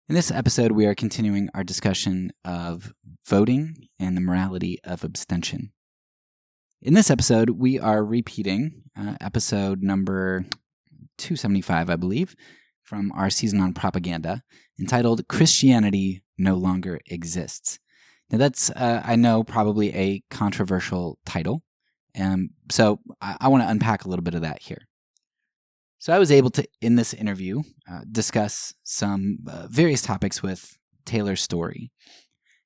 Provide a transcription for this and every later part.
In this episode, we are continuing our discussion of voting and the morality of abstention. In this episode, we are repeating episode number 275, I believe, from our season on propaganda, entitled Christianity No Longer Exists. Now that's, I know, probably a controversial title, so I want to unpack a little bit of that here. So I was able to, in this interview, discuss some various topics with Taylor Storey.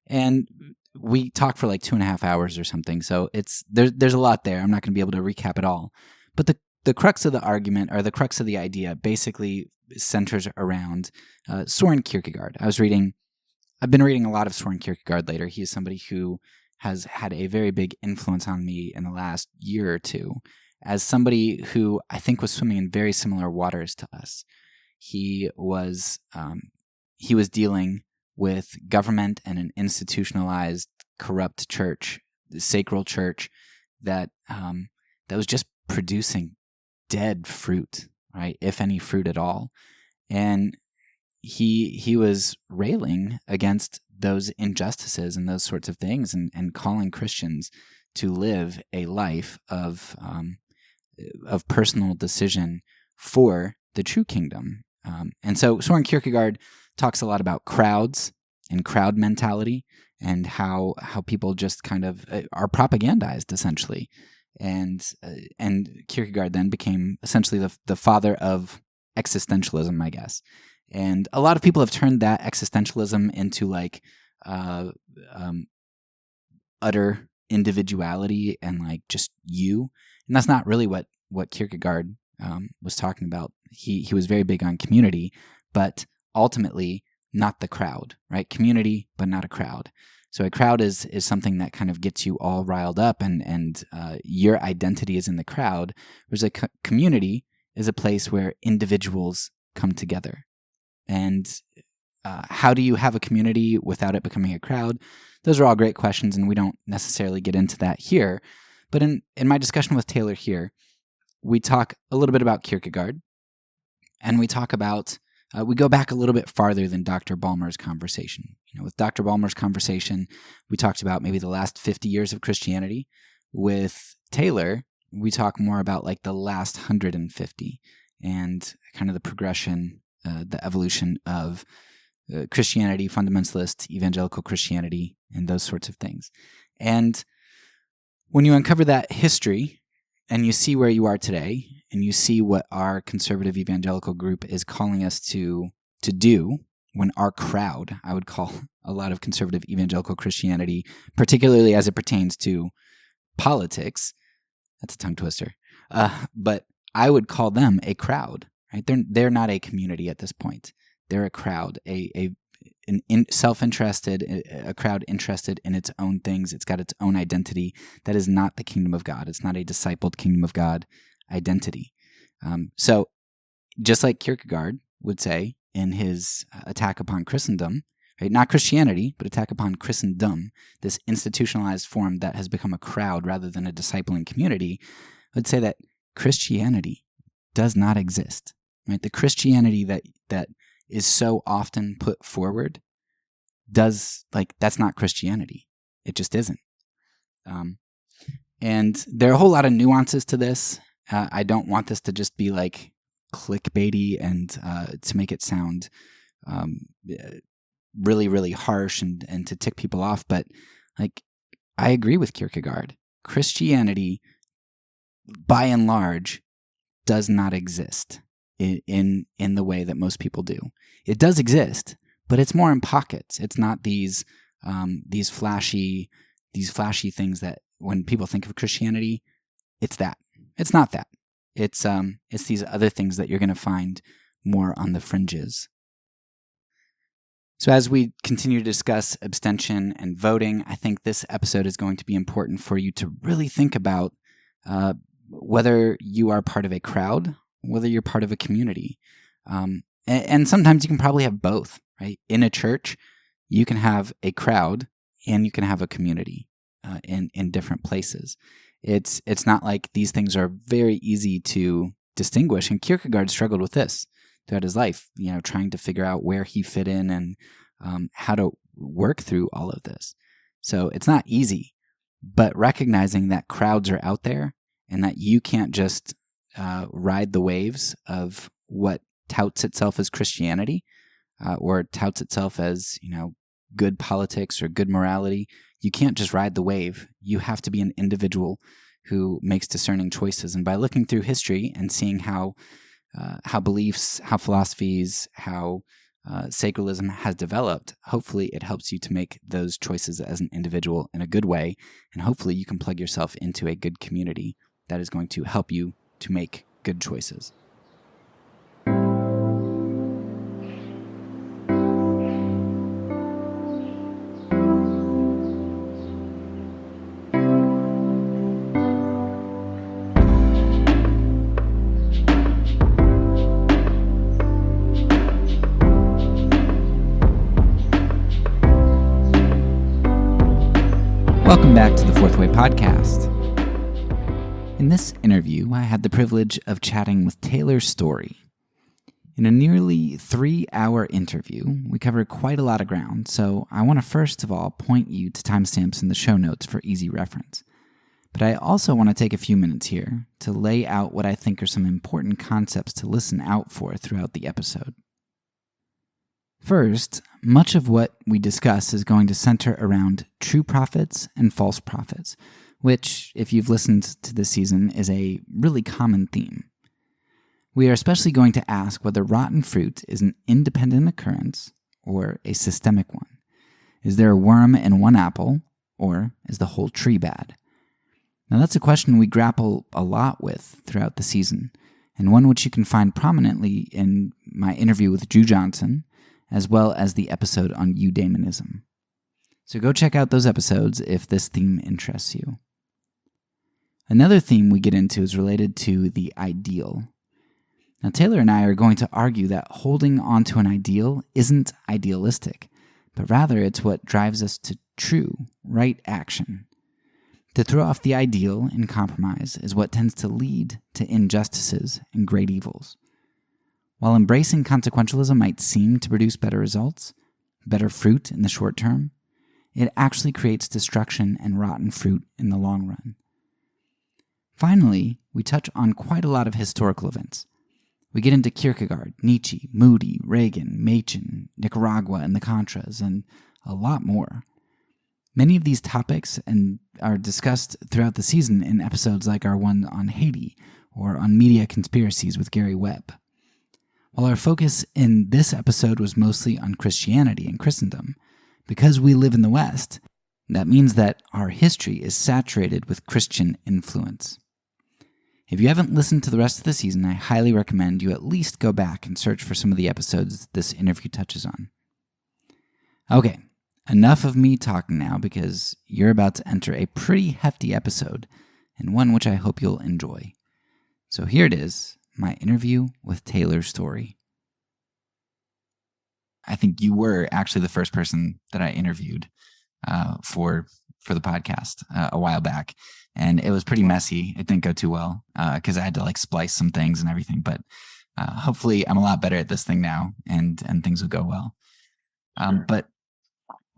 And we talked for like 2.5 hours or something, so there's a lot there. I'm not going to be able to recap it all. But the crux of the argument, or the crux of the idea, basically centers around Soren Kierkegaard. I've been reading a lot of Soren Kierkegaard later. He is somebody who has had a very big influence on me in the last year or two, as somebody who I think was swimming in very similar waters to us. He was dealing with government and an institutionalized, corrupt church, the sacral church that was just producing dead fruit, right? If any fruit at all. And he was railing against those injustices and those sorts of things, and calling Christians to live a life of personal decision for the true kingdom. And so Soren Kierkegaard talks a lot about crowds and crowd mentality, and how people just kind of are propagandized, essentially. And Kierkegaard then became essentially the father of existentialism, I guess. And a lot of people have turned that existentialism into like utter individuality and like just you. And that's not really what Kierkegaard was talking about. He was very big on community, but ultimately not the crowd, right? Community, but not a crowd. So a crowd is something that kind of gets you all riled up, and your identity is in the crowd, whereas a community is a place where individuals come together. And how do you have a community without it becoming a crowd? Those are all great questions, and we don't necessarily get into that here. But in my discussion with Taylor here, we talk a little bit about Kierkegaard, and we talk about, we go back a little bit farther than Dr. Ballmer's conversation. With Dr. Ballmer's conversation, we talked about maybe the last 50 years of Christianity. With Taylor, we talk more about like the last 150 and kind of the progression, the evolution of Christianity, fundamentalist, evangelical Christianity, and those sorts of things. And when you uncover that history and you see where you are today, and you see what our conservative evangelical group is calling us to do, when our crowd, I would call a lot of conservative evangelical Christianity, particularly as it pertains to politics, that's a tongue twister, but I would call them a crowd, right? They're not a community at this point. They're a crowd, self-interested, a crowd interested in its own things. It's got its own identity. That is not the kingdom of God. It's not a discipled kingdom of God identity. So just like Kierkegaard would say in his attack upon Christendom, right? Not Christianity, but attack upon Christendom, this institutionalized form that has become a crowd rather than a discipling community, I would say that Christianity does not exist, right? The Christianity that is so often put forward that's not Christianity. It just isn't. And there are a whole lot of nuances to this. I don't want this to just be like clickbaity and to make it sound really, really harsh and to tick people off. But like, I agree with Kierkegaard. Christianity, by and large, does not exist in the way that most people do. It does exist, but it's more in pockets. It's not these flashy things that when people think of Christianity, it's that. It's not that. It's these other things that you're going to find more on the fringes. So as we continue to discuss abstention and voting, I think this episode is going to be important for you to really think about whether you are part of a crowd, whether you're part of a community. And sometimes you can probably have both, right? In a church, you can have a crowd and you can have a community in different places. It's not like these things are very easy to distinguish. And Kierkegaard struggled with this. throughout his life, trying to figure out where he fit in and how to work through all of this. So it's not easy, but recognizing that crowds are out there and that you can't just ride the waves of what touts itself as Christianity or touts itself as, good politics or good morality. You can't just ride the wave. You have to be an individual who makes discerning choices. And by looking through history and seeing how beliefs, how philosophies, how sacralism has developed, hopefully it helps you to make those choices as an individual in a good way. And hopefully you can plug yourself into a good community that is going to help you to make good choices. Welcome back to the Fourth Way Podcast. In this interview, I had the privilege of chatting with Taylor Storey. In a nearly 3-hour interview, we covered quite a lot of ground, so I want to first of all point you to timestamps in the show notes for easy reference. But I also want to take a few minutes here to lay out what I think are some important concepts to listen out for throughout the episode. First, much of what we discuss is going to center around true prophets and false prophets, which, if you've listened to this season, is a really common theme. We are especially going to ask whether rotten fruit is an independent occurrence or a systemic one. Is there a worm in one apple, or is the whole tree bad? Now, that's a question we grapple a lot with throughout the season, and one which you can find prominently in my interview with Drew Johnson, as well as the episode on eudaimonism. So go check out those episodes if this theme interests you. Another theme we get into is related to the ideal. Now, Taylor and I are going to argue that holding on to an ideal isn't idealistic, but rather it's what drives us to true, right action. To throw off the ideal and compromise is what tends to lead to injustices and great evils. While embracing consequentialism might seem to produce better results, better fruit in the short term, it actually creates destruction and rotten fruit in the long run. Finally, we touch on quite a lot of historical events. We get into Kierkegaard, Nietzsche, Moody, Reagan, Machen, Nicaragua and the Contras, and a lot more. Many of these topics are discussed throughout the season in episodes like our one on Haiti or on media conspiracies with Gary Webb. While our focus in this episode was mostly on Christianity and Christendom, because we live in the West, that means that our history is saturated with Christian influence. If you haven't listened to the rest of the season, I highly recommend you at least go back and search for some of the episodes this interview touches on. Okay, enough of me talking now, because you're about to enter a pretty hefty episode, and one which I hope you'll enjoy. So here it is. My interview with Taylor Storey. I think you were actually the first person that I interviewed for the podcast a while back, and it was pretty messy. It didn't go too well because I had to splice some things and everything. But hopefully, I'm a lot better at this thing now, and things will go well. Sure. But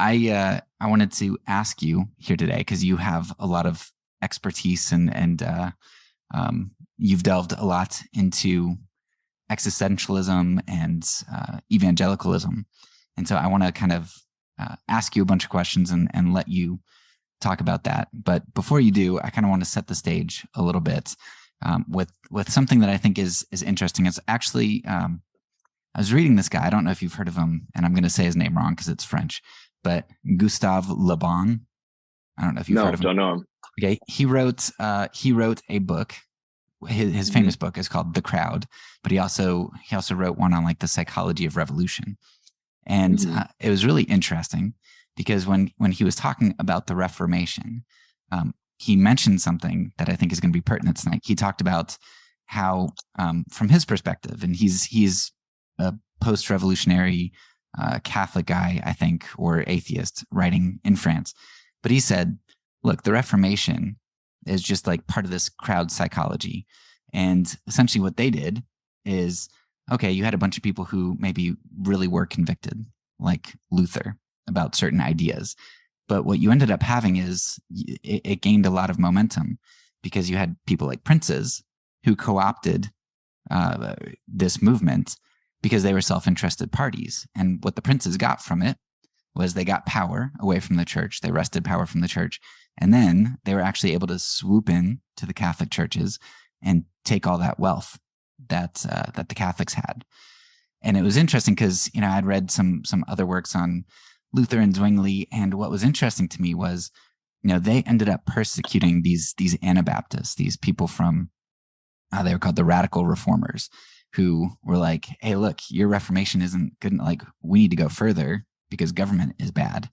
I wanted to ask you here today because you have a lot of expertise and you've delved a lot into existentialism and evangelicalism. And so I want to kind of ask you a bunch of questions and let you talk about that. But before you do, I kind of want to set the stage a little bit with something that I think is interesting. It's actually, I was reading this guy. I don't know if you've heard of him, and I'm going to say his name wrong because it's French, but Gustave Le Bon. I don't know if you've heard of him. No, don't know him. Okay, he wrote a book. His famous book is called The Crowd, but he also wrote one on the psychology of revolution. And it was really interesting because when he was talking about the Reformation, he mentioned something that I think is going to be pertinent tonight. He talked about how, from his perspective, and he's a post-revolutionary Catholic guy, I think, or atheist writing in France. But he said, look, the Reformation is just part of this crowd psychology. And essentially what they did is okay, you had a bunch of people who maybe really were convicted, like Luther, about certain ideas. But what you ended up having is it gained a lot of momentum because you had people like princes who co-opted this movement because they were self-interested parties. And what the princes got from it was they got power away from the church. They wrested power from the church. And then they were actually able to swoop in to the Catholic churches and take all that wealth that the Catholics had. And it was interesting because, I'd read some other works on Luther and Zwingli. And what was interesting to me was, they ended up persecuting these Anabaptists, these people from, they were called the radical reformers, who were like, hey, look, your Reformation isn't good. Like, we need to go further because government is bad.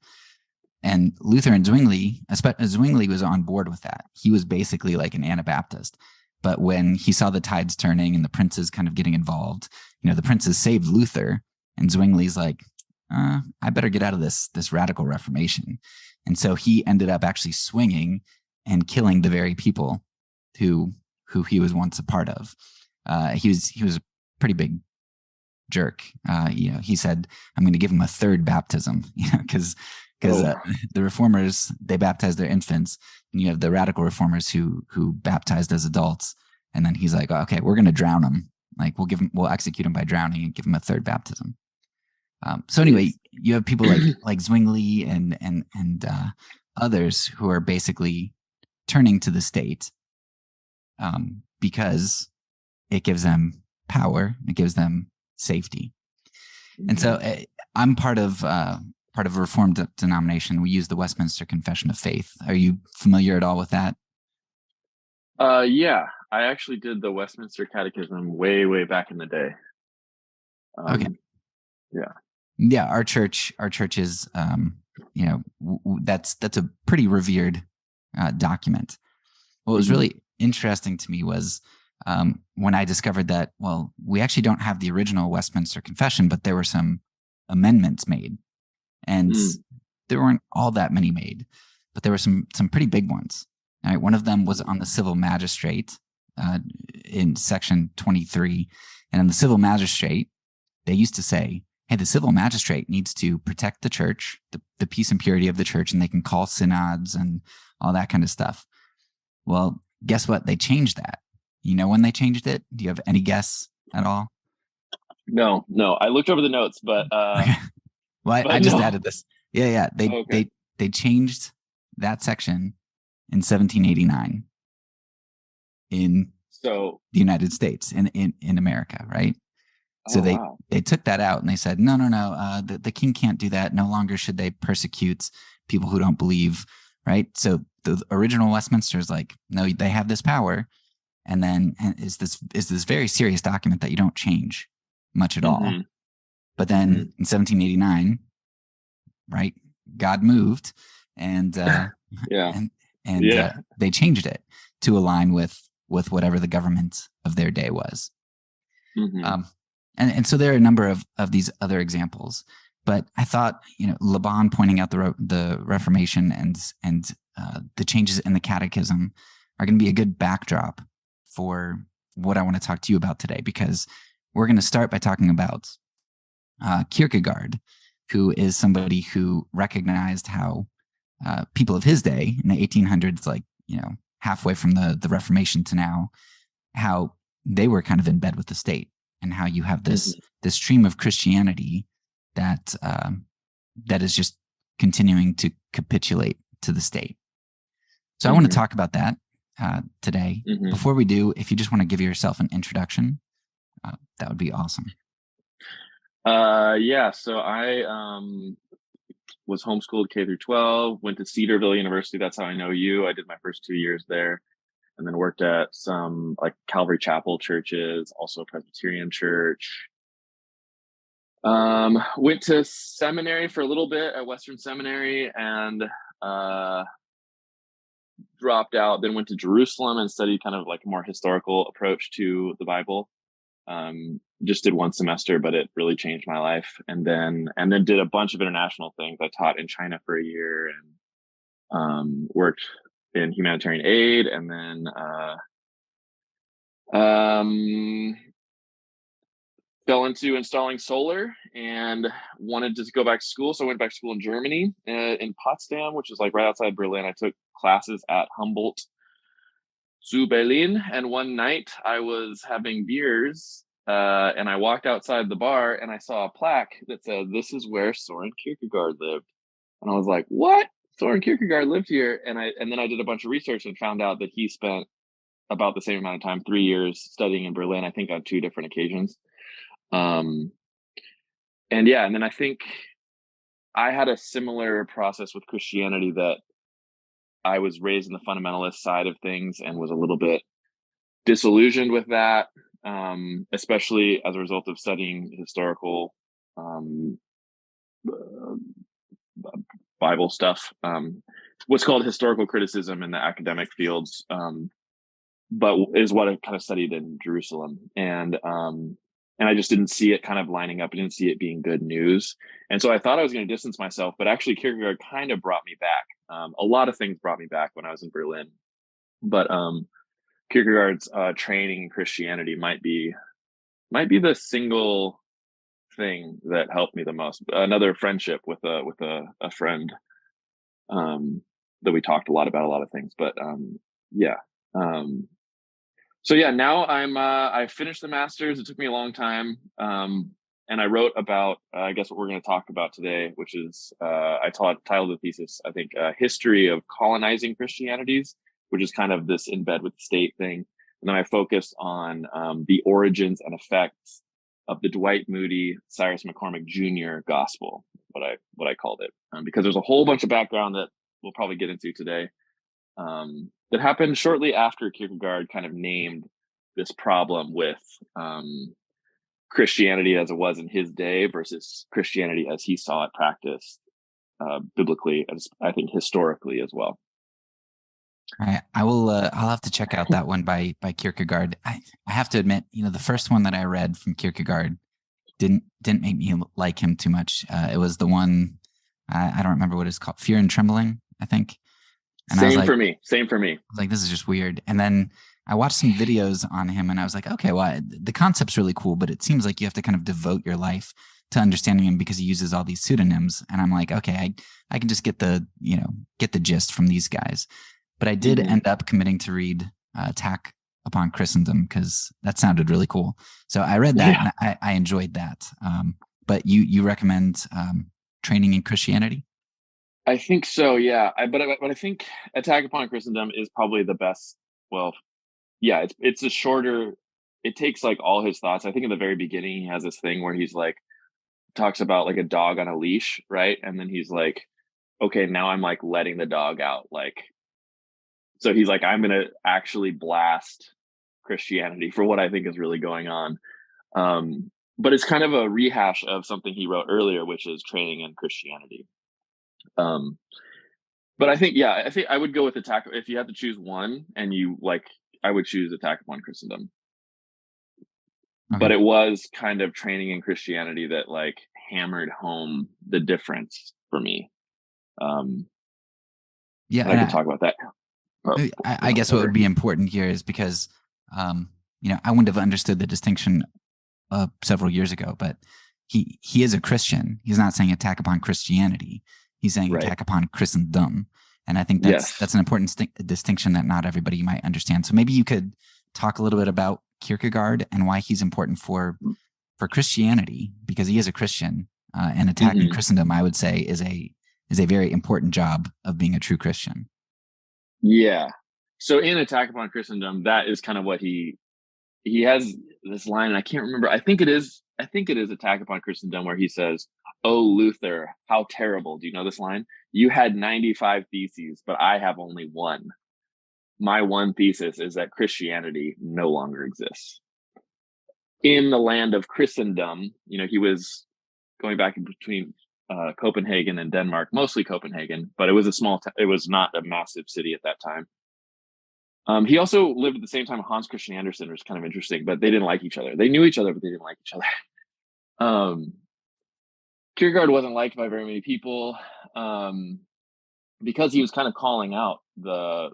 And Luther and Zwingli, Zwingli was on board with that. He was basically like an Anabaptist. But when he saw the tides turning and the princes kind of getting involved, the princes saved Luther, and Zwingli's like, I better get out of this radical Reformation. And so he ended up actually swinging and killing the very people who he was once a part of. He was a pretty big jerk. He said, I'm going to give him a third baptism, because the reformers, they baptized their infants, and you have the radical reformers who baptized as adults. And then he's like, okay, we're going to drown them. Like, we'll execute him by drowning and give him a third baptism. So anyway, you have people like Zwingli and others who are basically turning to the state because it gives them power, it gives them safety. And so I'm part of a Reformed denomination. We use the Westminster Confession of Faith. Are you familiar at all with that? Yeah, I actually did the Westminster Catechism way back in the day. Okay. Yeah, our church is, that's a pretty revered document. What was really interesting to me was when I discovered that, well, we actually don't have the original Westminster Confession, but there were some amendments made, and there weren't all that many made, but there were some pretty big ones. All right, one of them was on the civil magistrate in section 23, and in the civil magistrate, they used to say, hey, the civil magistrate needs to protect the church, the peace and purity of the church, and they can call synods and all that kind of stuff. Well, guess what? They changed that. You know when they changed it? Do you have any guess at all? No. I looked over the notes, but Okay. Well, I just added this. Yeah. They changed that section in 1789 in the United States, in America, right? So they took that out and they said, no, the king can't do that. No longer should they persecute people who don't believe, right? So the original Westminster is like, no, they have this power, and then is this very serious document that you don't change much at all. But then in 1789, right, God moved, and they changed it to align with whatever the government of their day was. And so there are a number of these other examples, but I thought, Laban pointing out the Reformation and the changes in the Catechism are going to be a good backdrop for what I want to talk to you about today, because we're going to start by talking about Kierkegaard, who is somebody who recognized how people of his day in the 1800s, like, halfway from the Reformation to now, how they were kind of in bed with the state, and how you have this stream of Christianity that is just continuing to capitulate to the state. So I want to talk about that today. Before we do, if you just want to give yourself an introduction, that would be awesome. So I was homeschooled K through 12, went to Cedarville University. That's how I know you. I did my first 2 years there, and then worked at some like Calvary Chapel churches, also a Presbyterian church. Went to seminary for a little bit at Western Seminary, and dropped out, then went to Jerusalem and studied kind of like a more historical approach to the Bible. Just did one semester, but it really changed my life. And then did a bunch of international things. I taught in China for a year, and worked in humanitarian aid, and then fell into installing solar and wanted to go back to school. So I went back to school in Germany, in Potsdam, which is like right outside Berlin. I took classes at Humboldt zu Berlin. And one night I was having beers, and I walked outside the bar and I saw a plaque that said, "This is where Soren Kierkegaard lived." And I was like, "What? Soren Kierkegaard lived here?" And then I did a bunch of research and found out that he spent about the same amount of time, 3 years, studying in Berlin, I think on 2 different occasions. Um, and yeah, and then I think I had a similar process with Christianity, that I was raised in the fundamentalist side of things and was a little bit disillusioned with that, especially as a result of studying historical um, uh, Bible stuff, what's called historical criticism in the academic fields, but is what I kind of studied in Jerusalem. And I just didn't see it kind of lining up. I didn't see it being good news. And so I thought I was going to distance myself, but actually Kierkegaard kind of brought me back. A lot of things brought me back when I was in Berlin, but Kierkegaard's training in Christianity might be the single thing that helped me the most. Another friendship with a friend, that we talked a lot about a lot of things, but yeah. So yeah, now I finished the master's. It took me a long time, and I wrote about I guess what we're going to talk about today, which is I titled the thesis, I think, "History of Colonizing Christianities," which is kind of this in bed with the state thing. And then I focused on the origins and effects of the Dwight Moody, Cyrus McCormick Jr. gospel, what I called it, because there's a whole bunch of background that we'll probably get into today, that happened shortly after Kierkegaard kind of named this problem with Christianity as it was in his day versus Christianity as he saw it practiced biblically, and I think historically as well. I will. I'll have to check out that one by Kierkegaard. I have to admit, the first one that I read from Kierkegaard didn't make me like him too much. It was the one I don't remember what it's called, Fear and Trembling, I think. And I was like, Same for me. I was like, this is just weird. And then I watched some videos on him, and I was like, okay, well, the concept's really cool, but it seems like you have to kind of devote your life to understanding him because he uses all these pseudonyms. And I'm like, okay, I can just get the gist from these guys. But I did end up committing to read Attack upon Christendom because that sounded really cool. So I read that, and I enjoyed that. But you recommend training in Christianity? I think so, yeah. But I think Attack upon Christendom is probably the best. Well, yeah, it's a shorter. It takes like all his thoughts. I think in the very beginning he has this thing where he's like talks about like a dog on a leash, right? And then he's like, okay, now I'm like letting the dog out, like. So he's like, I'm gonna actually blast Christianity for what I think is really going on. But it's kind of a rehash of something he wrote earlier, which is training in Christianity. But I think I would go with Attack. If you had to choose one, and I would choose Attack upon Christendom. Okay. But it was kind of training in Christianity that like hammered home the difference for me. Yeah, I can talk about that. I guess what would be important here is because, I wouldn't have understood the distinction several years ago, but he is a Christian. He's not saying attack upon Christianity. He's saying attack upon Christendom. And I think that's an important distinction that not everybody might understand. So maybe you could talk a little bit about Kierkegaard and why he's important for Christianity, because he is a Christian, and attacking Christendom, I would say, is a very important job of being a true Christian. Yeah. So in Attack upon Christendom, that is kind of what he has this line, and I can't remember. I think it is Attack upon Christendom where he says, "Oh, Luther, how terrible." Do you know this line? "You had 95 theses, but I have only one. My one thesis is that Christianity no longer exists." In the land of Christendom, he was going back in between Copenhagen and Denmark, mostly Copenhagen, but it was it was not a massive city at that time. He also lived at the same time Hans Christian Andersen, which is kind of interesting, but they didn't like each other. They knew each other, but they didn't like each other. Kierkegaard wasn't liked by very many people because he was kind of calling out the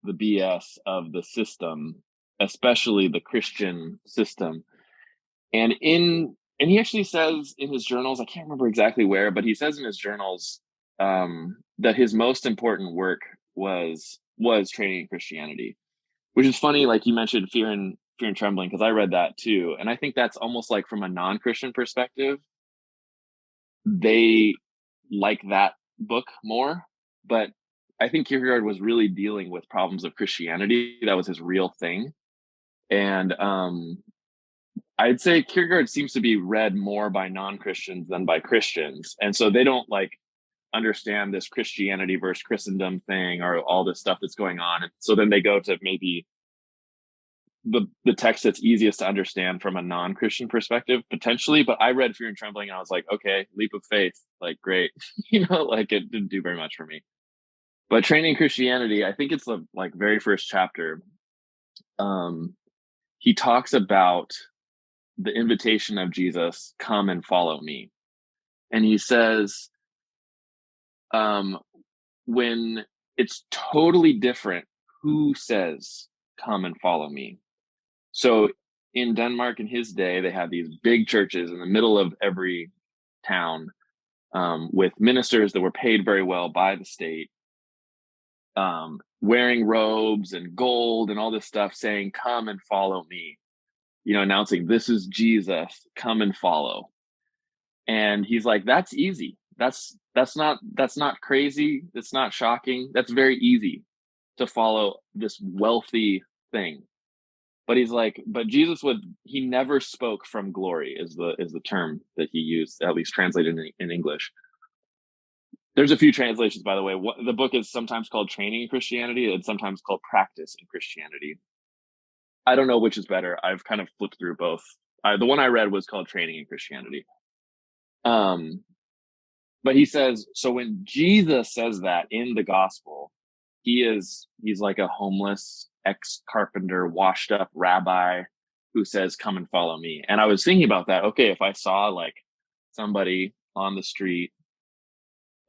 BS of the system, especially the Christian system. And he actually says in his journals, I can't remember exactly where, but he says in his journals that his most important work was training in Christianity, which is funny. Like you mentioned, Fear and Trembling, because I read that too, and I think that's almost like from a non-Christian perspective, they like that book more. But I think Kierkegaard was really dealing with problems of Christianity. That was his real thing. And I'd say Kierkegaard seems to be read more by non-Christians than by Christians. And so they don't like understand this Christianity versus Christendom thing or all this stuff that's going on. And so then they go to maybe the text that's easiest to understand from a non-Christian perspective, potentially. But I read Fear and Trembling and I was like, okay, leap of faith, like great. Like it didn't do very much for me. But Training Christianity, I think it's the like very first chapter. He talks about the invitation of Jesus, come and follow me. And he says, when it's totally different, who says, come and follow me? So in Denmark in his day, they had these big churches in the middle of every town with ministers that were paid very well by the state, wearing robes and gold and all this stuff, saying, come and follow me, announcing, this is Jesus, come and follow. And he's like, that's easy. That's not crazy. It's not shocking. That's very easy to follow this wealthy thing. But he's like, but Jesus he never spoke from glory is the term that he used, at least translated in English. There's a few translations, by the way. The book is sometimes called Training in Christianity and sometimes called Practice in Christianity. I don't know which is better. I've kind of flipped through both. The one I read was called Training in Christianity. But he says, so when Jesus says that in the gospel, he's like a homeless ex-carpenter, washed up rabbi who says, come and follow me. And I was thinking about that. Okay, if I saw like somebody on the street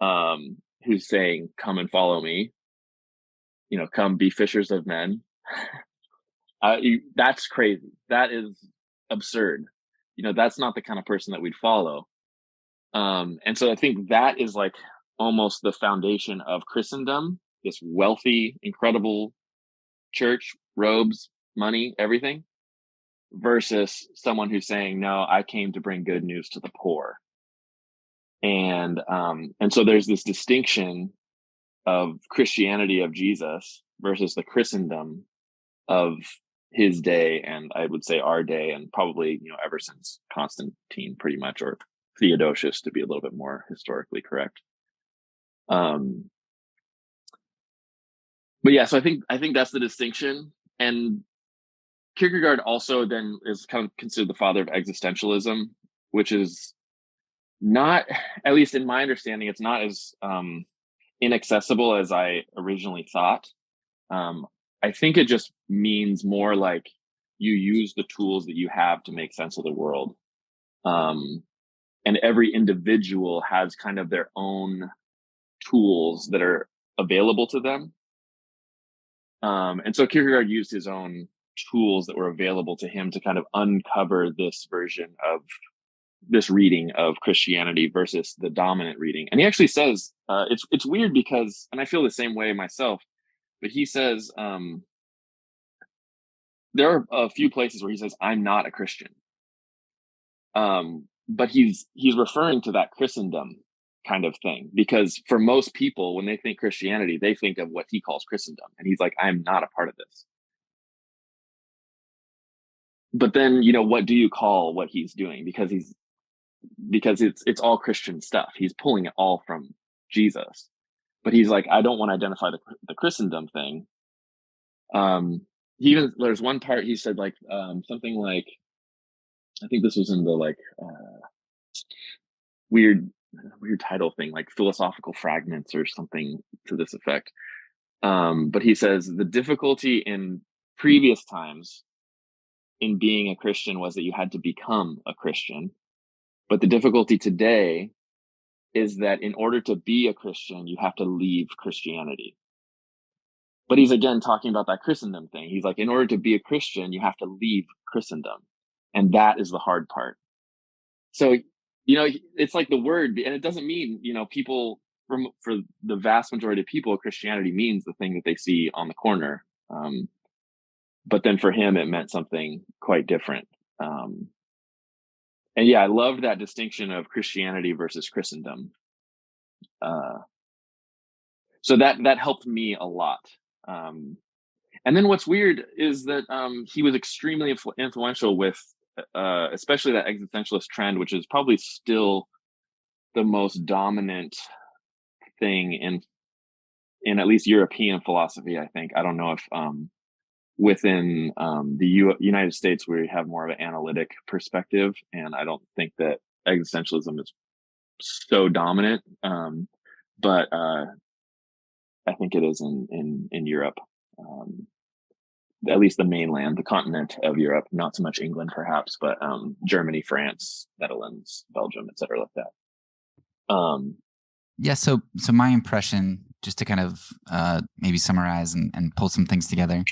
who's saying, come and follow me, come be fishers of men, that's crazy. That is absurd. That's not the kind of person that we'd follow. And so I think that is like almost the foundation of Christendom, this wealthy, incredible church, robes, money, everything, versus someone who's saying, no, I came to bring good news to the poor. And so there's this distinction of Christianity of Jesus versus the Christendom of his day, and I would say our day, and probably, ever since Constantine pretty much, or Theodosius to be a little bit more historically correct. But yeah, so I think that's the distinction. And Kierkegaard also then is kind of considered the father of existentialism, which is not, at least in my understanding, it's not as inaccessible as I originally thought. I think it just means more like you use the tools that you have to make sense of the world. And every individual has kind of their own tools that are available to them. And so Kierkegaard used his own tools that were available to him to kind of uncover this version of this reading of Christianity versus the dominant reading. And he actually says, it's weird because, and I feel the same way myself, but he says, there are a few places where he says, I'm not a Christian. But he's referring to that Christendom kind of thing, because for most people, when they think Christianity, they think of what he calls Christendom. And he's like, I'm not a part of this. But then, what do you call what he's doing? Because it's all Christian stuff. He's pulling it all from Jesus. But he's like, I don't want to identify the Christendom thing. There's one part he said like something like, I think this was in the like weird title thing, like Philosophical Fragments or something to this effect. But he says the difficulty in previous times in being a Christian was that you had to become a Christian. But the difficulty today is that in order to be a Christian, you have to leave Christianity. But he's again talking about that Christendom thing. He's like, in order to be a Christian, you have to leave Christendom. And that is the hard part. So, it's like the word, and it doesn't mean, people for the vast majority of people, Christianity means the thing that they see on the corner. But then for him, it meant something quite different. And yeah, I loved that distinction of Christianity versus Christendom. So that helped me a lot. And then what's weird is that he was extremely influential with, especially that existentialist trend, which is probably still the most dominant thing in at least European philosophy. I think, I don't know if within the United States we have more of an analytic perspective, and I don't think that existentialism is so dominant. But I think it is in Europe. At least the mainland, the continent of Europe, not so much England, perhaps, but Germany, France, Netherlands, Belgium, et cetera, like that. Yeah. So my impression, just to kind of maybe summarize and pull some things together,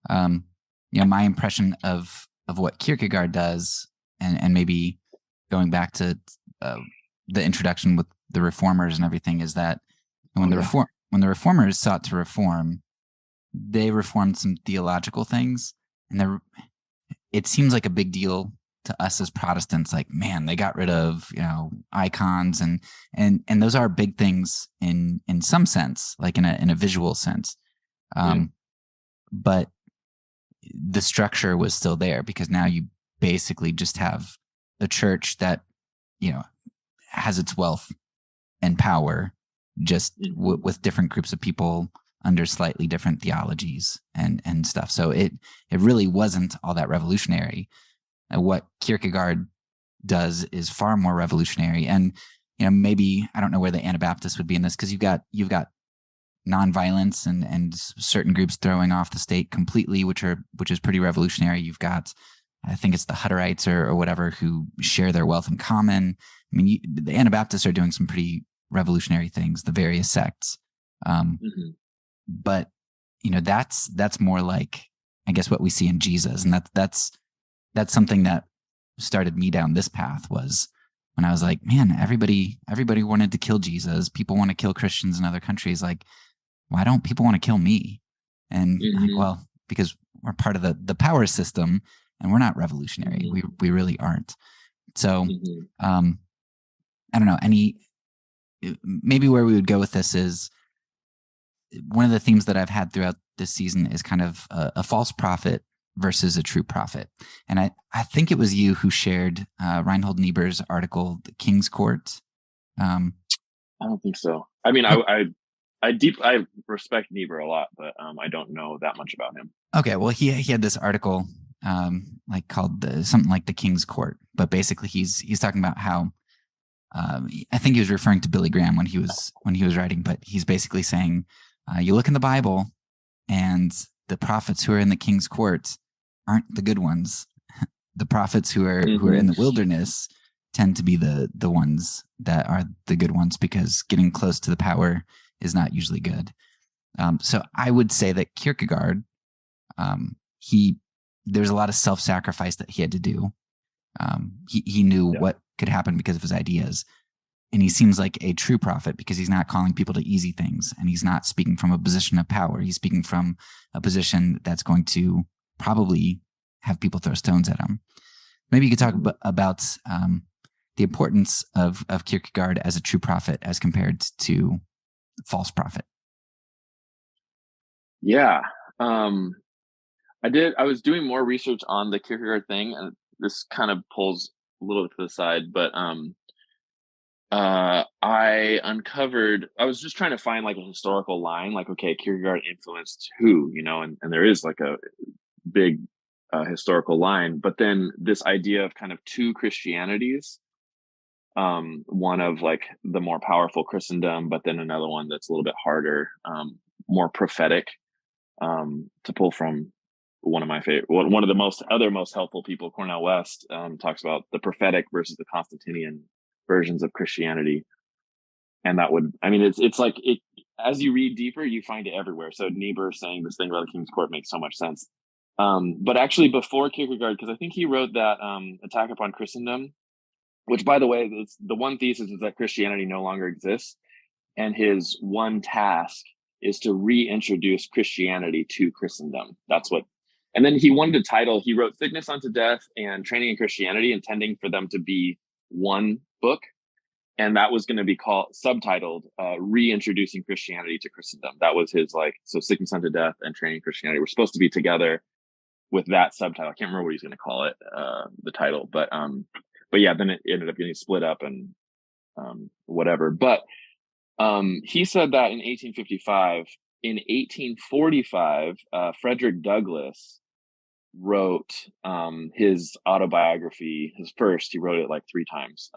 my impression of what Kierkegaard does, and maybe going back to the introduction with the reformers and everything, is that when the reformers sought to reform, they reformed some theological things, and it seems like a big deal to us as Protestants. Like, man, they got rid of icons, and those are big things in some sense, like in a visual sense. But the structure was still there, because now you basically just have a church that has its wealth and power, just with different groups of people under slightly different theologies and stuff. So it really wasn't all that revolutionary. What Kierkegaard does is far more revolutionary. And maybe, I don't know where the Anabaptists would be in this, because you've got nonviolence and certain groups throwing off the state completely, which is pretty revolutionary. You've got, I think it's the Hutterites or whatever, who share their wealth in common. I mean, the Anabaptists are doing some pretty revolutionary things, the various sects. But that's more like, I guess, what we see in Jesus, and that's something that started me down this path, was when I was like, man, everybody wanted to kill Jesus. People want to kill Christians in other countries. Like, why don't people want to kill me? And like, well, because we're part of the power system, and we're not revolutionary. We really aren't. So, I don't know. Maybe where we would go with this is, one of the themes that I've had throughout this season is kind of a false prophet versus a true prophet. And I think it was you who shared Reinhold Niebuhr's article, The King's Court. I don't think so. I mean, I respect Niebuhr a lot, but I don't know that much about him. Okay, well, he had this article like called something like The King's Court, but basically he's talking about how I think he was referring to Billy Graham when he was writing, but he's basically saying, you look in the Bible, and the prophets who are in the king's court aren't the good ones. The prophets who are in the wilderness tend to be the ones that are the good ones, because getting close to the power is not usually good. So I would say that Kierkegaard, there's a lot of self-sacrifice that he had to do. He knew what could happen because of his ideas. And he seems like a true prophet, because he's not calling people to easy things, and he's not speaking from a position of power. He's speaking from a position that's going to probably have people throw stones at him. Maybe you could talk about the importance of Kierkegaard as a true prophet as compared to false prophet. Yeah. I was doing more research on the Kierkegaard thing, and this kind of pulls a little to the side, but I was just trying to find like a historical line, like, okay, Kierkegaard influenced who, and there is like a big historical line, but then this idea of kind of two Christianities, one of like the more powerful Christendom, but then another one that's a little bit harder, more prophetic, to pull from one of my favorite, one of the most helpful people, Cornel West, talks about the prophetic versus the Constantinian versions of Christianity. And that would, I mean, it's like, as you read deeper, you find it everywhere. So Niebuhr saying this thing about the King's Court makes so much sense. But actually before Kierkegaard, because I think he wrote that Attack Upon Christendom, which, by the way, the one thesis is that Christianity no longer exists. And his one task is to reintroduce Christianity to Christendom. That's what, and then he wanted a title. He wrote Sickness Unto Death and Training in Christianity, intending for them to be one book. And that was going to be subtitled Reintroducing Christianity to Christendom. That was his so Sickness Unto Death and Training in Christianity were supposed to be together with that subtitle. I can't remember what he's going to call it, the title, but yeah, then it ended up getting split up and whatever. But he said that in 1855. In 1845, Frederick Douglass wrote his autobiography. His first, he wrote it like 3 times,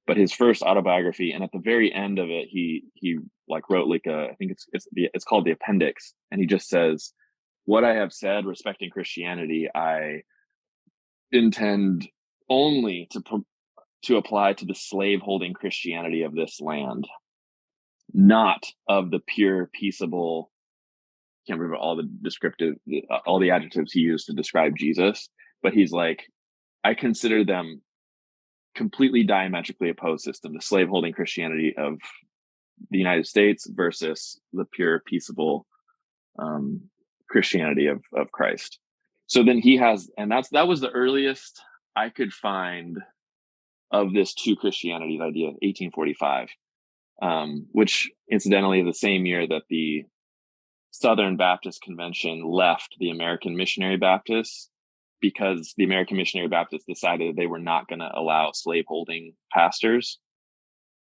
but his first autobiography. And at the very end of it, he wrote I think it's called the appendix, and he just says, "What I have said respecting Christianity, I intend only to apply to the slave-holding Christianity of this land, not of the pure, peaceable." Can't remember all the adjectives he used to describe Jesus, but he's like, I consider them completely diametrically opposed system: the slave-holding Christianity of the United States versus the pure, peaceable Christianity of Christ. So then he has, and that was the earliest I could find of this two Christianities idea, 1845, which incidentally is the same year that the Southern Baptist Convention left the American Missionary Baptists, because the American Missionary Baptists decided that they were not going to allow slaveholding pastors.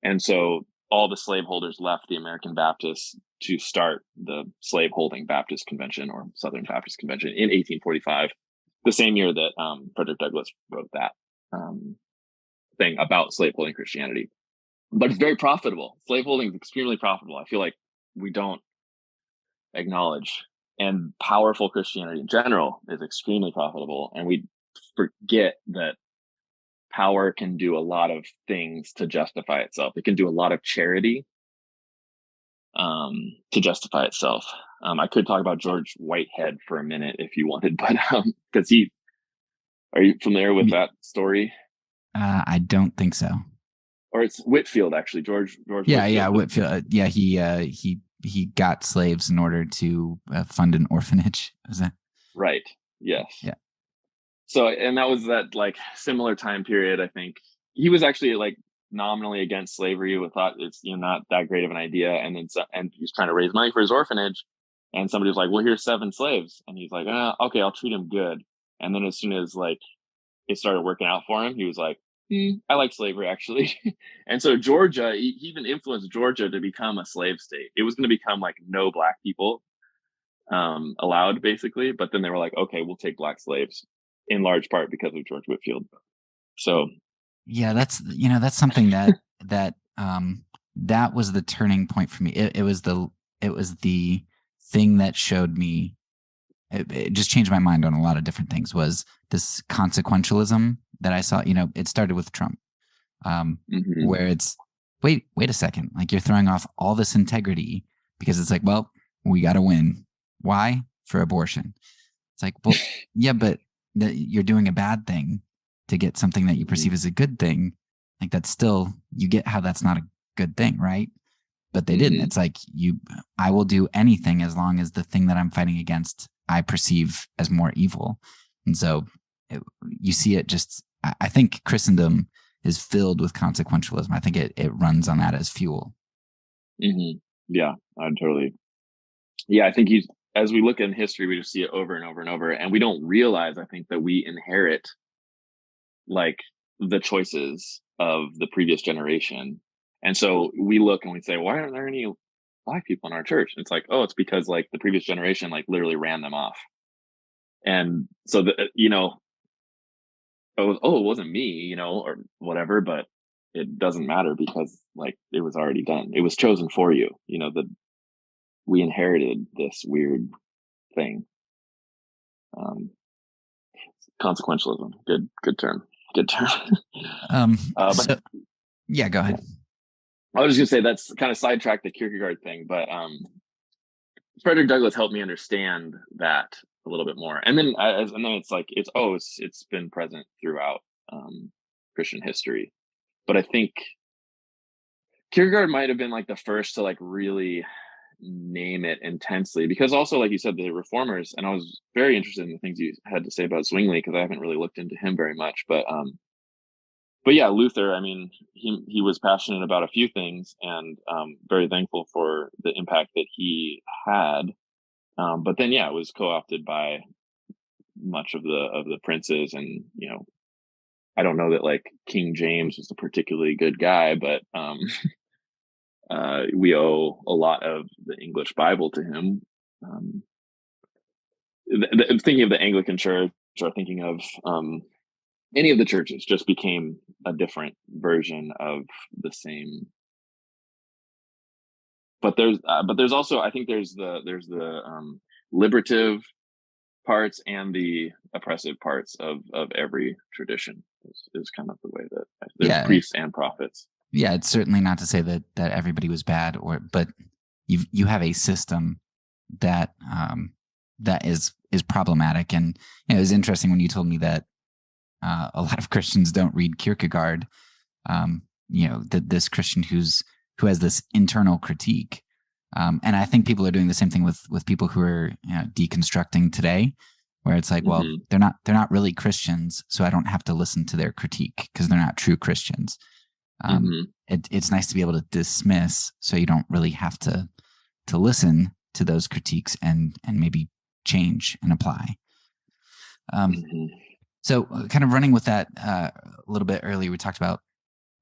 And so all the slaveholders left the American Baptists to start the Slaveholding Baptist Convention, or Southern Baptist Convention, in 1845, the same year that Frederick Douglass wrote that thing about slaveholding Christianity. But it's very profitable. Slaveholding is extremely profitable. I feel like we don't acknowledge, and powerful Christianity in general is extremely profitable, and we forget that power can do a lot of things to justify itself. It can do a lot of charity to justify itself. I could talk about George Whitehead for a minute if you wanted, but because are you familiar with that story? I don't think so. Or it's Whitefield, actually. George. Yeah, Whitefield. Yeah, he got slaves in order to fund an orphanage. Is that right? Yes. Yeah. So, and that was that similar time period. I think he was actually nominally against slavery, who thought it's not that great of an idea, and he was trying to raise money for his orphanage, and somebody was like, "Well, here's 7 slaves," and he's like, "Okay, I'll treat him good." And then as soon as it started working out for him, he was like, I like slavery, actually. And so Georgia, he even influenced Georgia to become a slave state. It was going to become no black people allowed, basically. But then they were like, okay, we'll take black slaves, in large part because of George Whitefield. So yeah, that's something that was the turning point for me. It was the thing that showed me. It just changed my mind on a lot of different things. Was this consequentialism that I saw? It started with Trump, where it's wait a second, you're throwing off all this integrity because it's well, we got to win. Why? For abortion. It's well, yeah, but you're doing a bad thing to get something that you perceive as a good thing. That's still, you get how that's not a good thing, right? But they didn't. It's I will do anything as long as the thing that I'm fighting against I perceive as more evil. And so you see it just, I think Christendom is filled with consequentialism. I think it runs on that as fuel. Yeah, I totally. Yeah, I think as we look in history, we just see it over and over and over. And we don't realize, I think, that we inherit the choices of the previous generation. And so we look and we say, why aren't there any black people in our church? And it's it's because the previous generation literally ran them off. And so it wasn't me, or whatever, but it doesn't matter because it was already done. It was chosen for you. We inherited this weird thing. Consequentialism. Good term. Yeah, go ahead. I was just gonna say that's kind of sidetracked the Kierkegaard thing, but Frederick Douglass helped me understand that a little bit more. And then it's like it's been present throughout Christian history. But I think Kierkegaard might have been like the first to like really name it intensely, because also, like you said, the reformers, and I was very interested in the things you had to say about Zwingli, because I haven't really looked into him very much, but yeah, Luther, I mean, he was passionate about a few things, and very thankful for the impact that he had. But then, yeah, it was co-opted by much of the princes, and I don't know that like King James was a particularly good guy, but we owe a lot of the English Bible to him. Um, Thinking of the Anglican Church, or thinking of any of the churches, just became a different version of the same. But there's also, I think there's the liberative parts and the oppressive parts of every tradition is kind of the way that there's priests and prophets. Yeah, it's certainly not to say that everybody was bad, but you have a system that that is problematic. And it was interesting when you told me that a lot of Christians don't read Kierkegaard. That this Christian who has this internal critique, and I think people are doing the same thing with people who are deconstructing today, where it's like, well, they're not really Christians, so I don't have to listen to their critique because they're not true Christians. It's nice to be able to dismiss, so you don't really have to listen to those critiques and maybe change and apply. So kind of running with that a little bit earlier, we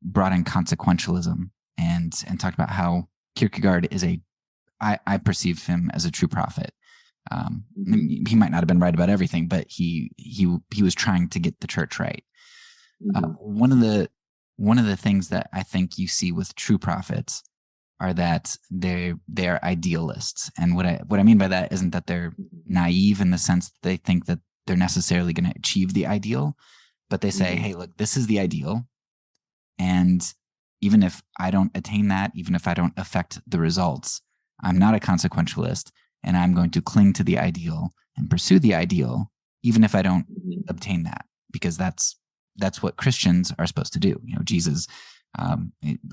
brought in consequentialism and talked about how Kierkegaard is I perceive him as a true prophet. He might not have been right about everything, but he was trying to get the church right. One of the things that I think you see with true prophets are that they're idealists. And what I mean by that isn't that they're naive in the sense that they think that they're necessarily going to achieve the ideal, but they say, hey, look, this is the ideal. And even if I don't attain that, even if I don't affect the results, I'm not a consequentialist, and I'm going to cling to the ideal and pursue the ideal, even if I don't obtain that, because that's what Christians are supposed to do. Jesus,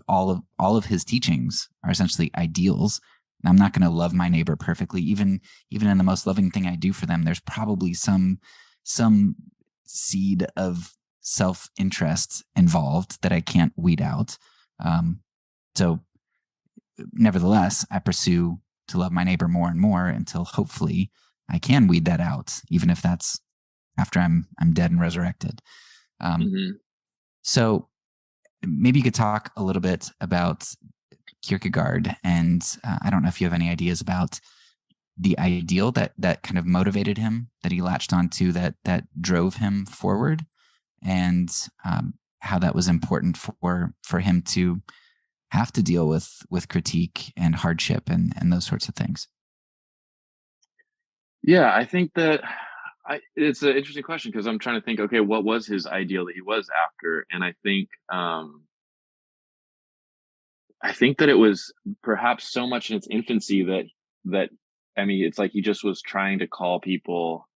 all of his teachings are essentially ideals. And I'm not going to love my neighbor perfectly. Even in the most loving thing I do for them, there's probably some seed of self-interest involved that I can't weed out. So nevertheless, I pursue to love my neighbor more and more until hopefully I can weed that out, even if that's after I'm dead and resurrected. So maybe you could talk a little bit about Kierkegaard, and I don't know if you have any ideas about the ideal that kind of motivated him, that he latched onto, that drove him forward, and how that was important for him to have to deal with critique and hardship and those sorts of things. Yeah, I think that it's an interesting question, because I'm trying to think, okay, what was his ideal that he was after? And I think that it was perhaps so much in its infancy that I mean, it's like he just was trying to call people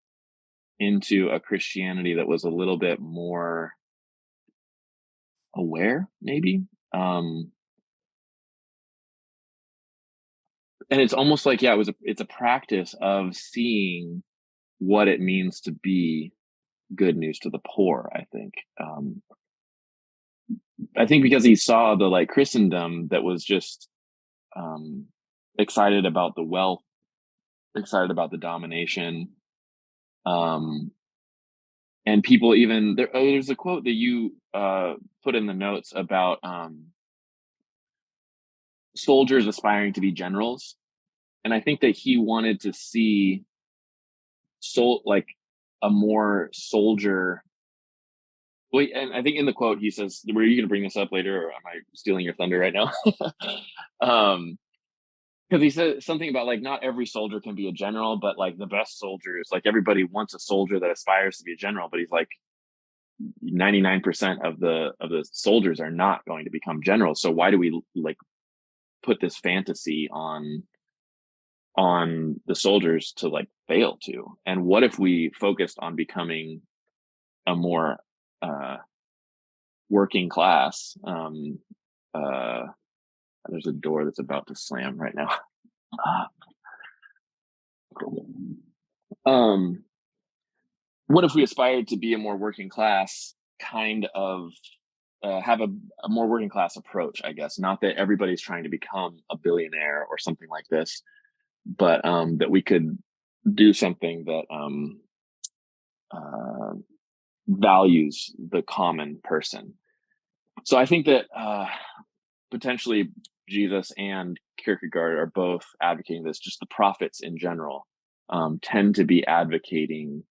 into a Christianity that was a little bit more aware, maybe. And it's almost like, yeah, it's a practice of seeing what it means to be good news to the poor, I think. I think because he saw the like Christendom that was just excited about the wealth, excited about the domination, and people even there's a quote that you put in the notes about soldiers aspiring to be generals, and I think that he wanted to see like a more soldier. Wait, and I think in the quote he says, "Were you going to bring this up later, or am I stealing your thunder right now?" Because he said something about like not every soldier can be a general, but like the best soldiers, like everybody wants a soldier that aspires to be a general, but he's like 99% of the soldiers are not going to become generals. So why do we like put this fantasy on on the soldiers to like fail to. And what if we focused on becoming a more working class? There's a door that's about to slam right now. What if we aspired to be a more working class kind of have a more working class approach, I guess? Not that everybody's trying to become a billionaire or something like this, but that we could do something that values the common person. So I think that potentially Jesus and Kierkegaard are both advocating this. Just the prophets in general tend to be advocating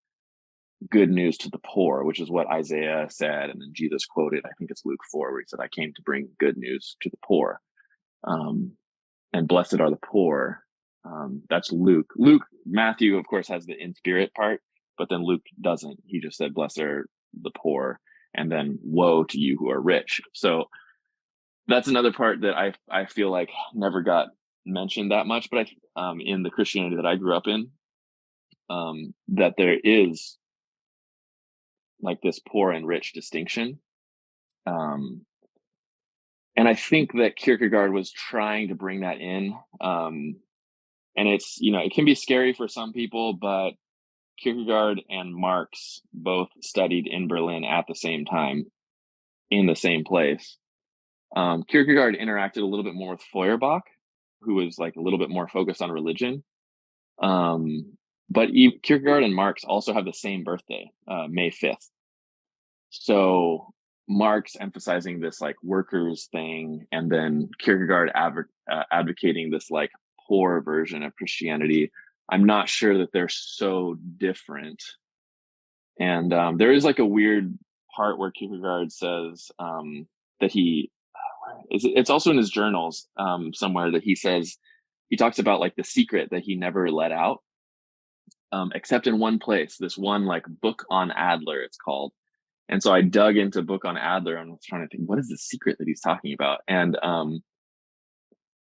good news to the poor, which is what Isaiah said, and then Jesus quoted, I think it's Luke 4, where he said, I came to bring good news to the poor. And blessed are the poor. That's Luke. Matthew, of course, has the in spirit part, but then Luke doesn't. He just said, blessed are the poor, and then woe to you who are rich. So that's another part that I feel like never got mentioned that much, but in the Christianity that I grew up in, that there is like this poor and rich distinction. And I think that Kierkegaard was trying to bring that in. And it's, it can be scary for some people, but Kierkegaard and Marx both studied in Berlin at the same time in the same place. Kierkegaard interacted a little bit more with Feuerbach, who was like a little bit more focused on religion. But Kierkegaard and Marx also have the same birthday, May 5th. So Marx emphasizing this like workers thing, and then Kierkegaard advocating this like poor version of Christianity. I'm not sure that they're so different. And there is like a weird part where Kierkegaard says that it's also in his journals somewhere that he talks about like the secret that he never let out, except in one place, this one like book on Adler, it's called. And so I dug into book on Adler and was trying to think, what is the secret that he's talking about? And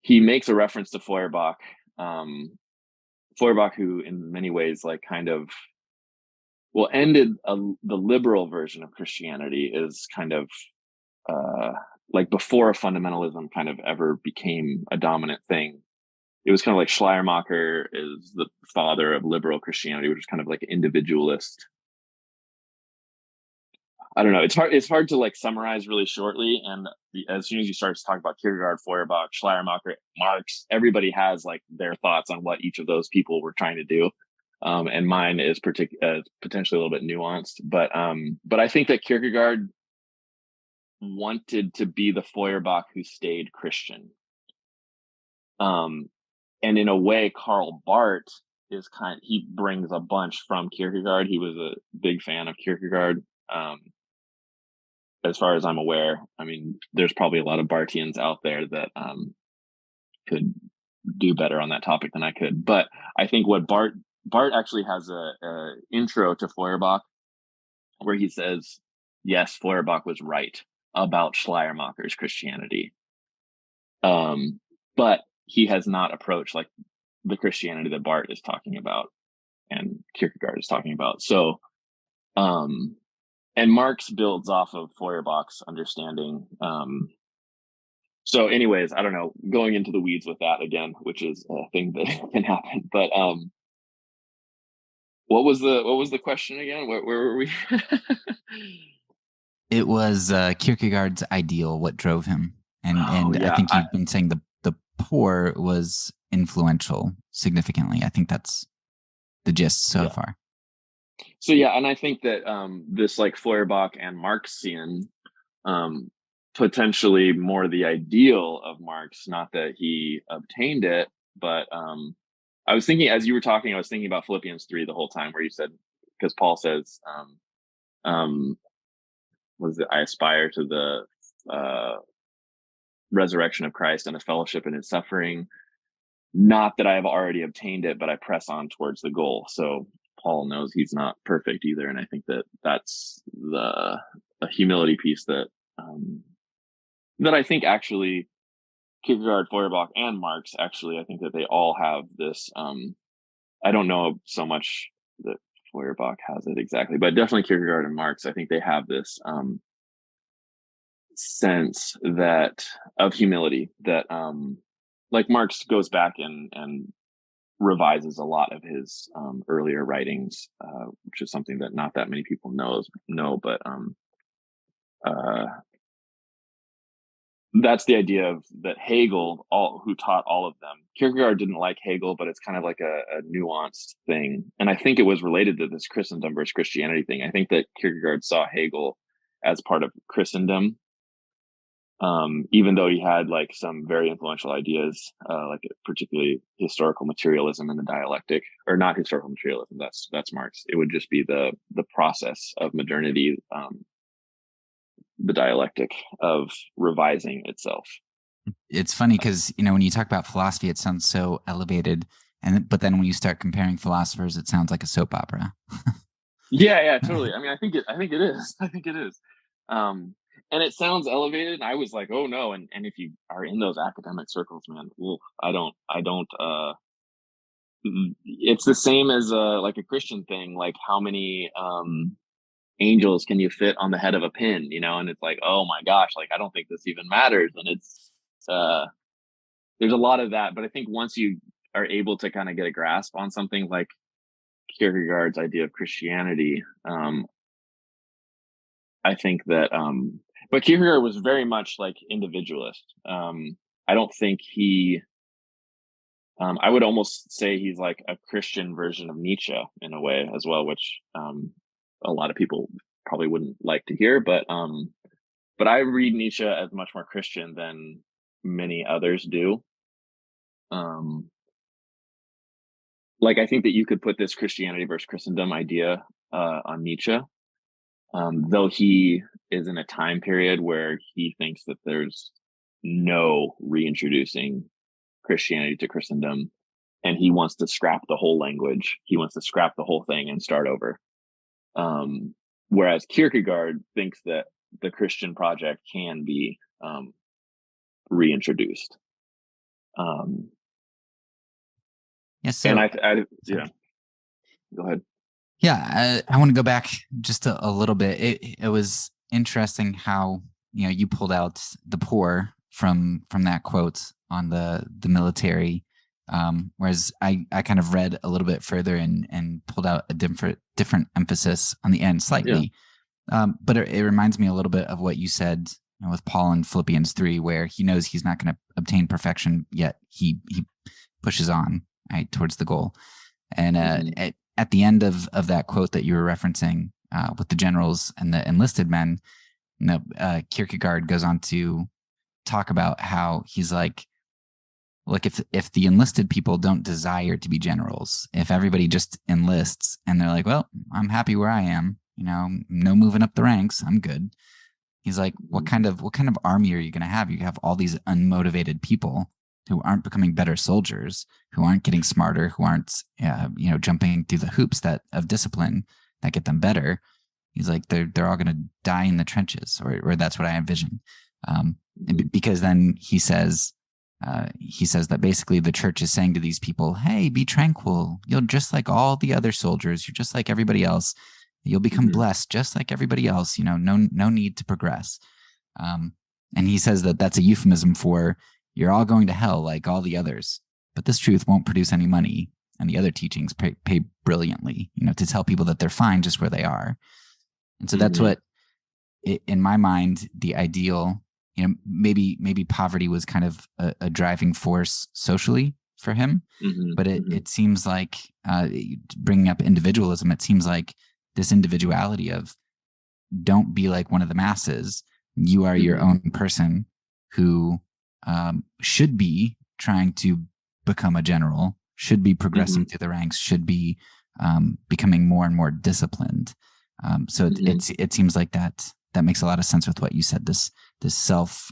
he makes a reference to Feuerbach, who in many ways like kind of ended the liberal version of Christianity, is kind of like before fundamentalism kind of ever became a dominant thing. It was kind of like Schleiermacher is the father of liberal Christianity, which is kind of like individualist. I don't know. It's hard to like summarize really shortly. And as soon as you start to talk about Kierkegaard, Feuerbach, Schleiermacher, Marx, everybody has like their thoughts on what each of those people were trying to do. And mine is potentially a little bit nuanced, but I think that Kierkegaard wanted to be the Feuerbach who stayed Christian. And in a way, Karl Barth he brings a bunch from Kierkegaard. He was a big fan of Kierkegaard. As far as I'm aware, I mean, there's probably a lot of Barthians out there that could do better on that topic than I could. But I think what Barth actually has a intro to Feuerbach where he says, yes, Feuerbach was right about Schleiermacher's Christianity. But he has not approached like the Christianity that Barth is talking about and Kierkegaard is talking about. So, and Marx builds off of Feuerbach's understanding. So anyways, I don't know, going into the weeds with that again, which is a thing that can happen. But what was the question again? Where were we? It was Kierkegaard's ideal, what drove him. And yeah, I think you've been saying the poor was influential significantly. I think that's the gist so far. So yeah, and I think that this like Feuerbach and Marxian, potentially more the ideal of Marx, not that he obtained it, but I was thinking as you were talking, I was thinking about Philippians 3 the whole time, where you said, because Paul says, what is it? I aspire to the resurrection of Christ and a fellowship in his suffering. Not that I have already obtained it, but I press on towards the goal. So Paul knows he's not perfect either, and I think that that's a humility piece that that I think actually Kierkegaard, Feuerbach, and Marx, actually, I think that they all have this. I don't know so much that Feuerbach has it exactly, but definitely Kierkegaard and Marx, I think they have this sense that of humility that like Marx goes back and revises a lot of his earlier writings, which is something that not that many people know, but uh, that's the idea of that Hegel, who taught all of them. Kierkegaard didn't like Hegel, but it's kind of like a nuanced thing. And I think it was related to this Christendom versus Christianity thing. I think that Kierkegaard saw Hegel as part of Christendom, even though he had like some very influential ideas, like particularly historical materialism and the dialectic, or not historical materialism. That's Marx. It would just be the process of modernity, the dialectic of revising itself. It's funny because, when you talk about philosophy, it sounds so elevated, but then when you start comparing philosophers, it sounds like a soap opera. Yeah, totally. I mean, I think it is. I think it is. And it sounds elevated. And I was like, oh no. And if you are in those academic circles, man, I don't, it's the same as like a Christian thing. Like how many, angels can you fit on the head of a pin, and it's like, oh my gosh, like I don't think this even matters. And it's there's a lot of that, but I think once you are able to kind of get a grasp on something like Kierkegaard's idea of Christianity, I think that but Kierkegaard was very much like individualist. I don't think he I would almost say he's like a Christian version of Nietzsche in a way as well, which a lot of people probably wouldn't like to hear, but I read Nietzsche as much more Christian than many others do. Like I think that you could put this Christianity versus Christendom idea on Nietzsche, though he is in a time period where he thinks that there's no reintroducing Christianity to Christendom, and he wants to scrap the whole language. He wants to scrap the whole thing and start over. Whereas Kierkegaard thinks that the Christian project can be reintroduced. Yes. So, and yeah, go ahead. Yeah, I want to go back just a little bit. It was interesting how you pulled out the poor from that quote on the military, whereas I kind of read a little bit further and pulled out a different emphasis on the end slightly. Yeah. But it reminds me a little bit of what you said with Paul in Philippians 3, where he knows he's not going to obtain perfection, yet he pushes on right towards the goal. And at the end of that quote that you were referencing with the generals and the enlisted men, Kierkegaard goes on to talk about how he's like, look, if the enlisted people don't desire to be generals, if everybody just enlists and they're like, well, I'm happy where I am, no moving up the ranks, I'm good. He's like, what kind of army are you going to have? You have all these unmotivated people who aren't becoming better soldiers, who aren't getting smarter, who aren't, jumping through the hoops of discipline that get them better. He's like, they're all going to die in the trenches, or that's what I envision. Because then he says that basically the church is saying to these people, hey, be tranquil. You're just like all the other soldiers. You're just like everybody else. You'll become blessed just like everybody else. No need to progress. And he says that that's a euphemism for, you're all going to hell like all the others, but this truth won't produce any money, and the other teachings pay brilliantly, to tell people that they're fine just where they are. And so that's what, in my mind, the ideal, maybe poverty was kind of a driving force socially for him, but it seems like, bringing up individualism, it seems like this individuality of, don't be like one of the masses. You are your own person who should be trying to become a general, should be progressing through the ranks, should be becoming more and more disciplined. So it seems like that makes a lot of sense with what you said. This self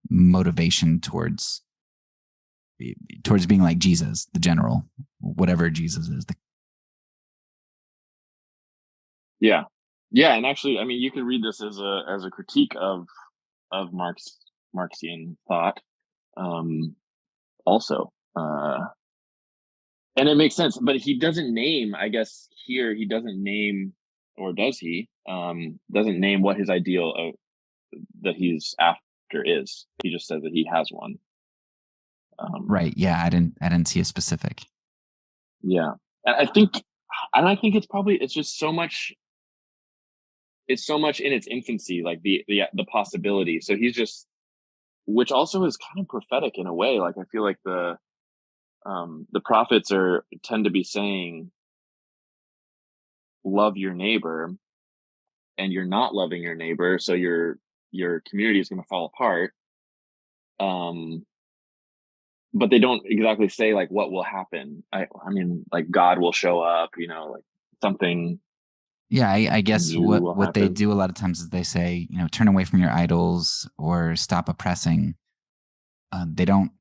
motivation towards being like Jesus, the general, whatever Jesus is. Yeah, and actually, I mean, you could read this as a critique of Marxian thought. also. And it makes sense, but he doesn't name, I guess here he doesn't name, or does he, doesn't name what his ideal of, that he's after is. He just says that he has one. Right. Yeah. I didn't see a specific. Yeah. And I think it's just so much, it's so much in its infancy, like the possibility. So he's just, which also is kind of prophetic in a way. Like I feel like the prophets tend to be saying, love your neighbor, and you're not loving your neighbor, so your community is going to fall apart. But they don't exactly say like what will happen. I mean, like God will show up, like something. Yeah, I guess what they happen. do a lot of times is they say, turn away from your idols or stop oppressing. They don't,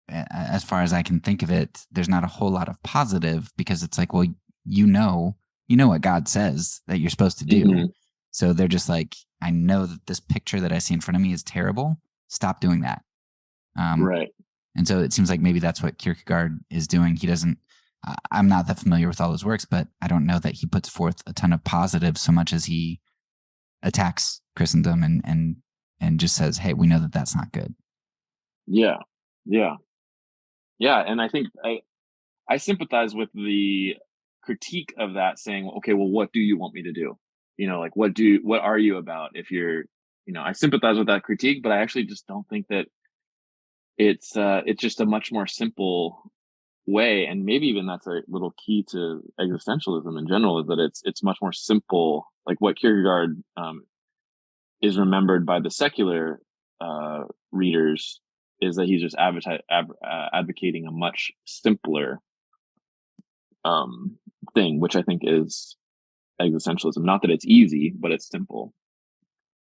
as far as I can think of it, there's not a whole lot of positive, because it's like, well, you know what God says that you're supposed to do. Mm-hmm. So they're just like, I know that this picture that I see in front of me is terrible. Stop doing that. Right. And so it seems like maybe that's what Kierkegaard is doing. He doesn't, I'm not that familiar with all his works, but I don't know that he puts forth a ton of positives so much as he attacks Christendom and just says, hey, we know that that's not good. Yeah. Yeah. Yeah. And I think I sympathize with the critique of that, saying, okay, well, what do you want me to do? Like, what are you about? If you're, I sympathize with that critique, but I actually just don't think that it's just a much more simple way. And maybe even that's a little key to existentialism in general, is that it's much more simple. Like what Kierkegaard is remembered by the secular readers is that he's just advocating a much simpler thing, which I think is existentialism. Not that it's easy, but it's simple.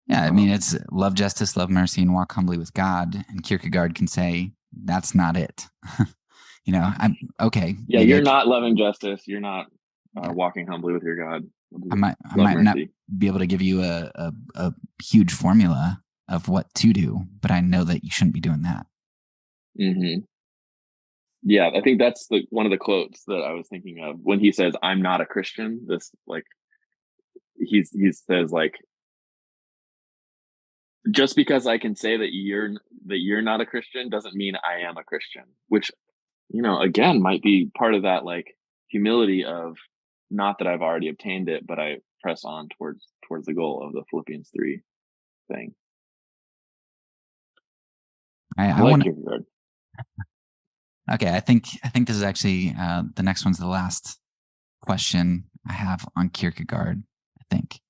Yeah, I mean, it's love justice, love mercy, and walk humbly with God. And Kierkegaard can say, that's not it. I'm okay. Yeah, you're not loving justice. You're not walking humbly with your God. I might not be able to give you a huge formula of what to do, but I know that you shouldn't be doing that. Mm-hmm. Yeah, I think that's one of the quotes that I was thinking of when he says, "I'm not a Christian." This, like, he says, like, just because I can say that you're not a Christian doesn't mean I am a Christian, which, again, might be part of that, like, humility of, not that I've already obtained it, but I press on towards the goal of the Philippians 3 thing. I like Kierkegaard. Okay, I think this is actually the next one's the last question I have on Kierkegaard, I think.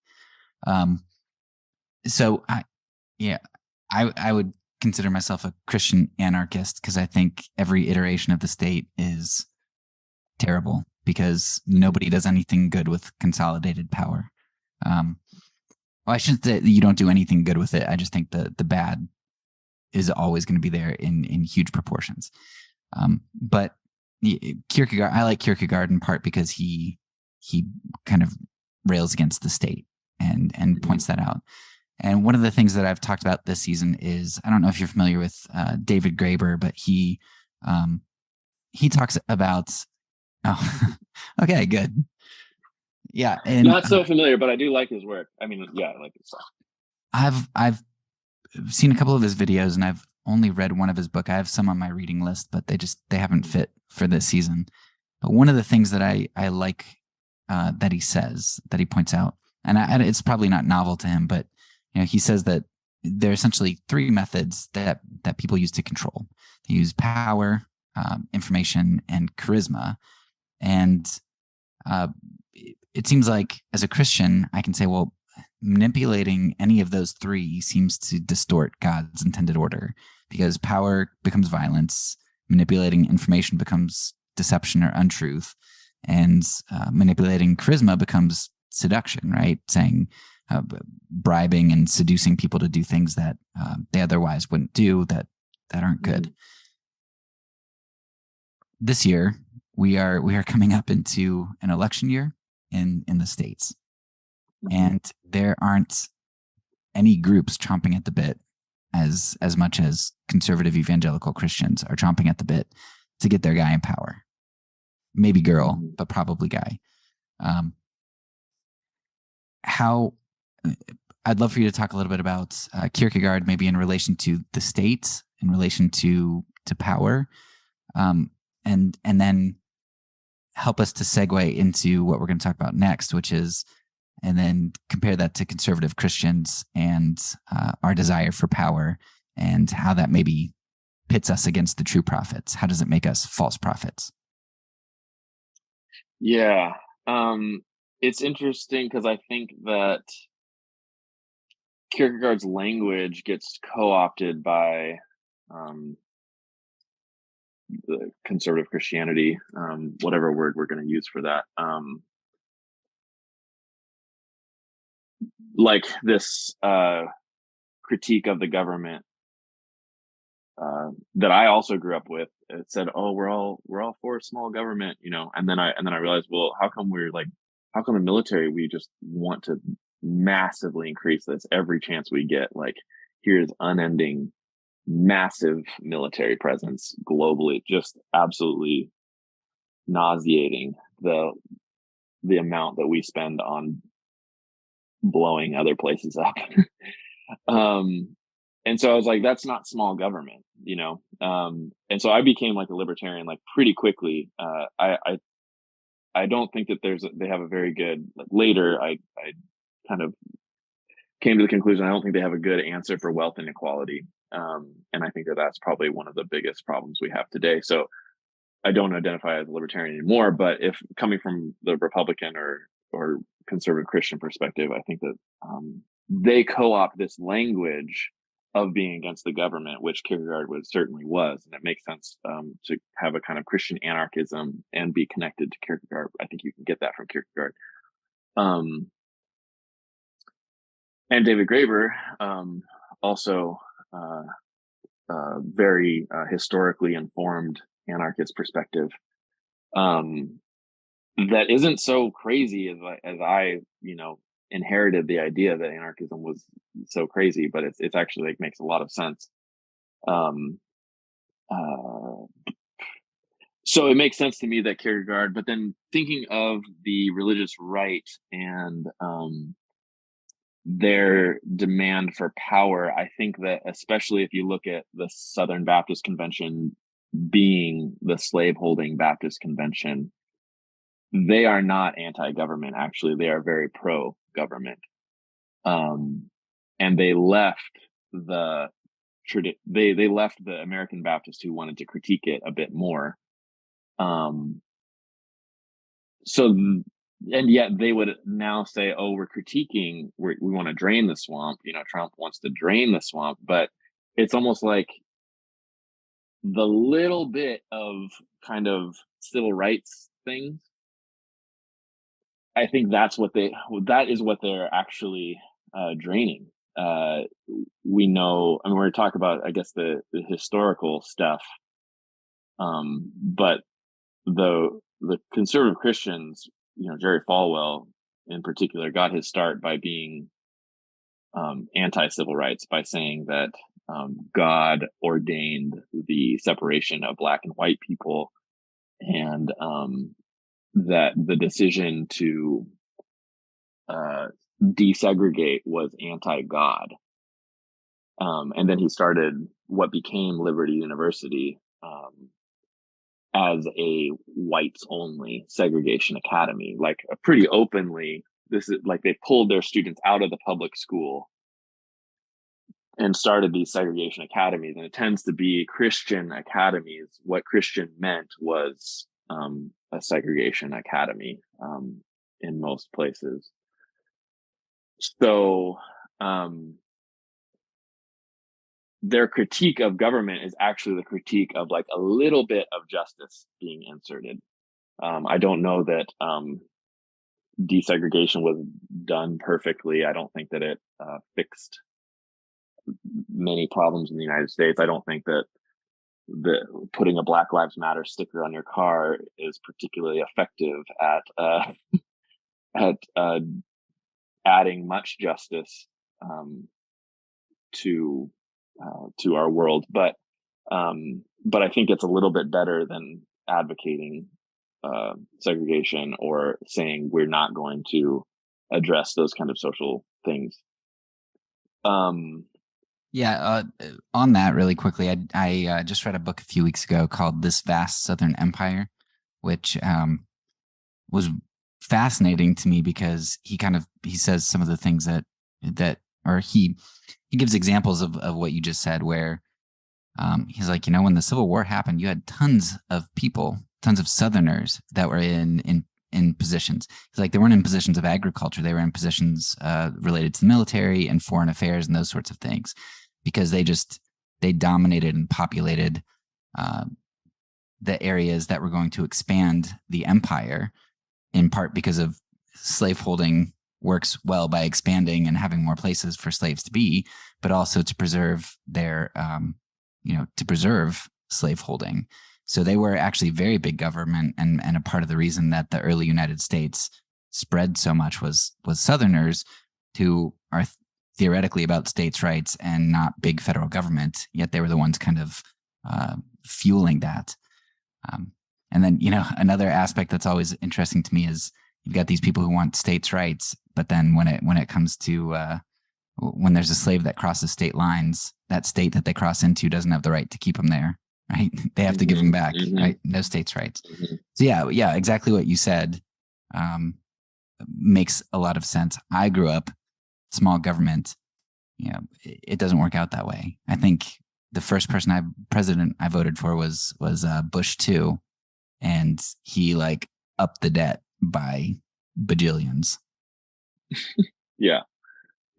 So I would consider myself a Christian anarchist, because I think every iteration of the state is terrible, because nobody does anything good with consolidated power. Well, I shouldn't say that you don't do anything good with it. I just think the bad is always going to be there in huge proportions. But Kierkegaard, I like Kierkegaard in part because he kind of rails against the state and points that out. And one of the things that I've talked about this season is, I don't know if you're familiar with David Graeber, but he talks about. Oh, okay, good. Yeah, and not so familiar, but I do like his work. I mean, yeah, I like his stuff. I've seen a couple of his videos, and I've only read one of his book. I have some on my reading list, but they haven't fit for this season. But one of the things that I like that he says, that he points out, and it's probably not novel to him, but he says that there are essentially three methods that people use to control. They use power, information, and charisma. And it seems like, as a Christian, I can say, well, manipulating any of those three seems to distort God's intended order, because power becomes violence, manipulating information becomes deception or untruth, and manipulating charisma becomes seduction, right? Saying, bribing and seducing people to do things that they otherwise wouldn't do, that aren't good. Mm-hmm. This year, we are coming up into an election year in the States. And there aren't any groups chomping at the bit as much as conservative evangelical Christians are chomping at the bit to get their guy in power. Maybe girl, but probably guy. I'd love for you to talk a little bit about Kierkegaard, maybe in relation to the state, in relation to power, and then help us to segue into what we're going to talk about next, which is, and then compare that to conservative Christians and our desire for power, and how that maybe pits us against the true prophets. How does it make us false prophets? Yeah. It's interesting because I think that Kierkegaard's language gets co-opted by the conservative Christianity, whatever word we're going to use for that. Like this critique of the government that I also grew up with. It said, "Oh, we're all for small government," and then I realized, well, how come the military, we just want to massively increase this every chance we get? Like, here's unending, massive military presence globally, just absolutely nauseating the amount that we spend on blowing other places up. And so I was like, that's not small government, and so I became like a libertarian like pretty quickly. I don't think that they have a very good, like, later I kind of came to the conclusion I don't think they have a good answer for wealth inequality, and I think that that's probably one of the biggest problems we have today. So I don't identify as a libertarian anymore, but if coming from the Republican or conservative Christian perspective, I think that they co-opt this language of being against the government, which Kierkegaard certainly was, and it makes sense to have a kind of Christian anarchism and be connected to Kierkegaard. I think you can get that from Kierkegaard. And David Graeber, also very historically informed anarchist perspective, that isn't so crazy as I inherited the idea that anarchism was so crazy, but it's actually like makes a lot of sense. So it makes sense to me that Kierkegaard, but then thinking of the religious right and their demand for power, I think that especially if you look at the Southern Baptist Convention being the slaveholding Baptist Convention, they are not anti-government. Actually, they are very pro-government. And they left they left the American Baptists who wanted to critique it a bit more. And yet they would now say, "Oh, we're critiquing. We want to drain the swamp." Trump wants to drain the swamp, but it's almost like the little bit of kind of civil rights things. I think that is what they're actually draining. We know, I mean, we're talking about, I guess, the historical stuff, but the conservative Christians, Jerry Falwell in particular, got his start by being anti-civil rights, by saying that God ordained the separation of Black and white people, and that the decision to desegregate was anti-God. And then he started what became Liberty University as a whites only segregation academy, like pretty openly. This is like they pulled their students out of the public school and started these segregation academies. And it tends to be Christian academies. What Christian meant was a segregation academy in most places. So their critique of government is actually the critique of like a little bit of justice being inserted. I don't know that desegregation was done perfectly. I don't think that it fixed many problems in the United States. I don't think that putting a Black Lives Matter sticker on your car is particularly effective at adding much justice to to our world. But I think it's a little bit better than advocating segregation or saying we're not going to address those kind of social things. Yeah, on that really quickly, I just read a book a few weeks ago called This Vast Southern Empire, which was fascinating to me because he says some of the things he gives examples of what you just said, where he's like, when the Civil War happened, you had tons of people, tons of Southerners that were in positions. It's like they weren't in positions of agriculture; they were in positions related to the military and foreign affairs and those sorts of things, because they dominated and populated the areas that were going to expand the empire, in part because of slaveholding works well by expanding and having more places for slaves to be, but also to preserve their to preserve slaveholding. So they were actually very big government, and a part of the reason that the early United States spread so much was Southerners who are theoretically about states' rights and not big federal government, yet they were the ones kind of fueling that. And then, another aspect that's always interesting to me is you've got these people who want states' rights, but then when it comes to when there's a slave that crosses state lines, that state that they cross into doesn't have the right to keep them there, right? They have to give them back, right? No states' rights. So yeah, exactly what you said makes a lot of sense. I grew up small government. It doesn't work out that way. I think the first president I voted for was Bush 2, and he upped the debt by bajillions. Yeah.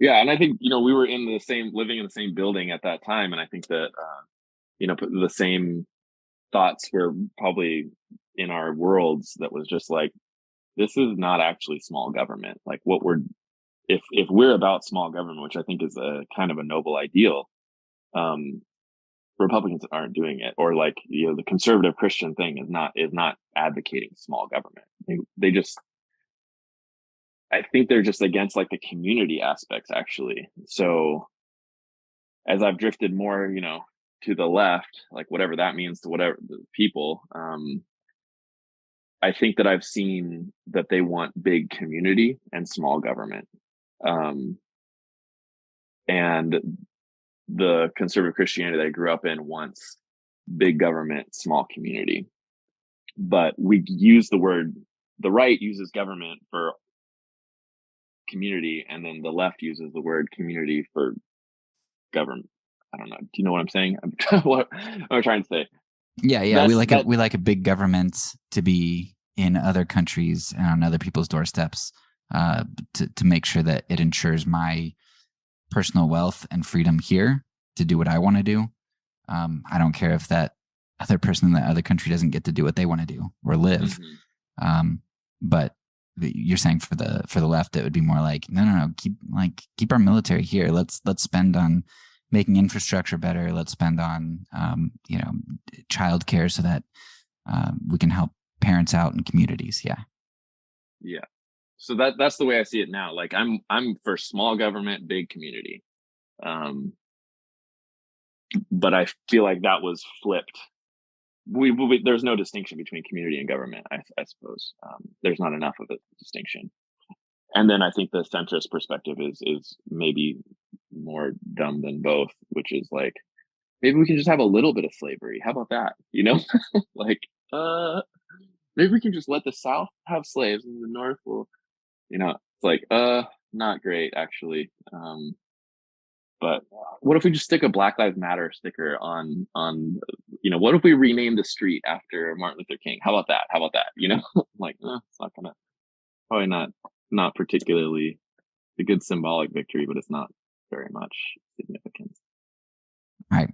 And I think we were living in the same building at that time, and I think that the same thoughts were probably in our worlds. That was just like, this is not actually small government. Like, if we're about small government, which I think is a kind of a noble ideal, Republicans aren't doing it, or the conservative Christian thing is not advocating small government. I think they're just against the community aspects, actually. So as I've drifted more, to the left, whatever that means to whatever the people, I think that I've seen that they want big community and small government. And the conservative Christianity that I grew up in wants big government, small community. But we use the right uses government for community, and then the left uses the word community for government. I don't know. Do you know what I'm saying? What am I trying to say? Yeah. We like a big government to be in other countries and on other people's doorsteps, to make sure that it ensures my personal wealth and freedom here to do what I want to do. I don't care if that other person in that other country doesn't get to do what they want to do or live. But you're saying for the left, it would be more like, no, keep our military here. Let's spend on making infrastructure better. Let's spend on childcare so that we can help parents out in communities. Yeah. So that's the way I see it now. I'm for small government, big community. But I feel like that was flipped. There's no distinction between community and government, I suppose. There's not enough of a distinction. And then I think the centrist perspective is maybe more dumb than both, which is maybe we can just have a little bit of slavery. How about that? Maybe we can just let the South have slaves and the North will, it's not great, actually. But what if we just stick a Black Lives Matter sticker on, what if we rename the street after Martin Luther King? How about that? It's not gonna, probably not particularly a good symbolic victory, but it's not very much significant. Right.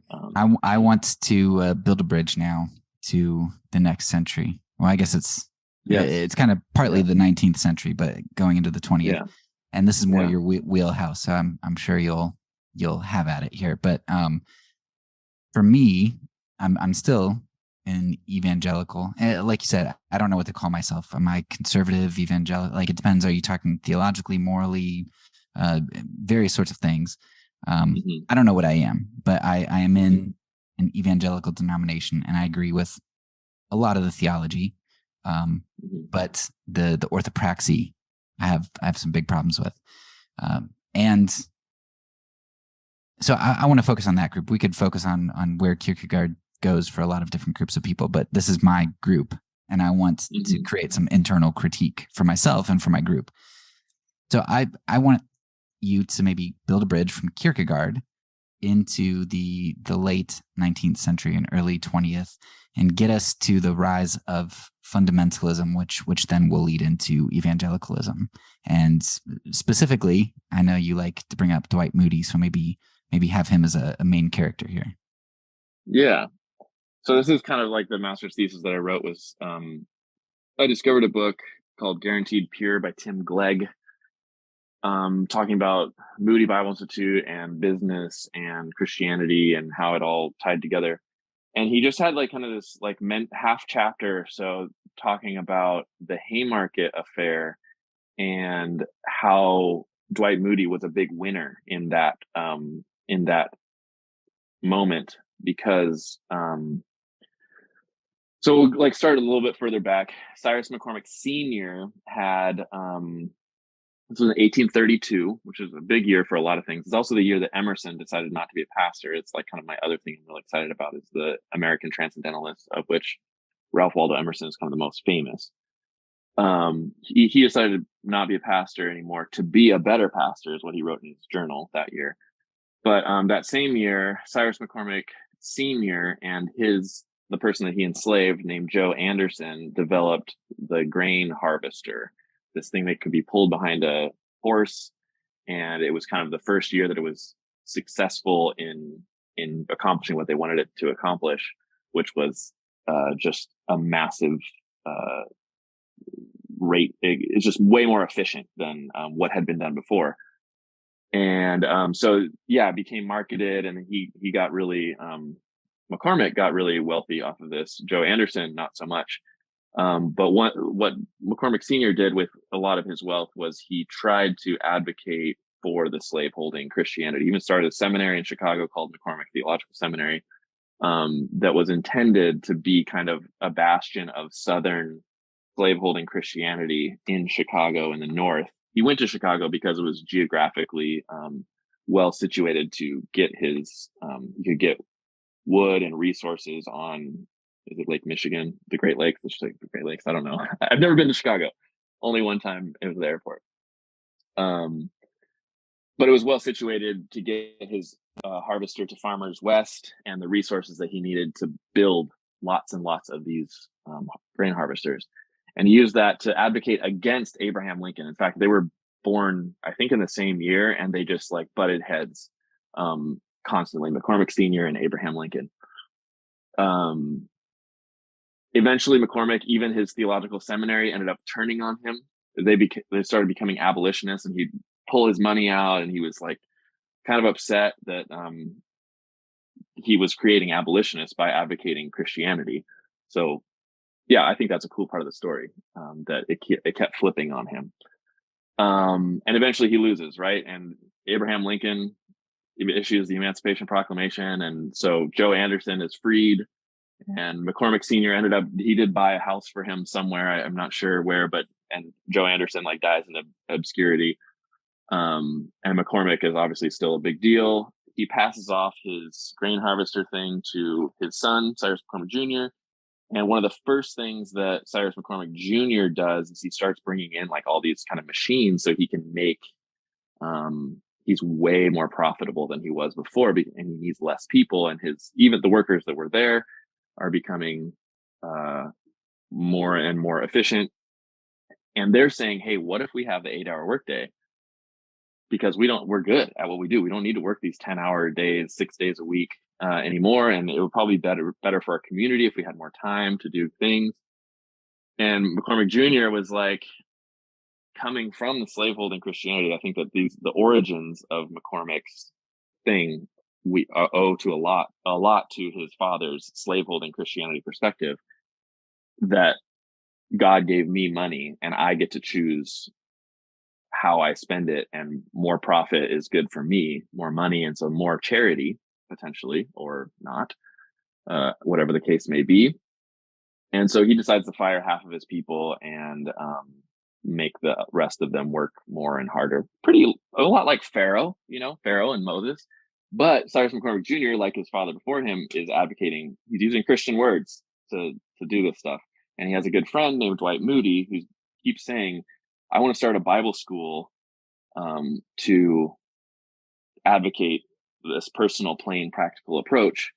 I want to build a bridge now to the next century. Well, I guess it's kind of partly the 19th century, but going into the 20th. Yeah. And this is more your wheelhouse, so I'm sure you'll have at it here. But for me, I'm still an evangelical. Like you said, I don't know what to call myself. Am I conservative, evangelical? It depends. Are you talking theologically, morally, various sorts of things? I don't know what I am, but I am in an evangelical denomination, and I agree with a lot of the theology. But the orthopraxy, I have some big problems with. And so I want to focus on that group. We could focus on where Kierkegaard goes for a lot of different groups of people, but this is my group, and I want to create some internal critique for myself and for my group. So I want you to maybe build a bridge from Kierkegaard into the late 19th century and early 20th, and get us to the rise of fundamentalism, which then will lead into evangelicalism. And specifically, I know you like to bring up Dwight Moody, so maybe have him as a main character here. Yeah. So this is kind of like the master's thesis that I wrote was, I discovered a book called Guaranteed Pure by Tim Glegg, talking about Moody Bible Institute and business and Christianity and how it all tied together. And he just had like kind of this like half chapter or so talking about the Haymarket affair and how Dwight Moody was a big winner in that moment, because so we'll like start a little bit further back. Cyrus McCormick Sr. had this was in 1832, which is a big year for a lot of things. It's also the year that Emerson decided not to be a pastor. It's like kind of my other thing I'm really excited about is the American Transcendentalists, of which Ralph Waldo Emerson is kind of the most famous. He decided to not be a pastor anymore, to be a better pastor is what he wrote in his journal that year. But that same year, Cyrus McCormick Sr. and the person that he enslaved named Joe Anderson developed the grain harvester, this thing that could be pulled behind a horse. And it was kind of the first year that it was successful in accomplishing what they wanted it to accomplish, which was just a massive rate. It's just way more efficient than what had been done before. And so it became marketed, and he got really McCormick got really wealthy off of this. Joe Anderson, not so much. But what McCormick Sr. did with a lot of his wealth was he tried to advocate for the slaveholding Christianity. He even started a seminary in Chicago called McCormick Theological Seminary, that was intended to be kind of a bastion of Southern slaveholding Christianity in Chicago in the North. He went to Chicago because it was geographically well situated to get his, he could get wood and resources on, is it Lake Michigan, the Great Lakes? It's like the Great Lakes. I don't know. I've never been to Chicago. Only one time it was the airport. But it was well situated to get his harvester to Farmers West and the resources that he needed to build lots and lots of these grain harvesters. And he used that to advocate against Abraham Lincoln. In fact, they were born, I think, in the same year, and they just like butted heads constantly, McCormick Sr. and Abraham Lincoln. Eventually, McCormick, even his theological seminary, ended up turning on him. They started becoming abolitionists, and he'd pull his money out, and he was like kind of upset that he was creating abolitionists by advocating Christianity. So yeah, I think that's a cool part of the story, that it kept flipping on him. And eventually he loses, right? And Abraham Lincoln issues the Emancipation Proclamation. And so Joe Anderson is freed, and McCormick Sr. he did buy a house for him somewhere. I'm not sure where, and Joe Anderson like dies in obscurity. And McCormick is obviously still a big deal. He passes off his grain harvester thing to his son, Cyrus McCormick Jr. And one of the first things that Cyrus McCormick Jr. does is he starts bringing in like all these kind of machines so he can make, he's way more profitable than he was before, and he needs less people, and even the workers that were there are becoming more and more efficient. And they're saying, hey, what if we have the 8-hour workday? Because we're good at what we do. We don't need to work these 10-hour days, 6 days a week anymore. And it would probably be better for our community if we had more time to do things. And McCormick Jr. was like, coming from the slaveholding Christianity, I think that the origins of McCormick's thing we owe to a lot to his father's slaveholding Christianity perspective, that God gave me money and I get to choose how I spend it, and more profit is good for me, more money, and so more charity potentially, or not, whatever the case may be. And so he decides to fire half of his people and make the rest of them work more and harder. A lot like Pharaoh, Pharaoh and Moses. But Cyrus McCormick Jr., like his father before him, is advocating, he's using Christian words to do this stuff. And he has a good friend named Dwight Moody who keeps saying, I want to start a Bible school to advocate this personal, plain, practical approach.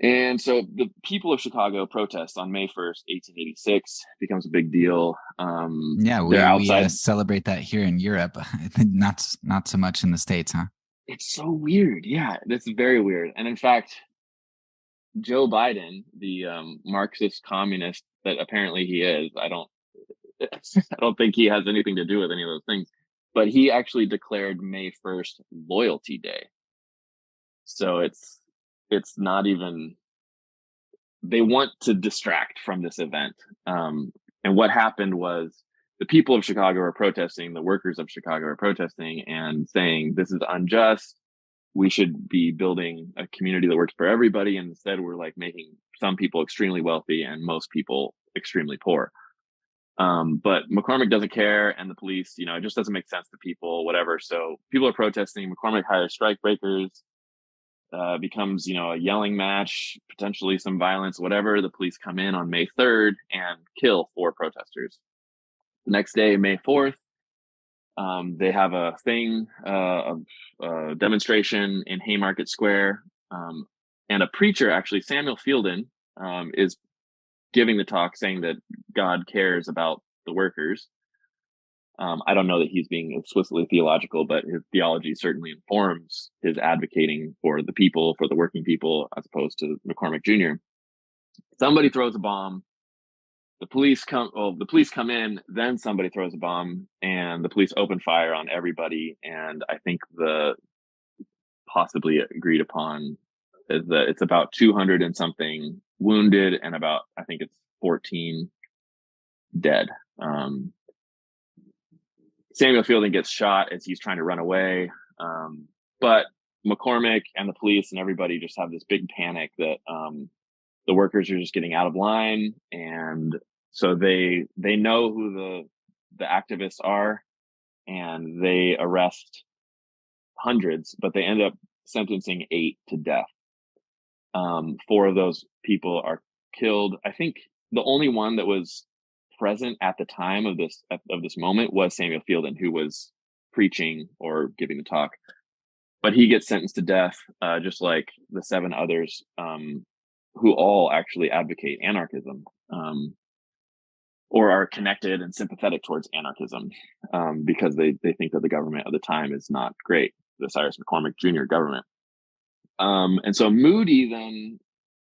And so the people of Chicago protest on May 1st, 1886, becomes a big deal. We celebrate that here in Europe, not so much in the States, huh? It's so weird. Yeah, it's very weird. And in fact, Joe Biden, the Marxist communist that apparently he is, I don't think he has anything to do with any of those things, but he actually declared May 1st Loyalty Day. So it's not even, they want to distract from this event. And what happened was the people of Chicago are protesting, the workers of Chicago are protesting and saying, this is unjust. We should be building a community that works for everybody. And instead we're like making some people extremely wealthy and most people extremely poor. But McCormick doesn't care. And the police, it just doesn't make sense to people, whatever. So people are protesting. McCormick hires strike breakers. Becomes, a yelling match, potentially some violence, whatever. The police come in on May 3rd and kill 4 protesters. The next day, May 4th, they have a thing, a demonstration in Haymarket Square. And a preacher, actually, Samuel Fielden, is giving the talk saying that God cares about the workers. I don't know that he's being explicitly theological, but his theology certainly informs his advocating for the people, for the working people, as opposed to McCormick Jr. Somebody throws a bomb. The police come in, then somebody throws a bomb, and the police open fire on everybody. And I think the possibly agreed upon is that it's about 200 and something wounded and about, I think it's 14 dead. Samuel Fielding gets shot as he's trying to run away. But McCormick and the police and everybody just have this big panic that the workers are just getting out of line. And so they know who the activists are, and they arrest hundreds, but they end up sentencing 8 to death. 4 of those people are killed. I think the only one that was present at the time of this moment was Samuel Fielden, who was preaching or giving the talk, but he gets sentenced to death, just like the 7 others, who all actually advocate anarchism, or are connected and sympathetic towards anarchism, because they think that the government of the time is not great, the Cyrus McCormick Jr. government. And so Moody then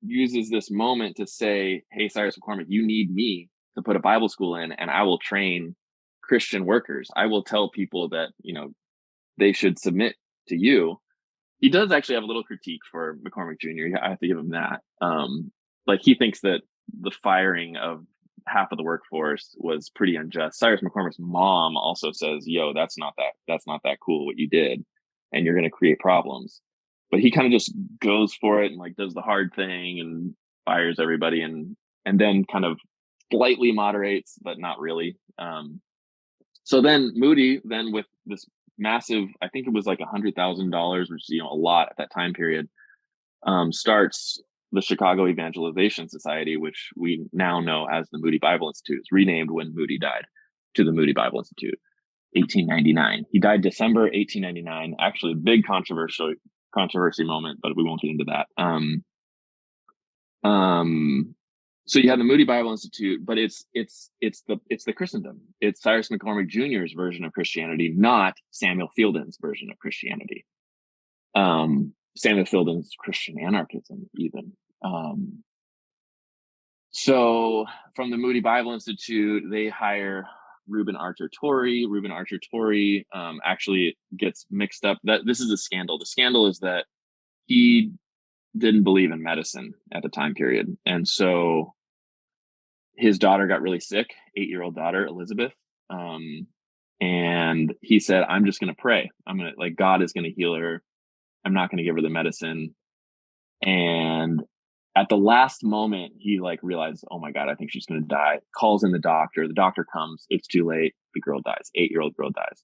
uses this moment to say, hey, Cyrus McCormick, you need me to put a Bible school in, and I will train Christian workers. I will tell people that, they should submit to you. He does actually have a little critique for McCormick Jr. I have to give him that. Like, he thinks that the firing of half of the workforce was pretty unjust. Cyrus McCormick's mom also says, yo, that's not that cool what you did, and you're going to create problems. But he kind of just goes for it and like does the hard thing and fires everybody, and then kind of slightly moderates, but not really. So then Moody, then with this massive, I think it was like $100,000, which is, a lot at that time period, starts the Chicago Evangelization Society, which we now know as the Moody Bible Institute. It's renamed when Moody died to the Moody Bible Institute, 1899. He died December 1899. Actually, a big controversy moment, but we won't get into that. So you have the Moody Bible Institute, but it's the Christendom. It's Cyrus McCormick Jr.'s version of Christianity, not Samuel Fielden's version of Christianity. Samuel Fielden's Christian anarchism, even. So from the Moody Bible Institute, they hire Reuben Archer Torrey. Reuben Archer Torrey actually gets mixed up. This is a scandal. The scandal is that he didn't believe in medicine at the time period, and so his daughter got really sick, 8-year-old daughter Elizabeth, And he said, I'm just going to pray. I'm going to, like, God is going to heal her. I'm not going to give her the medicine. And at the last moment, he like realized, oh my God, I think she's going to die. Calls in the doctor. The doctor comes. It's too late. The girl dies. 8-year-old girl dies.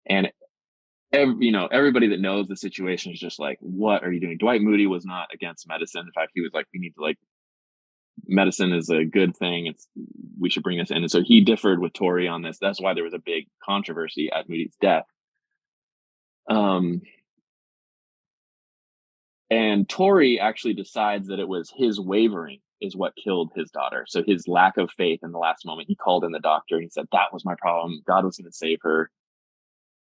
And everybody that knows the situation is just like, what are you doing? Dwight Moody was not against medicine. In fact, he was like, we need to, like, medicine is a good thing. We should bring this in. And so he differed with Torrey on this. That's why there was a big controversy at Moody's death. And Torrey actually decides that it was his wavering is what killed his daughter. So his lack of faith in the last moment, he called in the doctor and he said, that was my problem. God was going to save her,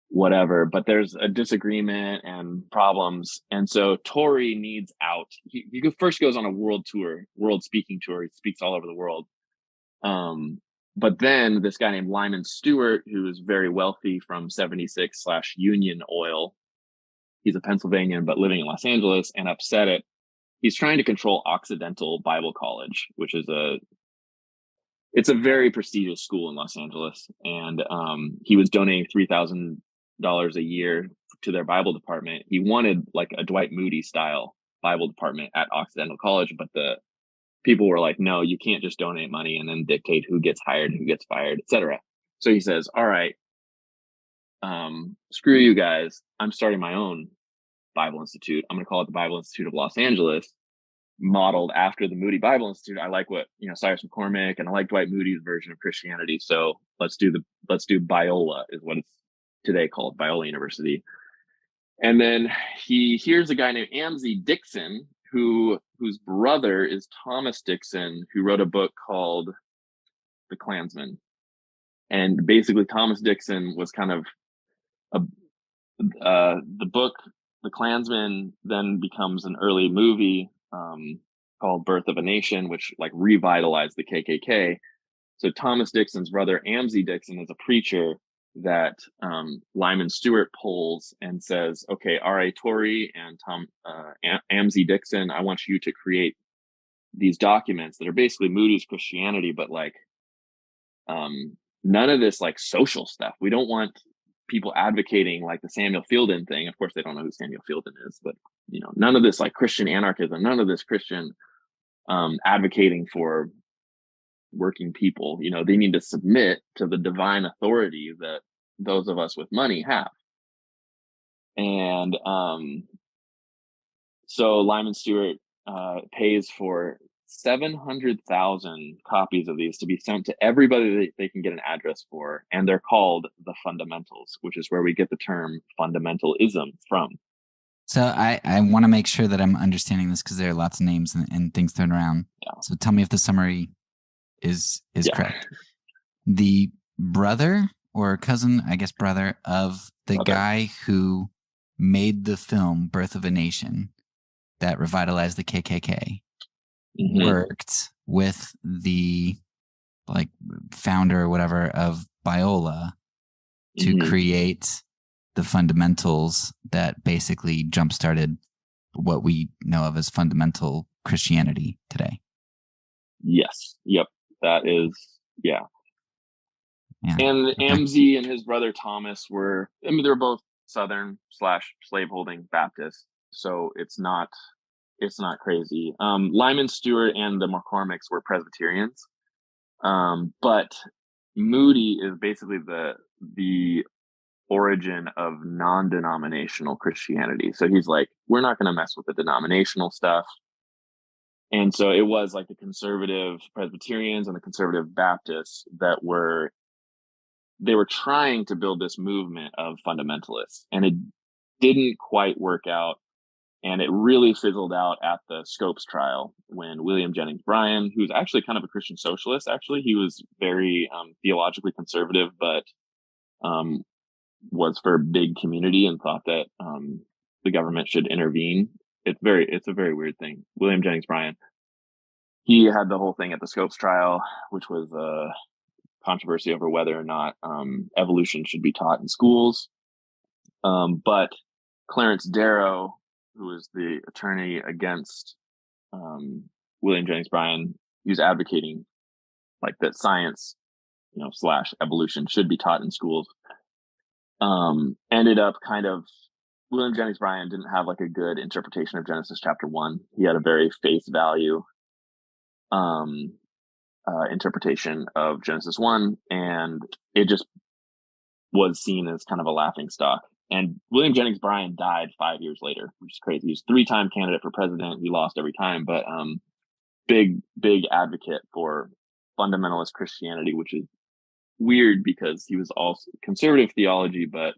whatever. But there's a disagreement and problems. And so Torrey needs out. He first goes on a world speaking tour. He speaks all over the world. But then this guy named Lyman Stewart, who is very wealthy from 76/Union Oil, he's a Pennsylvanian, but living in Los Angeles and upset at, he's trying to control Occidental Bible College, which is it's a very prestigious school in Los Angeles. And he was donating $3,000 a year to their Bible department. He wanted like a Dwight Moody style Bible department at Occidental College, but the people were like, no, you can't just donate money and then dictate who gets hired, who gets fired, etc. So he says, all right, screw you guys. I'm starting my own Bible Institute. I'm going to call it the Bible Institute of Los Angeles, modeled after the Moody Bible Institute. I like what, Cyrus McCormick, and I like Dwight Moody's version of Christianity. So let's do Biola, is what it's today called, Biola University. And then he hears a guy named Amzi Dixon, whose brother is Thomas Dixon, who wrote a book called The Klansman. And basically Thomas Dixon was kind of the book, The Klansman, then becomes an early movie called Birth of a Nation, which like revitalized the KKK. So Thomas Dixon's brother, Amzi Dixon, is a preacher that Lyman Stewart polls and says, okay, R.A. Torrey and Amzi Dixon, I want you to create these documents that are basically Moody's Christianity, but like none of this like social stuff. We don't want people advocating like the Samuel Fielden thing. Of course, they don't know who Samuel Fielden is, but none of this like Christian anarchism, none of this Christian advocating for working people. They need to submit to the divine authority that those of us with money have. And so Lyman Stewart pays for 700,000 copies of these to be sent to everybody that they can get an address for. And they're called the Fundamentals, which is where we get the term fundamentalism from. So I want to make sure that I'm understanding this, because there are lots of names and things thrown around. Yeah. So tell me if the summary is correct. The brother or cousin, I guess brother, of the guy who made the film Birth of a Nation that revitalized the KKK, worked with the like founder or whatever of Biola to create the fundamentals that basically jump-started what we know of as fundamental Christianity today. Yes. Yep. That is, yeah. And Amzi and his brother Thomas they're both Southern/slaveholding Baptists. So it's not crazy. Lyman Stewart and the McCormicks were Presbyterians. But Moody is basically the origin of non-denominational Christianity. So he's like, we're not going to mess with the denominational stuff. And so it was like the conservative Presbyterians and the conservative Baptists that were trying to build this movement of fundamentalists, and it didn't quite work out. And it really fizzled out at the Scopes trial when William Jennings Bryan, who's actually kind of a Christian socialist, he was very theologically conservative, but was for big community and thought that the government should intervene. It's a very weird thing. William Jennings Bryan, he had the whole thing at the Scopes trial, which was a controversy over whether or not evolution should be taught in schools. But Clarence Darrow, who was the attorney against William Jennings Bryan, he was advocating like that science, / evolution should be taught in schools. Ended up kind of, William Jennings Bryan didn't have like a good interpretation of Genesis chapter 1. He had a very face value um, interpretation of Genesis 1, and it just was seen as kind of a laughing stock. And William Jennings Bryan died 5 years later, which is crazy. He was 3-time candidate for president. He lost every time, but big advocate for fundamentalist Christianity, which is weird because he was also conservative theology, but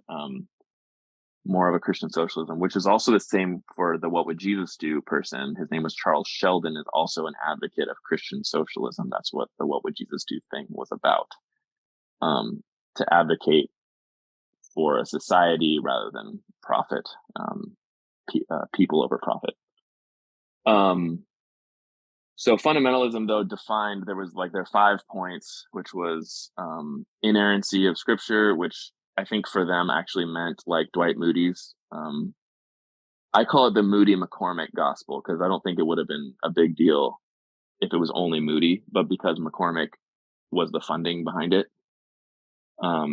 more of a Christian socialism, which is also the same for the What Would Jesus Do person. His name was Charles Sheldon, is also an advocate of Christian socialism. That's what the What Would Jesus Do thing was about, to advocate for a society rather than profit, people over profit. So fundamentalism, though, defined, there are 5 points, which was inerrancy of scripture, which I think for them actually meant like Dwight Moody's. I call it the Moody McCormick gospel because I don't think it would have been a big deal if it was only Moody, but because McCormick was the funding behind it. I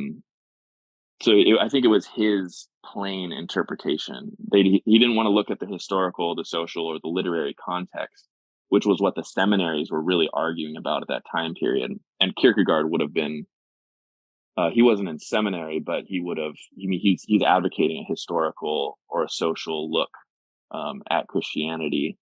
think it was his plain interpretation. He didn't want to look at the historical, the social, or the literary context, which was what the seminaries were really arguing about at that time period. And Kierkegaard would have been, he wasn't in seminary, but he's advocating a historical or a social look at Christianity.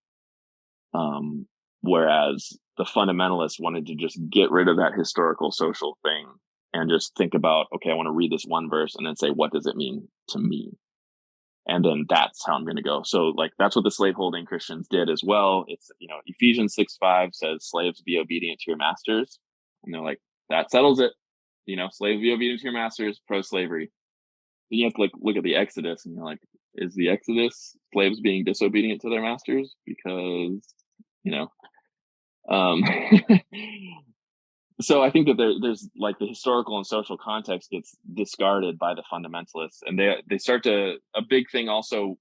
Whereas the fundamentalists wanted to just get rid of that historical social thing and just think about, okay, I want to read this one verse and then say, what does it mean to me? And then that's how I'm going to go. So like, that's what the slaveholding Christians did as well. It's, Ephesians 6:5 says, slaves, be obedient to your masters. And they're like, that settles it. Slaves, be obedient to your masters, pro-slavery. Then you have to look at the Exodus and you're like, is the Exodus slaves being disobedient to their masters? Because, so I think that there's like the historical and social context gets discarded by the fundamentalists, and they start to, a big thing also,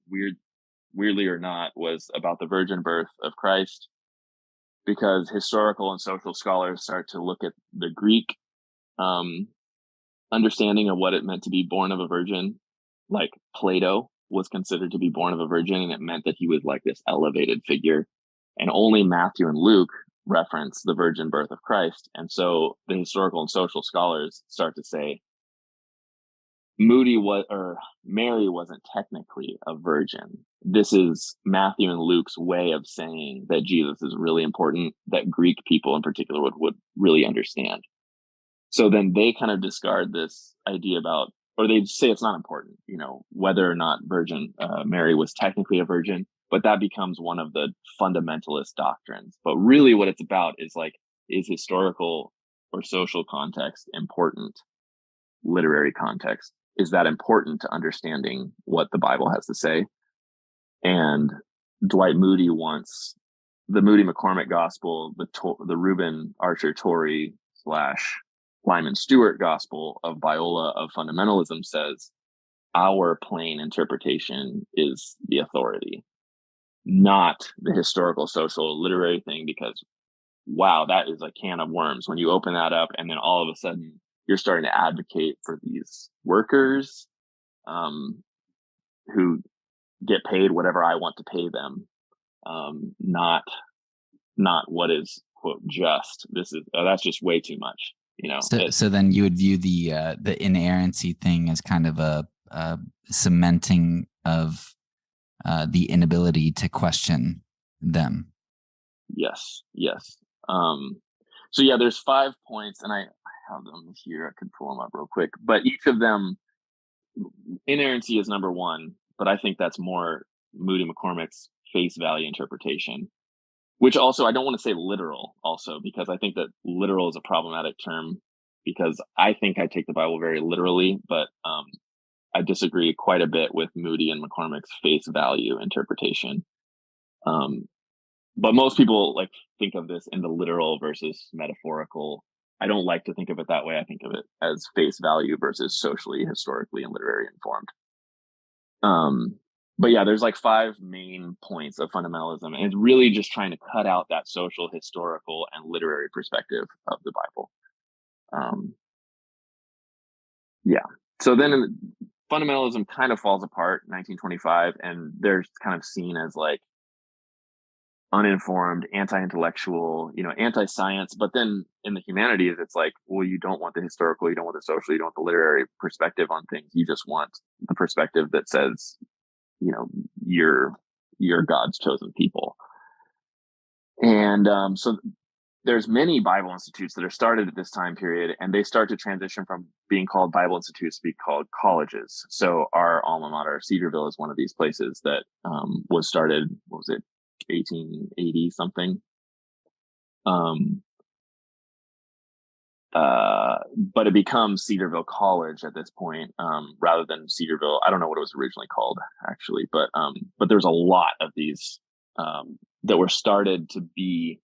weirdly or not, was about the virgin birth of Christ, because historical and social scholars start to look at the Greek understanding of what it meant to be born of a virgin. Like Plato was considered to be born of a virgin, and it meant that he was like this elevated figure, and only Matthew and Luke reference the virgin birth of Christ. And so the historical and social scholars start to say Mary wasn't technically a virgin. This is Matthew and Luke's way of saying that Jesus is really important, that Greek people in particular would really understand. So then they kind of discard this idea about, or they say it's not important, whether or not Mary was technically a virgin, but that becomes one of the fundamentalist doctrines. But really what it's about is is historical or social context important? Literary context, is that important to understanding what the Bible has to say? And Dwight Moody wants the Moody McCormick gospel, the Reuben Archer Torrey / Lyman Stewart gospel of Biola of fundamentalism says our plain interpretation is the authority, not the historical, social, literary thing, because wow, that is a can of worms when you open that up, and then all of a sudden you're starting to advocate for these workers who get paid whatever I want to pay them, not what is, quote, just. That's just way too much. So then you would view the inerrancy thing as kind of a cementing of the inability to question them. Yes. So yeah, there's 5 points, and I have them here. I could pull them up real quick, but each of them, inerrancy is number 1, but I think that's more Moody McCormick's face value interpretation, which also I don't want to say literal also, because I think that literal is a problematic term, because I think I take the Bible very literally, but I disagree quite a bit with Moody and McCormick's face value interpretation. But most people think of this in the literal versus metaphorical. I don't like to think of it that way. I think of it as face value versus socially, historically, and literary informed. But yeah, there's 5 main points of fundamentalism, and it's really just trying to cut out that social, historical, and literary perspective of the Bible. Yeah. So then fundamentalism kind of falls apart in 1925, and they're kind of seen as like uninformed, anti-intellectual, anti-science. But then in the humanities, it's like, well, you don't want the historical, you don't want the social, you don't want the literary perspective on things. You just want the perspective that says, you're God's chosen people. And so there's many Bible institutes that are started at this time period, and they start to transition from being called Bible institutes to be called colleges. So our alma mater, Cedarville, is one of these places that was started, 1880 something. But it becomes Cedarville College at this point, rather than Cedarville. I don't know what it was originally called, actually, but there's a lot of these that were started to be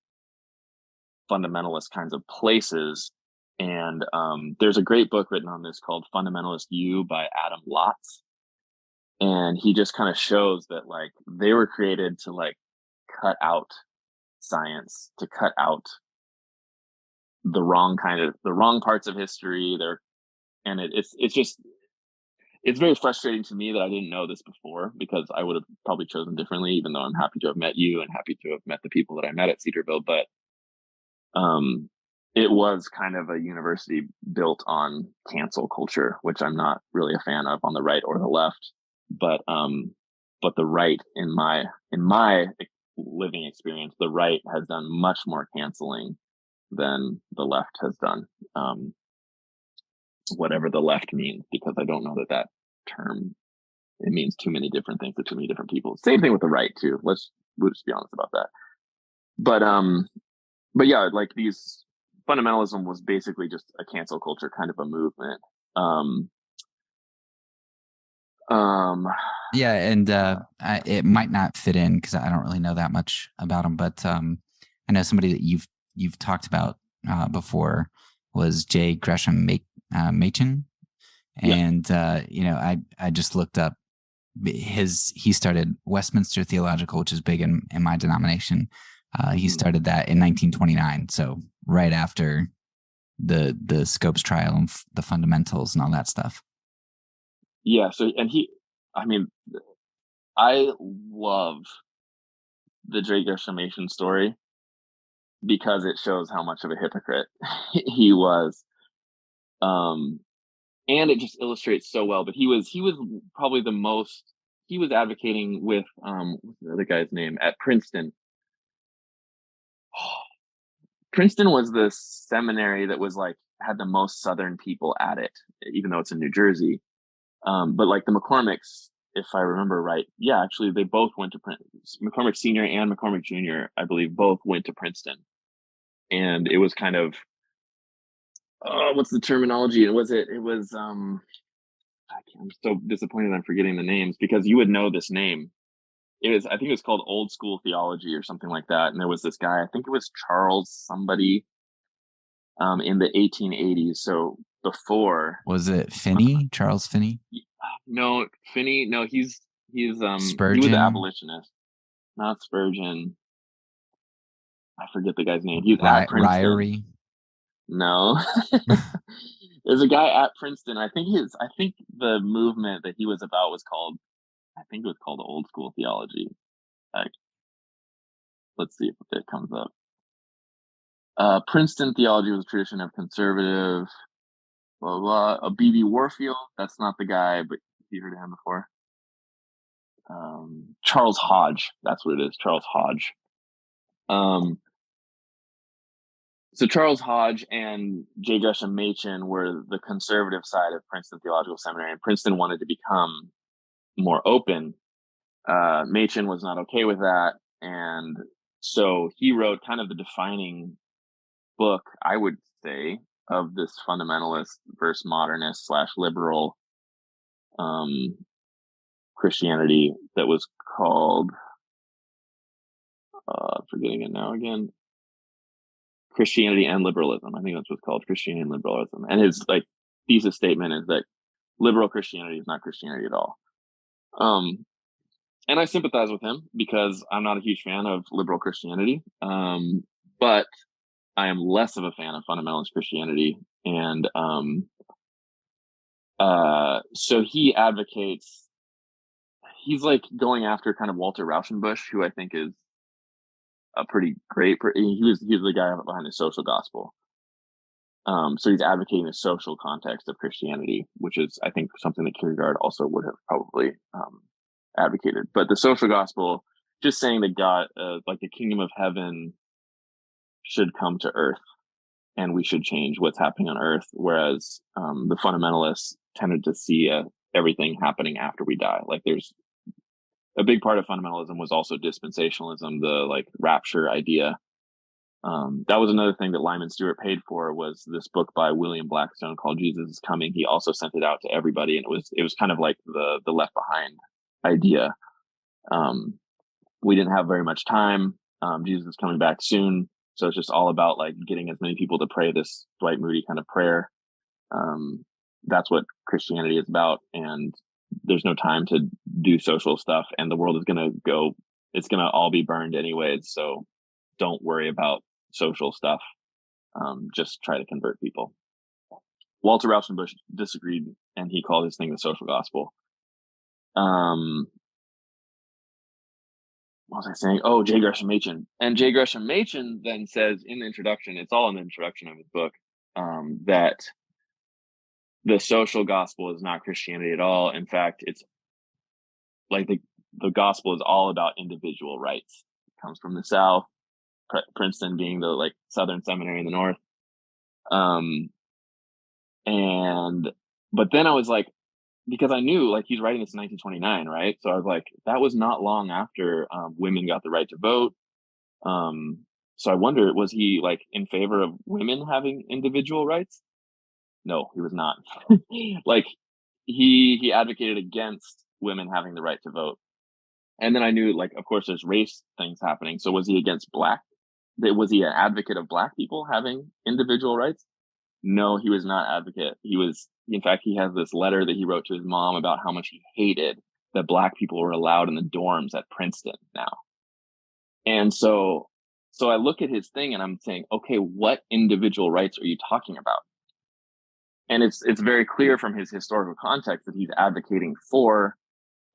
fundamentalist kinds of places. And there's a great book written on this called Fundamentalist You by Adam Lotz. And he just kind of shows that like they were created to like cut out science, to cut out the wrong parts of history there. And it's very frustrating to me that I didn't know this before, because I would have probably chosen differently, even though I'm happy to have met you and happy to have met the people that I met at Cedarville. But it was kind of a university built on cancel culture, which I'm not really a fan of on the right or the left. But the right, in my living experience, the right has done much more canceling than the left has done. Whatever the left means, because I don't know that term, it means too many different things to too many different people. Same thing with the right too. We'll just be honest about that. But yeah, like these fundamentalism was basically just a cancel culture kind of a movement. Yeah, and it might not fit in because I don't really know that much about them, but I know somebody that you've talked about before was J. Gresham Machen, and I just looked up he started Westminster Theological, which is big in my denomination. He started that in 1929, so right after the Scopes trial and the fundamentals and all that stuff. Yeah. So, and I love the J. Gresham Machen story because it shows how much of a hypocrite he was. And it just illustrates so well. But he was probably the most. He was advocating with what's the other guy's name at Princeton. Princeton was the seminary that was like had the most Southern people at it, even though it's in New Jersey. But like the McCormicks, if I remember right, yeah, actually they both went to Princeton. McCormick Sr. and McCormick Jr., I believe, both went to Princeton. And it was kind of, what's the terminology? It was I'm so disappointed I'm forgetting the names, because you would know this name. I think it was called old school theology or something like that. And there was this guy, I think it was Charles somebody, in the 1880s. So before. Was it Finney? Charles Finney? No, Finney. No, he's Spurgeon. He was an abolitionist, not Spurgeon. I forget the guy's name. He's at Princeton. Ryrie. No. There's a guy at Princeton. I think the movement that he was about was called, I think it was called old school theology. Like, let's see if it comes up. Princeton theology was a tradition of conservative, blah, blah, blah. B.B. Warfield. That's not the guy, but you heard of him before. Charles Hodge. That's what it is. Charles Hodge. So Charles Hodge and J. Gresham Machen were the conservative side of Princeton Theological Seminary, and Princeton wanted to become more open. Machen was not okay with that, and so he wrote kind of the defining book, I would say, of this fundamentalist versus modernist / liberal Christianity, that was called, forgetting it now again, Christianity and Liberalism. I think that's what's called, Christianity and Liberalism. And his like thesis statement is that liberal Christianity is not Christianity at all. And I sympathize with him because I'm not a huge fan of liberal Christianity. But I am less of a fan of fundamentalist Christianity. And So he advocates, he's like going after kind of Walter Rauschenbusch, who I think is a pretty great, he was the guy behind the social gospel. So he's advocating the social context of Christianity, which is, I think, something that Kierkegaard also would have probably advocated. But the social gospel, just saying that God, like the kingdom of heaven should come to earth and we should change what's happening on earth. Whereas the fundamentalists tended to see everything happening after we die. Like there's a big part of fundamentalism was also dispensationalism, the like rapture idea. That was another thing that Lyman Stewart paid for, was this book by William Blackstone called Jesus is Coming. He also sent it out to everybody, and it was kind of like the Left Behind idea. We didn't have very much time. Jesus is coming back soon, so it's just all about like getting as many people to pray this Dwight Moody kind of prayer. That's what Christianity is about, and there's no time to do social stuff, and the world is it's gonna all be burned anyways, so don't worry about social stuff. Just try to convert people. Walter Rauschenbusch disagreed, and he called his thing the social gospel. What was I saying? Oh, J. Gresham Machen. And J. Gresham Machen then says in the introduction, it's all in the introduction of his book, that the social gospel is not Christianity at all. In fact, it's like the gospel is all about individual rights. It comes from the South, Princeton being the like Southern seminary in the North. But then I was like, because I knew like he's writing this in 1929, right? So I was like, that was not long after women got the right to vote. So I wonder, was he like in favor of women having individual rights? No, he was not. Like he advocated against women having the right to vote. And then I knew, like, of course, there's race things happening. So was he against black? Was he an advocate of black people having individual rights? No, he was not advocate. In fact, he has this letter that he wrote to his mom about how much he hated that black people were allowed in the dorms at Princeton now. And so I look at his thing and I'm saying, okay, what individual rights are you talking about? And it's very clear from his historical context that he's advocating for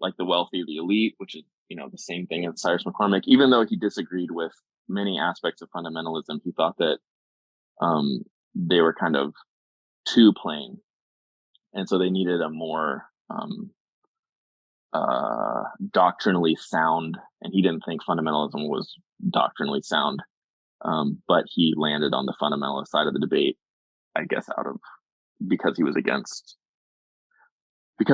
like the wealthy, the elite, which is, the same thing as Cyrus McCormick. Even though he disagreed with many aspects of fundamentalism, he thought that they were kind of too plain. And so they needed a more doctrinally sound, and he didn't think fundamentalism was doctrinally sound. But he landed on the fundamentalist side of the debate, I guess, because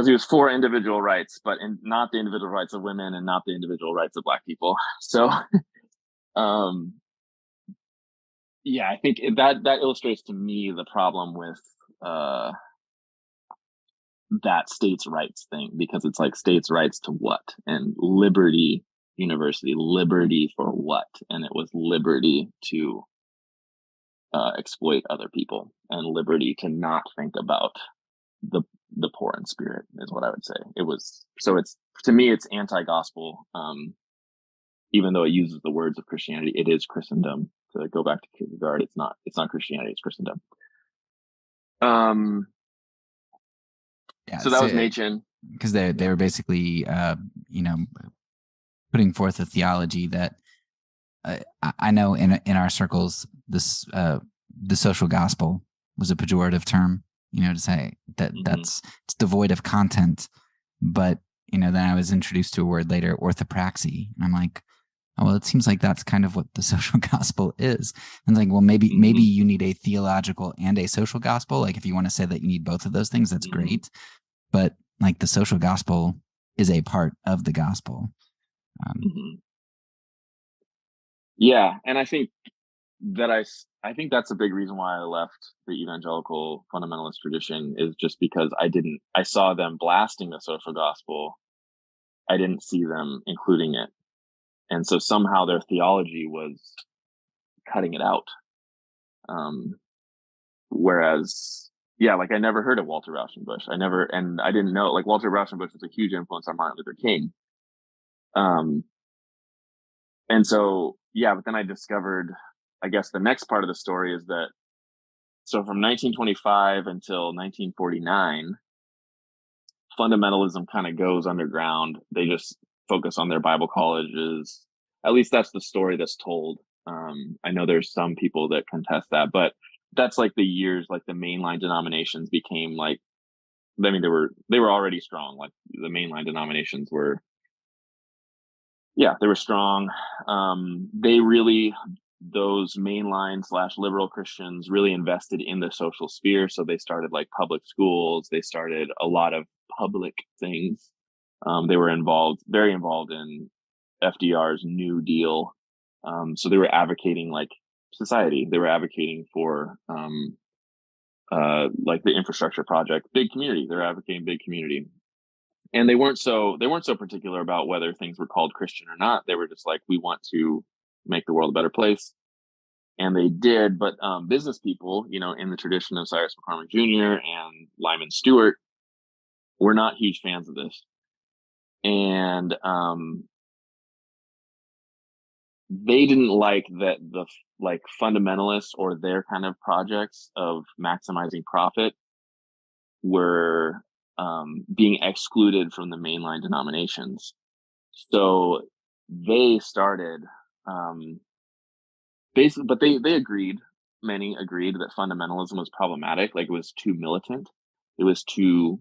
he was for individual rights, but not the individual rights of women and not the individual rights of black people. So, yeah, I think that illustrates to me the problem with that states' rights thing, because it's like states' rights to what? And Liberty University, liberty for what? And it was liberty to exploit other people, and liberty to not think about the poor in spirit is what I would say. It's to me, it's anti-gospel. Even though it uses the words of Christianity, it is Christendom. To go back to Kierkegaard, it's not Christianity, it's Christendom. Yeah, so that was Machen. Because they were basically, putting forth a theology that I know in our circles, this the social gospel was a pejorative term, to say that it's devoid of content. But then I was introduced to a word later, orthopraxy, and I'm like, oh, well, it seems like that's kind of what the social gospel is. And it's like, well, maybe you need a theological and a social gospel. Like if you want to say that you need both of those things, that's great. But like the social gospel is a part of the gospel. Yeah, and I think that I think that's a big reason why I left the evangelical fundamentalist tradition, is just because I saw them blasting the social gospel. I didn't see them including it. And so somehow their theology was cutting it out. Whereas, yeah, like I never heard of Walter Rauschenbusch. And I didn't know, like Walter Rauschenbusch was a huge influence on Martin Luther King. And so, yeah, but then I discovered, I guess the next part of the story is that, so from 1925 until 1949, fundamentalism kind of goes underground. They just focus on their Bible colleges. At least that's the story that's told. I know there's some people that contest that, but that's like the years, like the mainline denominations became like, I mean, they were already strong. Like the mainline denominations were, yeah, they were strong. They really, those mainline / liberal Christians really invested in the social sphere. So they started like public schools. They started a lot of public things. They were very involved in FDR's New Deal. So they were advocating like society. They were advocating for like the infrastructure project, big community. They're advocating big community. And they weren't so particular about whether things were called Christian or not. They were just like, we want to make the world a better place. And they did, but business people, you know, in the tradition of Cyrus McCormick Jr. and Lyman Stewart, were not huge fans of this. And they didn't like that the like fundamentalists or their kind of projects of maximizing profit were being excluded from the mainline denominations. So they started basically, but they agreed, many agreed that fundamentalism was problematic. Like it was too militant, it was too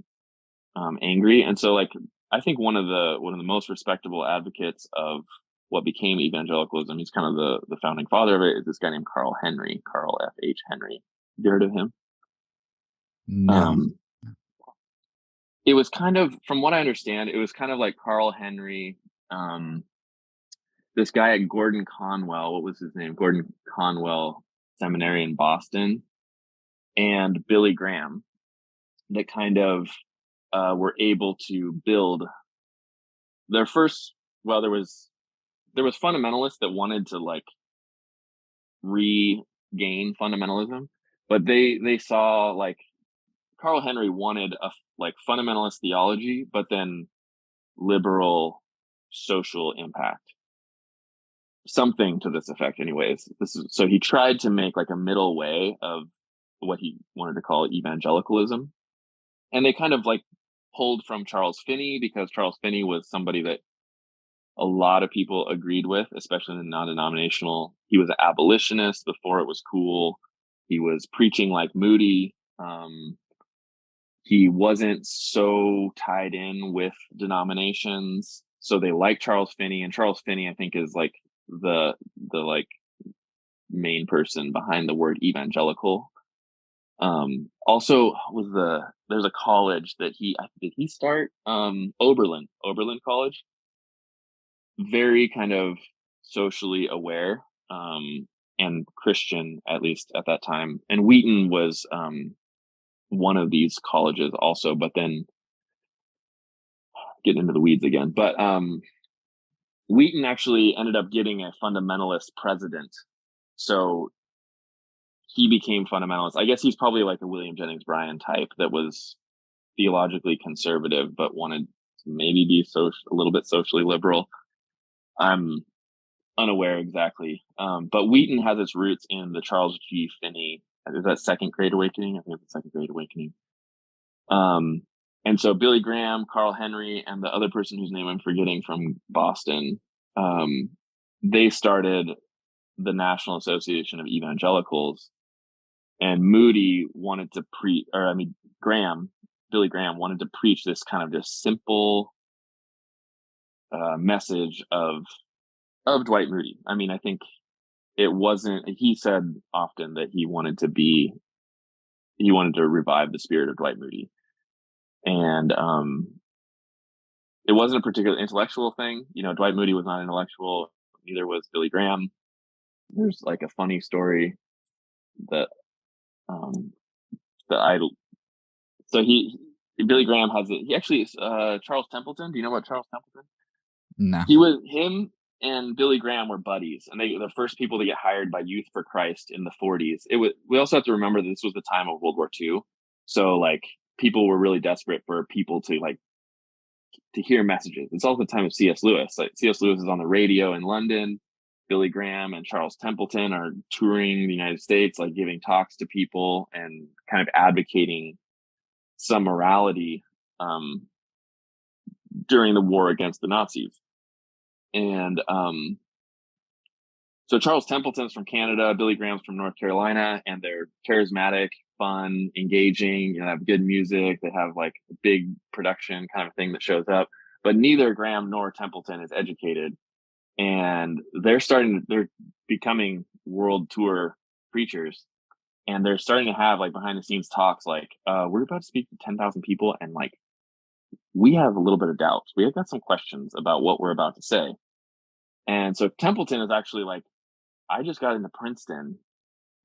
angry. And so like I think one of the most respectable advocates of what became evangelicalism, he's kind of the founding father of it, is this guy named Carl F.H. Henry. You heard of him? No. It was kind of, from what I understand, it was kind of like Carl Henry, this guy at Gordon Conwell, what was his name? Gordon Conwell Seminary in Boston, and Billy Graham, that kind of were able to build their first, well, there was fundamentalists that wanted to like regain fundamentalism, but they saw like Carl Henry wanted a like fundamentalist theology, but then liberal social impact, something to this effect. Anyways, so he tried to make like a middle way of what he wanted to call evangelicalism, and they kind of like pulled from Charles Finney, because Charles Finney was somebody that a lot of people agreed with, especially in the non-denominational. He was an abolitionist before it was cool. He was preaching like Moody. He wasn't so tied in with denominations, so they liked Charles Finney. And Charles Finney, I think, is like the like main person behind the word evangelical. Also, there's a college that did he start? Oberlin College. Very kind of socially aware, and Christian, at least at that time. And Wheaton was one of these colleges also, but then getting into the weeds again. But Wheaton actually ended up getting a fundamentalist president. So he became fundamentalist. I guess he's probably like a William Jennings Bryan type that was theologically conservative, but wanted to maybe be a little bit socially liberal. I'm unaware exactly. But Wheaton has its roots in the Charles G. Finney. Is that Second Great Awakening? I think it's the Second Great Awakening. And so Billy Graham, Carl Henry, and the other person whose name I'm forgetting from Boston, they started the National Association of Evangelicals. And Moody wanted to Billy Graham wanted to preach this kind of just simple message of Dwight Moody. I mean, I think he said often that he wanted to revive the spirit of Dwight Moody. And it wasn't a particular intellectual thing. You know, Dwight Moody was not intellectual, neither was Billy Graham. There's like a funny story that Billy Graham he actually Charles Templeton. Do you know about Charles Templeton? No. Him and Billy Graham were buddies, and they were the first people to get hired by Youth for Christ in the 40s. We also have to remember that this was the time of World War II. So like people were really desperate for people to hear messages. It's also the time of C.S. Lewis. Like C.S. Lewis is on the radio in London. Billy Graham and Charles Templeton are touring the United States, like giving talks to people and kind of advocating some morality during the war against the Nazis. And so Charles Templeton's from Canada, Billy Graham's from North Carolina, and they're charismatic, fun, engaging, you know, have good music. They have like a big production kind of thing that shows up. But neither Graham nor Templeton is educated. And they're becoming world tour preachers. And they're starting to have like behind the scenes talks like, we're about to speak to 10,000 people. And like, we have a little bit of doubts. We have got some questions about what we're about to say. And so Templeton is actually like, I just got into Princeton.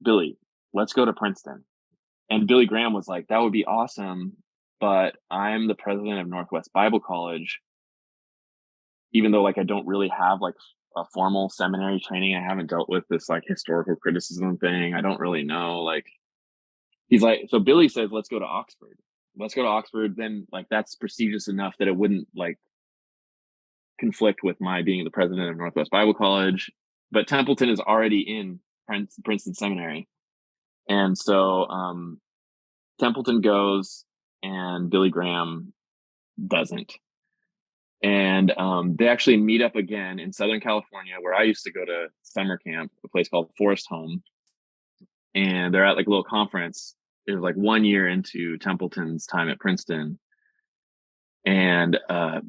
Billy, let's go to Princeton. And Billy Graham was like, that would be awesome. But I'm the president of Northwest Bible College. Even though like I don't really have like a formal seminary training, I haven't dealt with this like historical criticism thing. I don't really know. Like, he's like, so Billy says, let's go to Oxford. Let's go to Oxford. Then like that's prestigious enough that it wouldn't like conflict with my being the president of Northwest Bible College. But Templeton is already in Princeton Seminary. And so Templeton goes and Billy Graham doesn't. And they actually meet up again in Southern California, where I used to go to summer camp, a place called Forest Home. And they're at like a little conference. It was like 1 year into Templeton's time at Princeton. And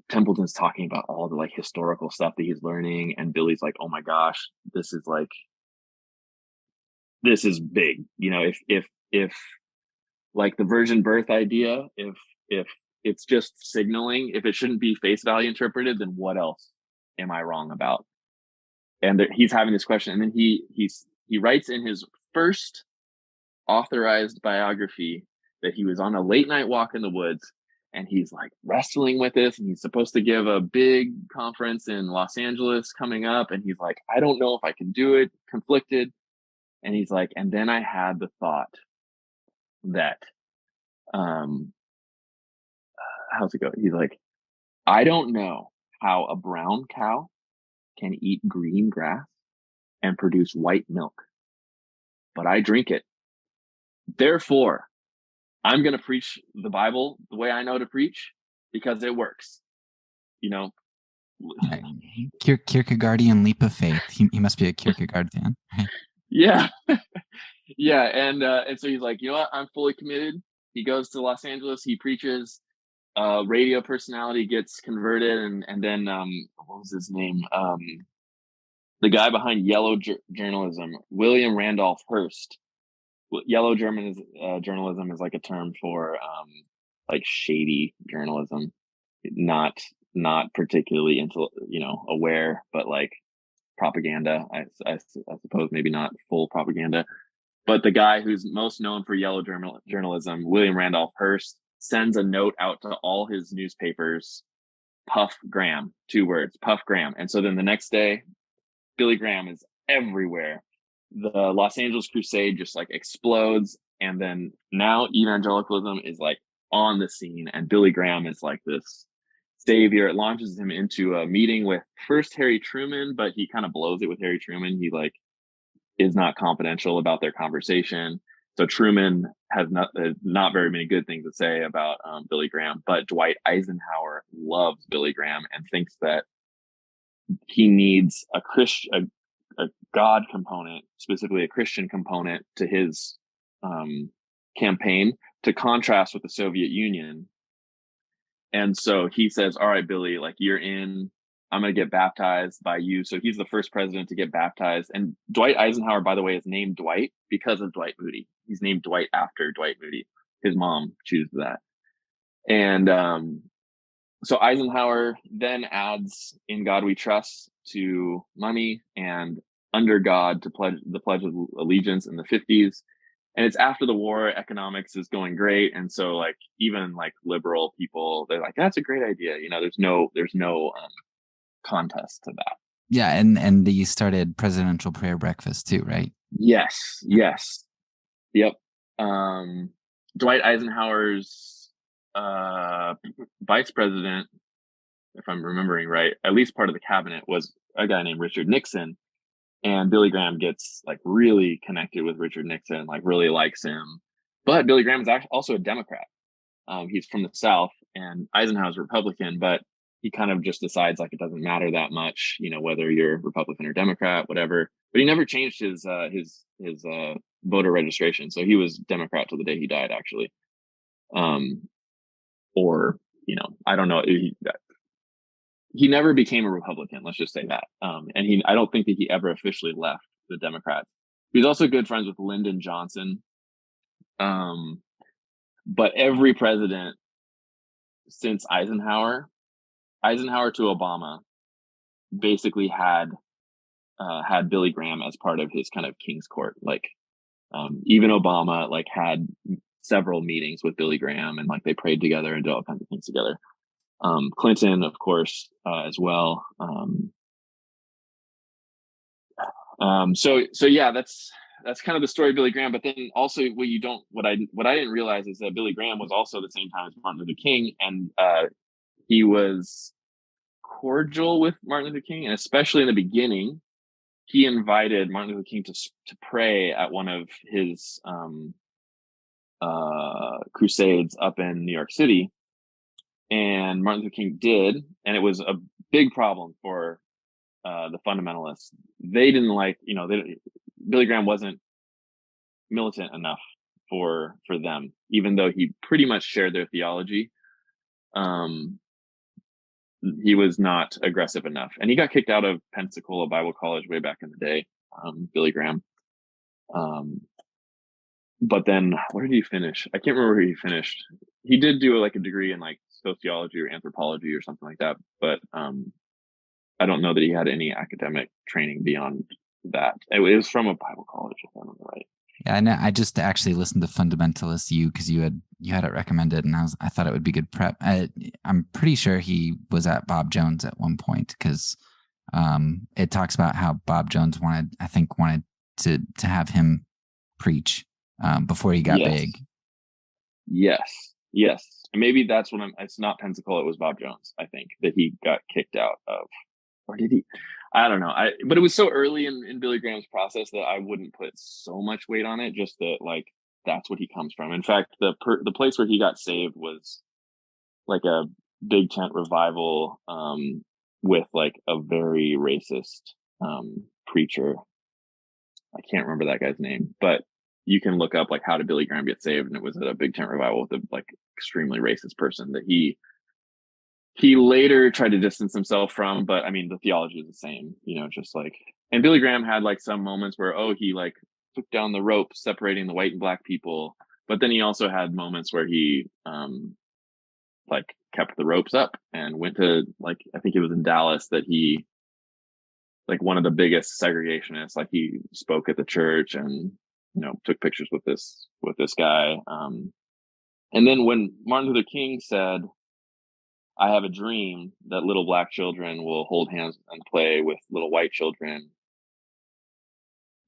Templeton's talking about all the like historical stuff that he's learning. And Billy's like, oh my gosh, this is big. You know, if like the virgin birth idea, if it's just signaling, if it shouldn't be face value interpreted, then what else am I wrong about? And he's having this question. And then he writes in his first authorized biography that he was on a late night walk in the woods, and he's like wrestling with this, and he's supposed to give a big conference in Los Angeles coming up, and he's like, I don't know if I can do it, conflicted. And he's like, and then I had the thought that how's it go? He's like, I don't know how a brown cow can eat green grass and produce white milk, but I drink it. Therefore, I'm going to preach the Bible the way I know to preach because it works. You know, Kierkegaardian leap of faith. He must be a Kierkegaard fan, right? Yeah. Yeah. And so he's like, you know what? I'm fully committed. He goes to Los Angeles. He preaches. Radio personality gets converted. And then, what was his name? The guy behind yellow journalism, William Randolph Hearst. Yellow journalism is like a term for like shady journalism, not particularly aware, but like propaganda. I suppose maybe not full propaganda. But the guy who's most known for yellow journalism, William Randolph Hearst, sends a note out to all his newspapers, Puff Graham, 2 words, Puff Graham. And so then the next day, Billy Graham is everywhere. The Los Angeles crusade just like explodes. And then now evangelicalism is like on the scene, and Billy Graham is like this savior. It launches him into a meeting with first Harry Truman, but he kind of blows it with Harry Truman. He like is not confidential about their conversation. So Truman has not very many good things to say about Billy Graham, but Dwight Eisenhower loves Billy Graham and thinks that he needs a God component, specifically a Christian component to his campaign to contrast with the Soviet Union. And so he says, all right, Billy, like you're in, I'm going to get baptized by you. So he's the first president to get baptized. And Dwight Eisenhower, by the way, is named Dwight because of Dwight Moody. He's named Dwight after Dwight Moody. His mom chooses that. And so Eisenhower then adds In God We Trust to money and Under God to the Pledge of Allegiance in the 50s. And it's after the war, economics is going great. And so like even like liberal people, they're like, that's a great idea. You know, there's no contest to that. Yeah, and you started presidential prayer breakfast too, right? Yes. Yep. Dwight Eisenhower's vice president, if I'm remembering right, at least part of the cabinet was a guy named Richard Nixon. And Billy Graham gets like really connected with Richard Nixon, like really likes him. But Billy Graham is actually also a Democrat. He's from the South, and Eisenhower's Republican, but he kind of just decides like it doesn't matter that much, whether you're Republican or Democrat, whatever. But he never changed his voter registration, so he was Democrat till the day he died, actually. Or I don't know. He never became a Republican. Let's just say that. And I don't think that he ever officially left the Democrats. He's also good friends with Lyndon Johnson. But every president since Eisenhower to Obama basically had Billy Graham as part of his kind of King's Court. Like, even Obama like had several meetings with Billy Graham, and like they prayed together and did all kinds of things together. Clinton, of course, as well. So yeah, that's kind of the story of Billy Graham. But then also what I didn't realize is that Billy Graham was also at the same time as Martin Luther King, and he was cordial with Martin Luther King, and especially in the beginning, he invited Martin Luther King to pray at one of his crusades up in New York City. And Martin Luther King did, and it was a big problem for the fundamentalists. They didn't like, Billy Graham wasn't militant enough for them, even though he pretty much shared their theology. He was not aggressive enough, and he got kicked out of Pensacola Bible College way back in the day, Billy Graham. But then where did he finish? I can't remember where he finished. He did do like a degree in like sociology or anthropology or something like that, but I don't know that he had any academic training beyond that. It was from a Bible college, if I remember right. Yeah, I know. I just actually listened to Fundamentalist because you had it recommended, and I thought it would be good prep. I'm pretty sure he was at Bob Jones at one point, because it talks about how Bob Jones wanted to have him preach before he got big. Yes. Maybe that's when it's not Pensacola, it was Bob Jones, I think, that he got kicked out of. Or did he? I don't know. But it was so early in Billy Graham's process that I wouldn't put so much weight on it, just that like that's what he comes from. In fact, the place where he got saved was like a big tent revival with like a very racist preacher. I can't remember that guy's name, but you can look up like how did Billy Graham get saved, and it was at a big tent revival with a like extremely racist person that he later tried to distance himself from. But I mean, the theology is the same, just like, and Billy Graham had like some moments where, he like took down the rope separating the white and black people. But then he also had moments where he like kept the ropes up and went to, like, I think it was in Dallas that he, like, one of the biggest segregationists, like he spoke at the church and, took pictures with this guy. And then when Martin Luther King said, I have a dream that little black children will hold hands and play with little white children,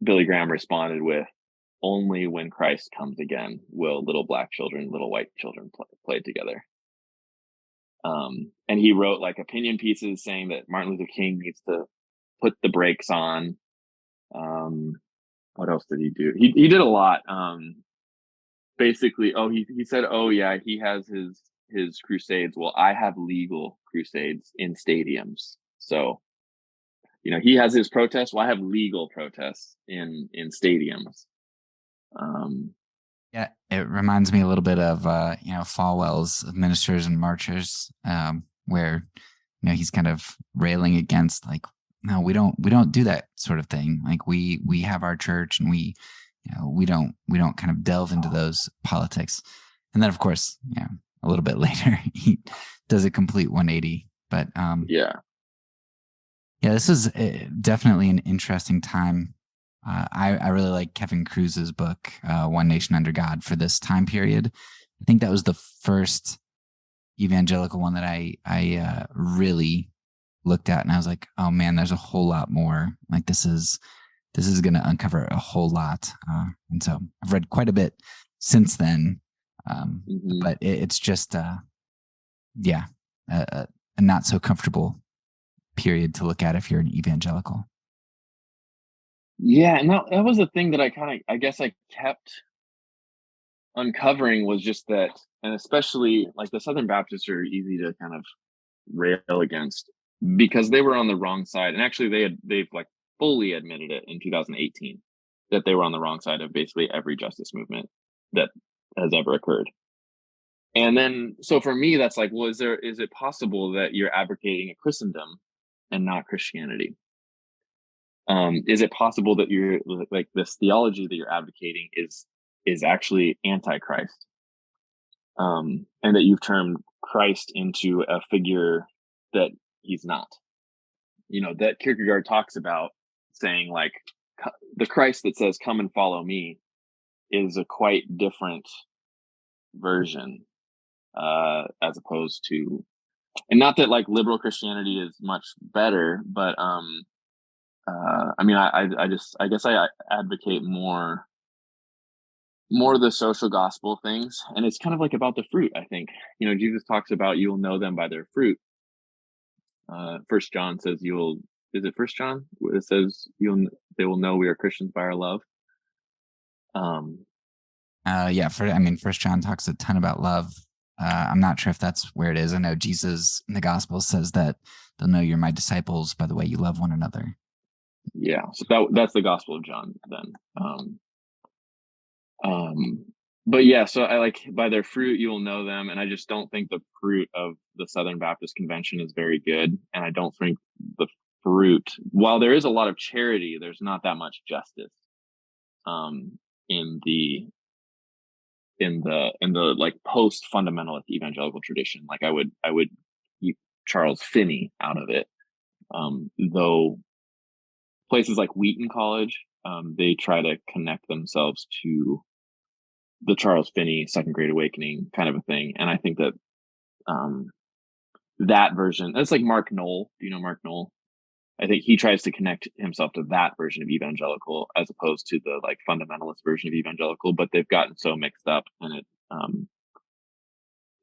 Billy Graham responded with, only when Christ comes again will little black children, little white children play together. And he wrote like opinion pieces saying that Martin Luther King needs to put the brakes on. What else did he do? He did a lot. Basically, he said, he has his crusades. Well, I have legal crusades in stadiums. So, he has his protests. Well, I have legal protests in stadiums. Yeah, it reminds me a little bit of Falwell's Ministers and Marchers, where he's kind of railing against, like, no, we don't do that sort of thing. Like we have our church, and we don't kind of delve into those politics. And then, of course, a little bit later, he does a complete 180. But this is definitely an interesting time. I really like Kevin Kruse's book, One Nation Under God, for this time period. I think that was the first evangelical one that I really looked at, and I was like, oh man, there's a whole lot more. Like this is going to uncover a whole lot. And so I've read quite a bit since then. But it's just, a not so comfortable period to look at if you're an evangelical. Yeah, and that was the thing that I guess I kept uncovering, was just that, and especially like the Southern Baptists are easy to kind of rail against, because they were on the wrong side. And actually they've like fully admitted it in 2018 that they were on the wrong side of basically every justice movement that has ever occurred. And then, so for me, that's like, well, is it possible that you're advocating a Christendom and not Christianity? Is it possible that you're like, this theology that you're advocating is actually antichrist? And that you've turned Christ into a figure that he's not. You know, that Kierkegaard talks about, saying like, the Christ that says, "Come and follow me," is a quite different version, as opposed to, and not that like liberal Christianity is much better, but I mean, I guess I advocate more the social gospel things, and it's kind of like about the fruit. I think, you know, Jesus talks about, "You will know them by their fruit." First John says, is it First John? It says, they will know we are Christians by our love. Yeah. First John talks a ton about love. I'm not sure if that's where it is. I know Jesus in the gospel says that they'll know you're my disciples by the way you love one another. Yeah. So that's the Gospel of John then. But yeah, so I like, by their fruit you will know them. And I just don't think the fruit of the Southern Baptist Convention is very good. And I don't think the fruit, while there is a lot of charity, there's not that much justice in the like post fundamentalist evangelical tradition. Like I would keep Charles Finney out of it, though places like Wheaton College, they try to connect themselves to the Charles Finney Second Great Awakening kind of a thing. And I think that that version, that's like Mark Knoll. Do you know Mark Knoll? I think he tries to connect himself to that version of evangelical as opposed to the like fundamentalist version of evangelical, but they've gotten so mixed up, and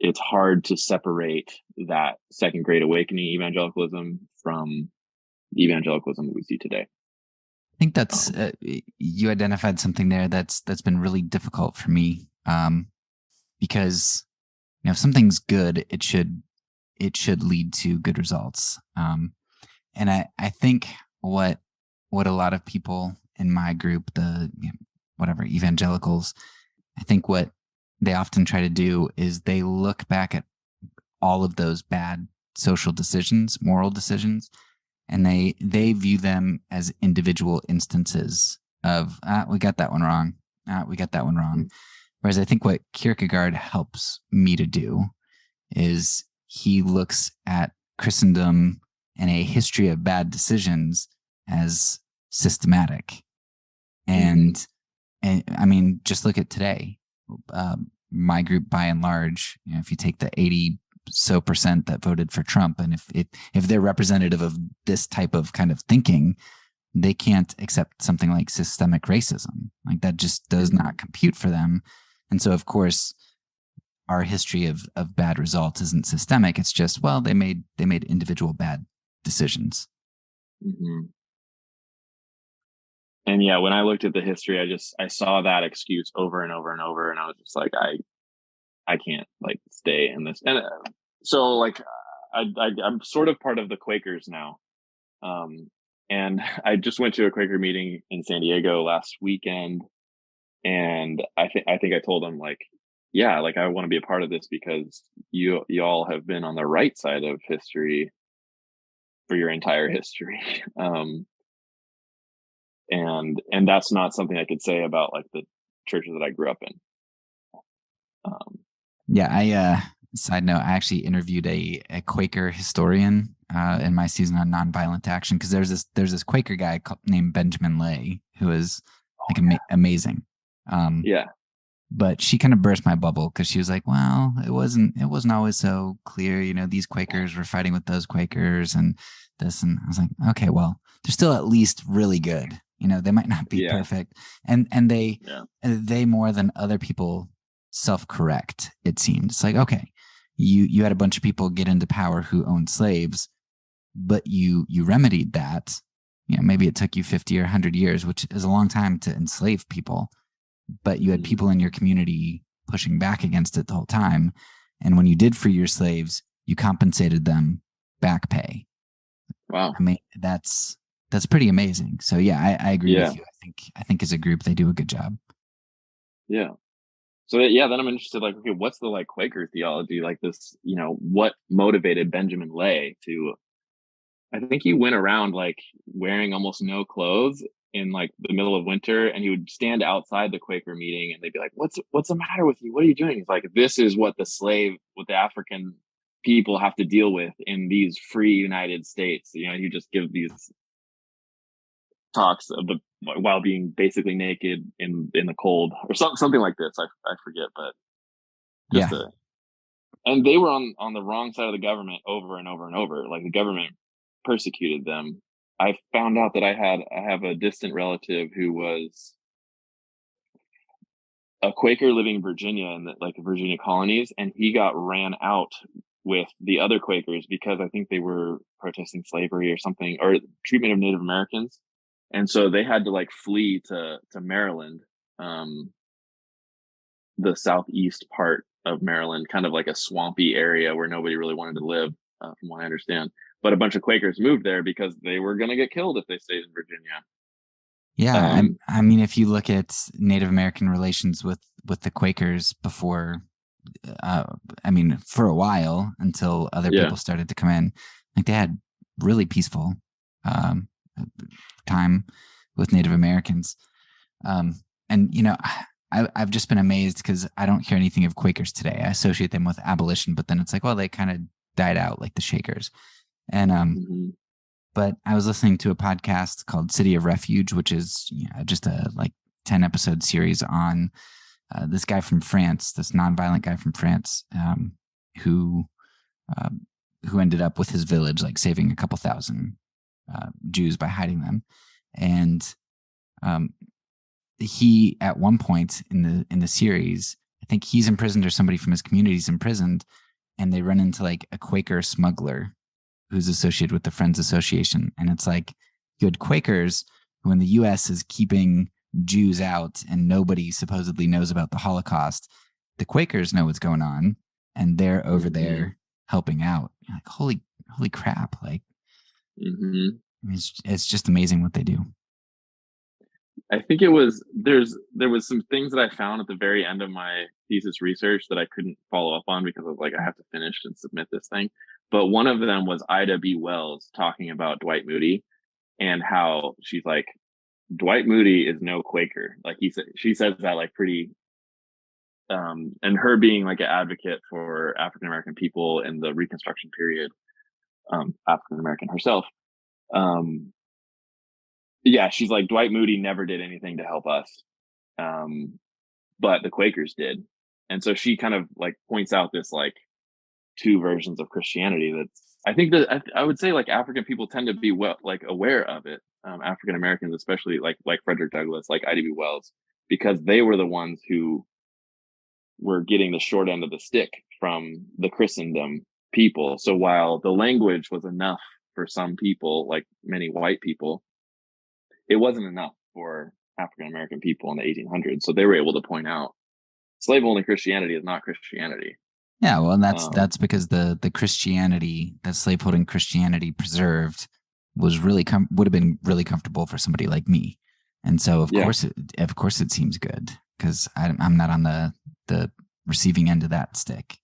it's hard to separate that Second Great Awakening evangelicalism from the evangelicalism that we see today. I think that's you identified something there that's been really difficult for me, because you know, if something's good, it should lead to good results. And I think what a lot of people in my group, the whatever evangelicals, I think what they often try to do is they look back at all of those bad social decisions, moral decisions, and they view them as individual instances of, we got that one wrong. We got that one wrong. Whereas I think what Kierkegaard helps me to do is he looks at Christendom and a history of bad decisions as systematic. And I mean, just look at today. My group, by and large, you know, if you take the 80% that voted for Trump, and if they're representative of this type of kind of thinking, they can't accept something like systemic racism. Like that just does not compute for them. And so, of course, our history of bad results isn't systemic. It's just, well, they made individual bad decisions. Mm-hmm. And yeah, when I looked at the history, I saw that excuse over and over and over, and I was just like, I can't like stay in this. And so like I'm sort of part of the Quakers now, and I just went to a Quaker meeting in San Diego last weekend, and I think I told them like, yeah, like I want to be a part of this because you all have been on the right side of history for your entire history. And that's not something I could say about like the churches that I grew up in. Yeah, side note, I actually interviewed a Quaker historian in my season on nonviolent action, because there's this Quaker guy named Benjamin Lay who is like amazing. Yeah. But she kind of burst my bubble because she was like, well, it wasn't always so clear. You know, these Quakers were fighting with those Quakers and this. And I was like, okay, well, they're still at least really good. You know, they might not be perfect. And they more than other people self-correct, it seemed. It's like, okay, you had a bunch of people get into power who owned slaves, but you remedied that. You know, maybe it took you 50 or 100 years, which is a long time to enslave people. But you had people in your community pushing back against it the whole time. And when you did free your slaves, you compensated them back pay. Wow. I mean, that's pretty amazing. So yeah, I agree Yeah. with you. I think as a group they do a good job. Yeah. So yeah, then I'm interested, like, okay, what's the like Quaker theology, like this, what motivated Benjamin Lay to, I think he went around like wearing almost no clothes in like the middle of winter, and he would stand outside the Quaker meeting and they'd be like, what's the matter with you? What are you doing? He's like, this is what the African people have to deal with in these free United States. You just give these talks of the while being basically naked in the cold or something like this. I forget, but just Yeah. and they were on the wrong side of the government over and over and over. Like the government persecuted them. I found out that I have a distant relative who was a Quaker living in Virginia in the Virginia colonies, and he got ran out with the other Quakers because I think they were protesting slavery or something, or treatment of Native Americans. And so they had to like flee to Maryland, the southeast part of Maryland, kind of like a swampy area where nobody really wanted to live, from what I understand. But a bunch of Quakers moved there because they were going to get killed if they stayed in Virginia. Yeah, I mean, if you look at Native American relations with the Quakers before, I mean, for a while until other people started to come in, like they had really peaceful time with Native Americans, and I've just been amazed because I don't hear anything of Quakers today. I associate them with abolition, but then it's like, well, they kind of died out like the Shakers, and But I was listening to a podcast called City of Refuge, which is just a 10 episode series on this guy from France, this nonviolent guy from France, who ended up with his village, like saving a couple thousand Jews by hiding them. And he, at one point in the series, I think he's imprisoned or somebody from his community is imprisoned, and they run into like a Quaker smuggler who's associated with the Friends Association. And it's like, you had Quakers who, when the U.S. is keeping Jews out and nobody supposedly knows about the Holocaust, the Quakers know what's going on, and they're over there helping out. You're like, holy crap. Like, I mean, it's just amazing what they do. I think there was some things that I found at the very end of my thesis research that I couldn't follow up on because I was like, I have to finish and submit this thing. But one of them was Ida B. Wells talking about Dwight Moody and how she's like, Dwight Moody is no Quaker. Like she says that like pretty, and her being like an advocate for African American people in the Reconstruction period, African American herself. Yeah, she's like, Dwight Moody never did anything to help us, but the Quakers did. And so she kind of like points out this like two versions of Christianity that's, I think that I would say like African people tend to be aware of it, African Americans especially, like Frederick Douglass, like Ida B. Wells, because they were the ones who were getting the short end of the stick from the Christendom people. So while the language was enough for some people, like many white people, it wasn't enough for African American people in the 1800s. So they were able to point out slave only Christianity is not Christianity. Yeah, well, and that's because the Christianity that slaveholding Christianity preserved was really would have been really comfortable for somebody like me, and so of course it seems good because I'm not on the receiving end of that stick.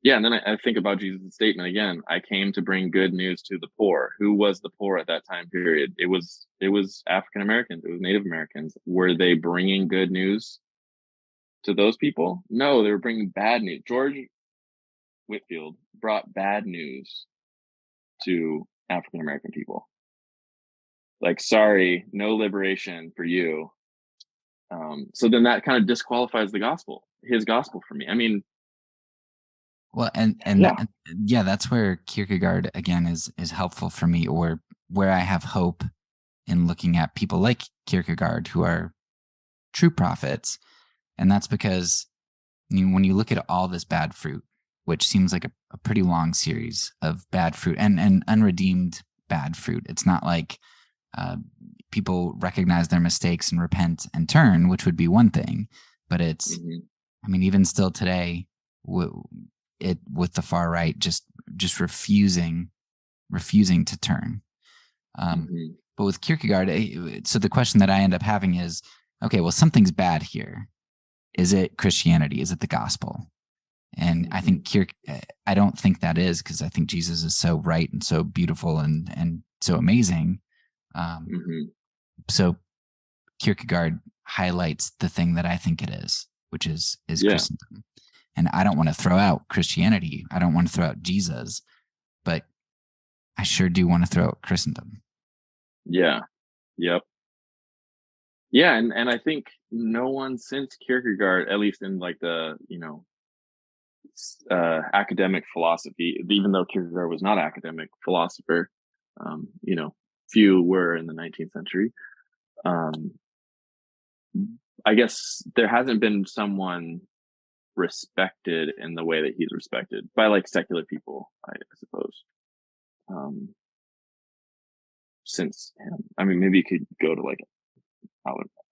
Yeah, and then I think about Jesus' statement again. I came to bring good news to the poor. Who was the poor at that time period? It was African Americans. It was Native Americans. Were they bringing good news to those people? No, they were bringing bad news. George Whitefield brought bad news to African American people. Like, sorry, no liberation for you. So then that kind of disqualifies his gospel for me. I mean, well, and that's where Kierkegaard again is helpful for me, or where I have hope in looking at people like Kierkegaard who are true prophets. And that's because when you look at all this bad fruit, which seems like a pretty long series of bad fruit and unredeemed bad fruit, it's not like people recognize their mistakes and repent and turn, which would be one thing. But it's, I mean, even still today, with the far right just just refusing to turn. But with Kierkegaard, so the question that I end up having is, okay, well, something's bad here. Is it Christianity? Is it the gospel? And I think I don't think that is, because I think Jesus is so right and so beautiful and so amazing. So Kierkegaard highlights the thing that I think it is, which is Christendom. And I don't want to throw out Christianity. I don't want to throw out Jesus, but I sure do want to throw out Christendom. Yeah. Yep. Yeah. And I think no one since Kierkegaard, at least in like the, academic philosophy, even though Kierkegaard was not an academic philosopher, few were in the 19th century. I guess there hasn't been someone respected in the way that he's respected by like secular people, I suppose. Since him, I mean, maybe you could go to like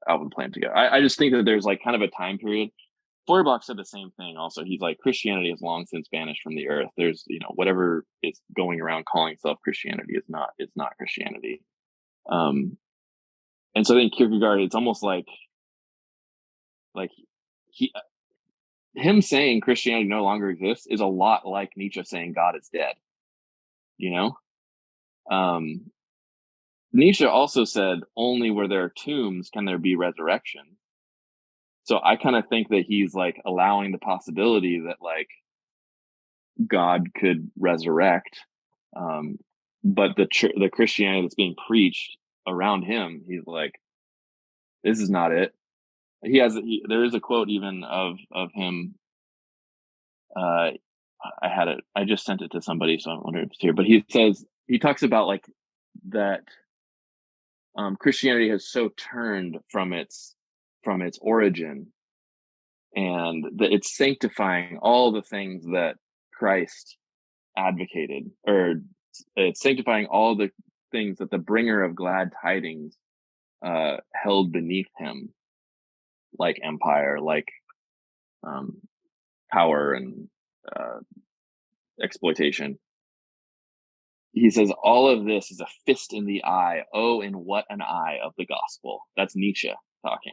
Alvin Plantinga. I just think that there's like kind of a time period. Feuerbach said the same thing. Also, he's like, Christianity has long since vanished from the earth. There's, whatever is going around calling itself Christianity is not Christianity. And so I think Kierkegaard, it's almost like him saying Christianity no longer exists is a lot like Nietzsche saying God is dead. Nietzsche also said, only where there are tombs can there be resurrection. So I kind of think that he's like allowing the possibility that like God could resurrect. But the Christianity that's being preached around him, he's like, this is not it. There is a quote even of him. I had it. I just sent it to somebody, so I wonder if it's here. But he talks about like that Christianity has so turned from its origin, and that it's sanctifying all the things that Christ advocated, or it's sanctifying all the things that the bringer of glad tidings held beneath him, like empire, like power and exploitation. He says all of this is a fist in the eye. Oh, and what an eye of the gospel. That's Nietzsche talking.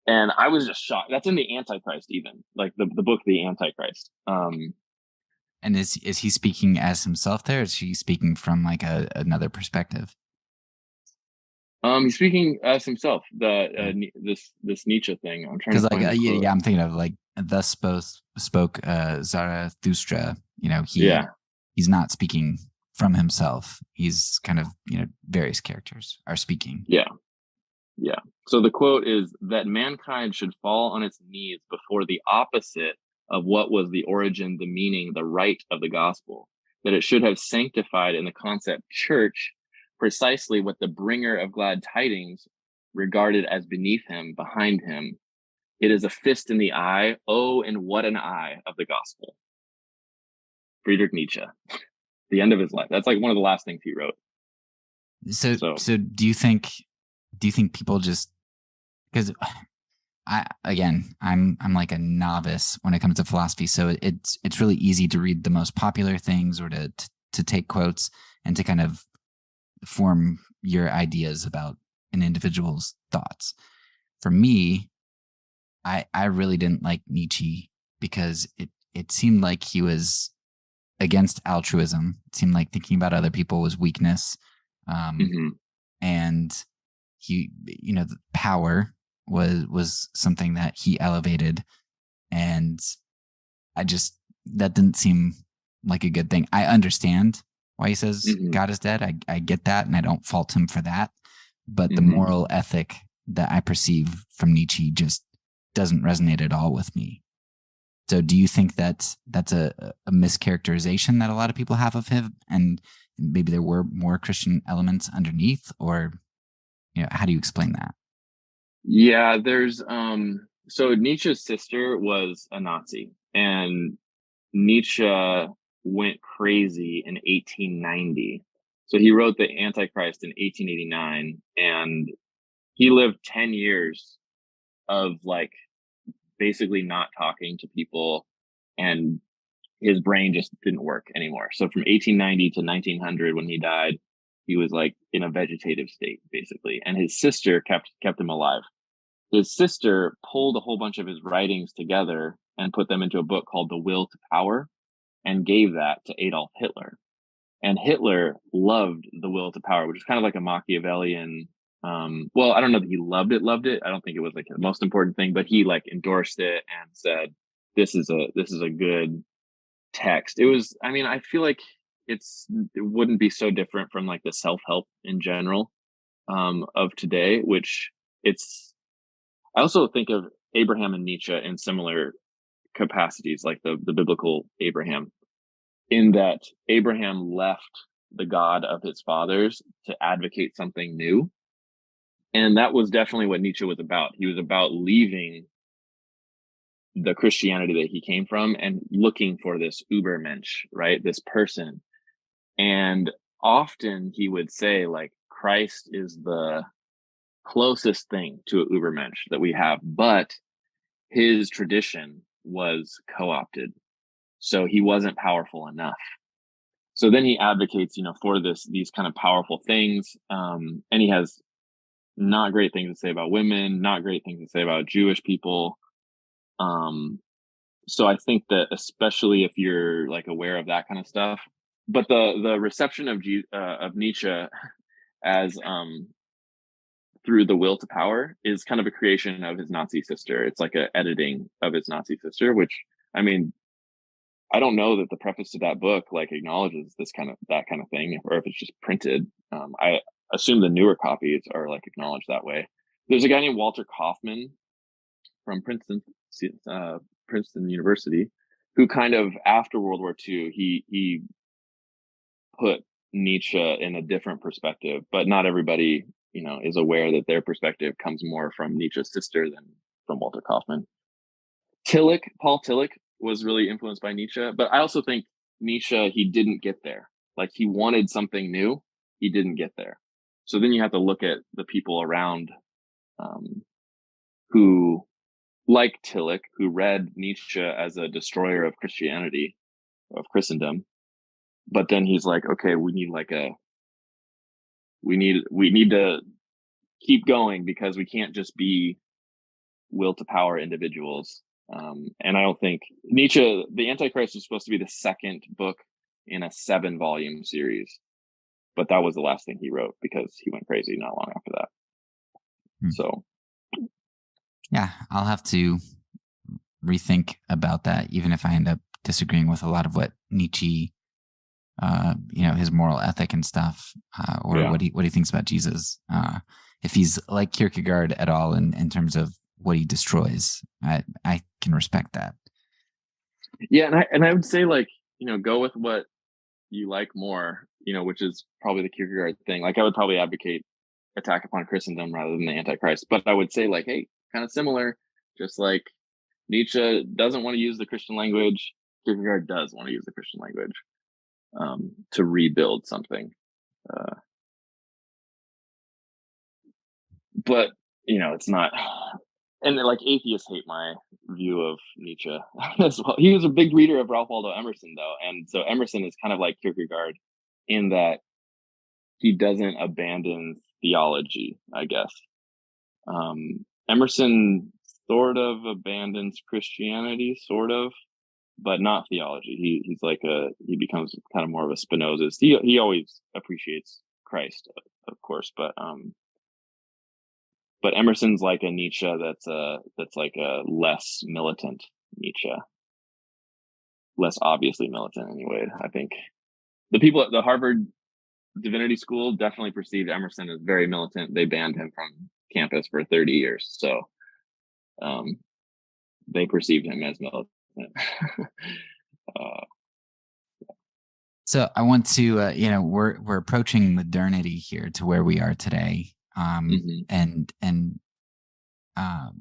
And I was just shocked. That's in the Antichrist, even like the book, The Antichrist. And is he speaking as himself there? Or is he speaking from like another perspective? He's speaking as himself. This Nietzsche thing. I'm trying to find I'm thinking of like, thus spoke Zarathustra. He's not speaking from himself. He's kind of, various characters are speaking. Yeah. So the quote is that mankind should fall on its knees before the opposite of what was the origin, the meaning, the right of the gospel, that it should have sanctified in the concept church precisely what the bringer of glad tidings regarded as beneath him, behind him. It is a fist in the eye. Oh, and what an eye of the gospel. Friedrich Nietzsche, the end of his life. That's like one of the last things he wrote. So do you think people just, because I'm like a novice when it comes to philosophy, so it's really easy to read the most popular things or to take quotes and to kind of form your ideas about an individual's thoughts. For me, I really didn't like Nietzsche because it seemed like he was against altruism. It seemed like thinking about other people was weakness. And he, the power was something that he elevated. And that didn't seem like a good thing. I understand why he says God is dead. I get that, and I don't fault him for that. But the moral ethic that I perceive from Nietzsche just doesn't resonate at all with me. So do you think that's a mischaracterization that a lot of people have of him, and maybe there were more Christian elements underneath, or how do you explain that? Yeah, there's so Nietzsche's sister was a Nazi, and Nietzsche went crazy in 1890. So he wrote The Antichrist in 1889, and he lived 10 years of like basically not talking to people, and his brain just didn't work anymore. So from 1890 to 1900, when he died, he was like in a vegetative state, basically. And his sister kept him alive. His sister pulled a whole bunch of his writings together and put them into a book called The Will to Power, and gave that to Adolf Hitler. And Hitler loved The Will to Power, which is kind of like a Machiavellian. Well, I don't know that he loved it. I don't think it was like the most important thing, but he like endorsed it and said, this is a good text. It was, I mean, I feel like it wouldn't be so different from like the self-help in general of today, which I also think of Abraham and Nietzsche in similar capacities, like the biblical Abraham, in that Abraham left the God of his fathers to advocate something new. And that was definitely what Nietzsche was about. He was about leaving the Christianity that he came from and looking for this Übermensch, right? This person. And often he would say, like, Christ is the closest thing to an Übermensch that we have, but his tradition was co-opted. So he wasn't powerful enough. So then he advocates, for these kind of powerful things. And he has not great things to say about women, not great things to say about Jewish people. So I think that especially if you're like aware of that kind of stuff, but the reception of Nietzsche as through The Will to Power is kind of a creation of his Nazi sister. It's like an editing of his Nazi sister, which, I mean, I don't know that the preface to that book like acknowledges that kind of thing, or if it's just printed. I assume the newer copies are like acknowledged that way. There's a guy named Walter Kaufman from Princeton University, who kind of after World War II, he put Nietzsche in a different perspective, but not everybody, is aware that their perspective comes more from Nietzsche's sister than from Walter Kaufman. Paul Tillich was really influenced by Nietzsche, but I also think Nietzsche, he didn't get there. Like, he wanted something new, he didn't get there. So then you have to look at the people around who, like Tillich, who read Nietzsche as a destroyer of Christianity, of Christendom, but then he's like, okay, we need to keep going because we can't just be will to power individuals. And I don't think Nietzsche, the Antichrist, was supposed to be the second book in a 7-volume series, but that was the last thing he wrote because he went crazy not long after that. So yeah, I'll have to rethink about that, even if I end up disagreeing with a lot of what Nietzsche, his moral ethic and stuff, or what he thinks about Jesus. If he's like Kierkegaard at all in terms of what he destroys, I can respect that. Yeah, and I would say, like, go with what you like more, which is probably the Kierkegaard thing. Like, I would probably advocate attack upon Christendom rather than the Antichrist, but I would say, like, hey, kind of similar, just like Nietzsche doesn't want to use the Christian language, Kierkegaard does want to use the Christian language to rebuild something. But it's not. And like, atheists hate my view of Nietzsche as well. He was a big reader of Ralph Waldo Emerson, though. And so Emerson is kind of like Kierkegaard in that he doesn't abandon theology, I guess. Emerson sort of abandons Christianity, sort of, but not theology. He becomes kind of more of a Spinozist. He always appreciates Christ, of course, but Emerson's like a Nietzsche that's like a less militant Nietzsche, less obviously militant anyway. I think the people at the Harvard Divinity School definitely perceived Emerson as very militant. They banned him from campus for 30 years, so they perceived him as militant. So I want to, we're approaching modernity here to where we are today. And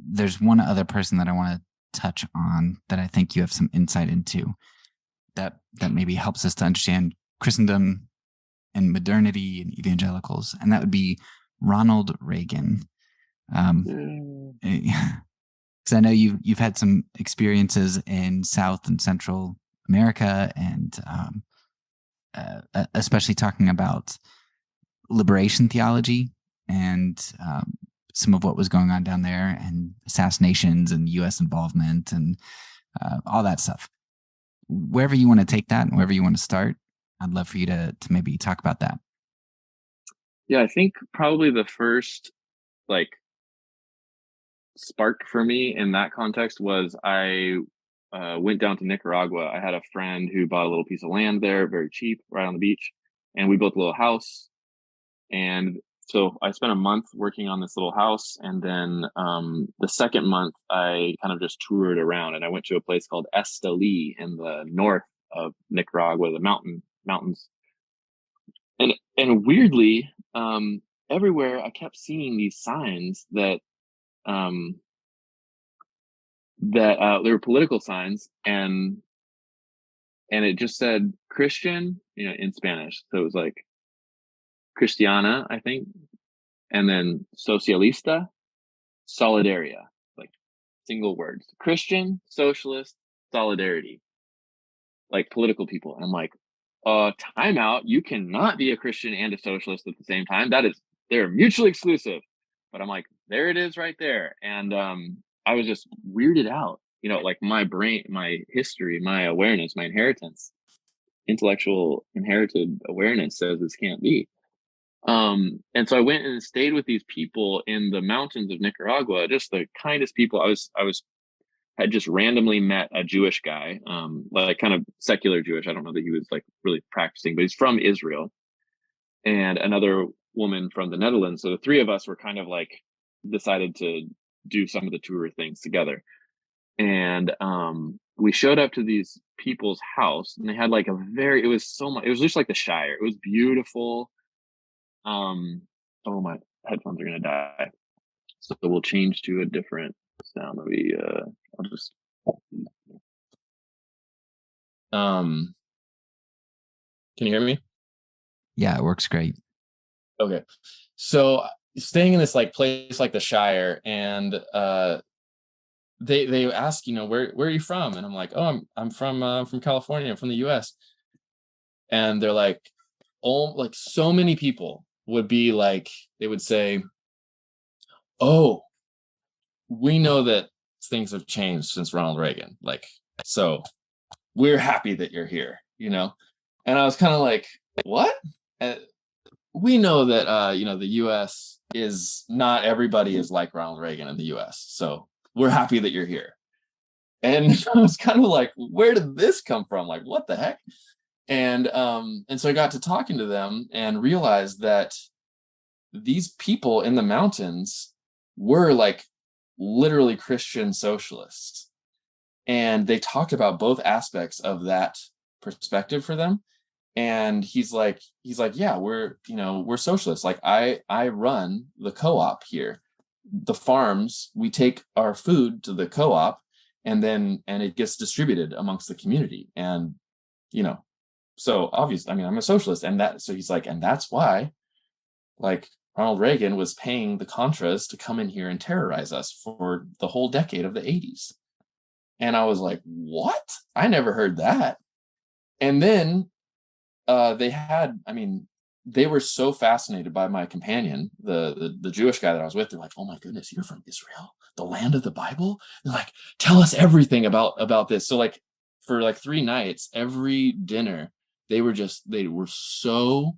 there's one other person that I want to touch on that I think you have some insight into that maybe helps us to understand Christendom and modernity and evangelicals, and that would be Ronald Reagan. Because I know you've had some experiences in South and Central America, and especially talking about liberation theology and some of what was going on down there, and assassinations and U.S. involvement and all that stuff. Wherever you want to take that and wherever you want to start, I'd love for you to maybe talk about that. Yeah, I think probably the first like spark for me in that context was I went down to Nicaragua. I had a friend who bought a little piece of land there, very cheap, right on the beach, and we built a little house. And so I spent a month working on this little house, and then the second month I kind of just toured around, and I went to a place called Esteli in the north of Nicaragua, the mountains. And weirdly, everywhere I kept seeing these signs that they were political signs, and it just said Christian, in Spanish. So it was like Cristiana, I think, and then Socialista, Solidaria, like single words: Christian, Socialist, Solidarity, like political people. And I'm like, time out. You cannot be a Christian and a socialist at the same time. They're mutually exclusive. But I'm like, there it is right there. And I was just weirded out, like my brain, my history, my awareness, my inheritance, intellectual inherited awareness says this can't be. And so I went and stayed with these people in the mountains of Nicaragua, just the kindest people. had just randomly met a Jewish guy, like kind of secular Jewish. I don't know that he was like really practicing, but he's from Israel, and another woman from the Netherlands. So the three of us were kind of like decided to do some of the tour things together. And we showed up to these people's house, and they had like it was just like the Shire. It was beautiful. Oh, my headphones are gonna die. So we'll change to a different sound. Maybe I'll just can you hear me? Yeah, it works great. Okay. So staying in this like place like the Shire, and they ask, where are you from? And I'm like, oh, I'm from California. I'm from the US. And they're like, oh, like so many people would be like, they would say, oh, we know that things have changed since Ronald Reagan. Like, so we're happy that you're here, And I was kind of like, what? We know that, the US is not everybody is like Ronald Reagan in the US. So we're happy that you're here. And I was kind of like, where did this come from? Like, what the heck? And so I got to talking to them and realized that these people in the mountains were like literally Christian socialists. And they talked about both aspects of that perspective for them. And he's like, yeah, we're socialists. Like I run the co-op here. The farms, we take our food to the co-op, and it gets distributed amongst the community. And, so obviously, I'm a socialist. So he's like, and that's why, like, Ronald Reagan was paying the Contras to come in here and terrorize us for the whole decade of the 80s. And I was like, what? I never heard that. And then they were so fascinated by my companion, the Jewish guy that I was with. They're like, oh my goodness, you're from Israel, the land of the Bible? They're like, tell us everything about this. So like for like 3 nights, every dinner, they were so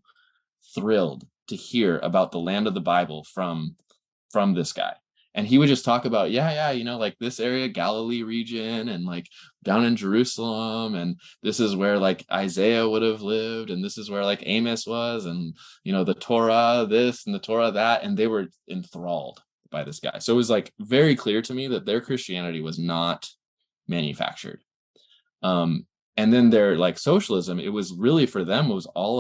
thrilled to hear about the land of the Bible from this guy. And he would just talk about, like this area, Galilee region, and like down in Jerusalem. And this is where like Isaiah would have lived. And this is where like Amos was. And, the Torah, this and the Torah, that. And they were enthralled by this guy. So it was like very clear to me that their Christianity was not manufactured. And then their like socialism, it was really for them, it was all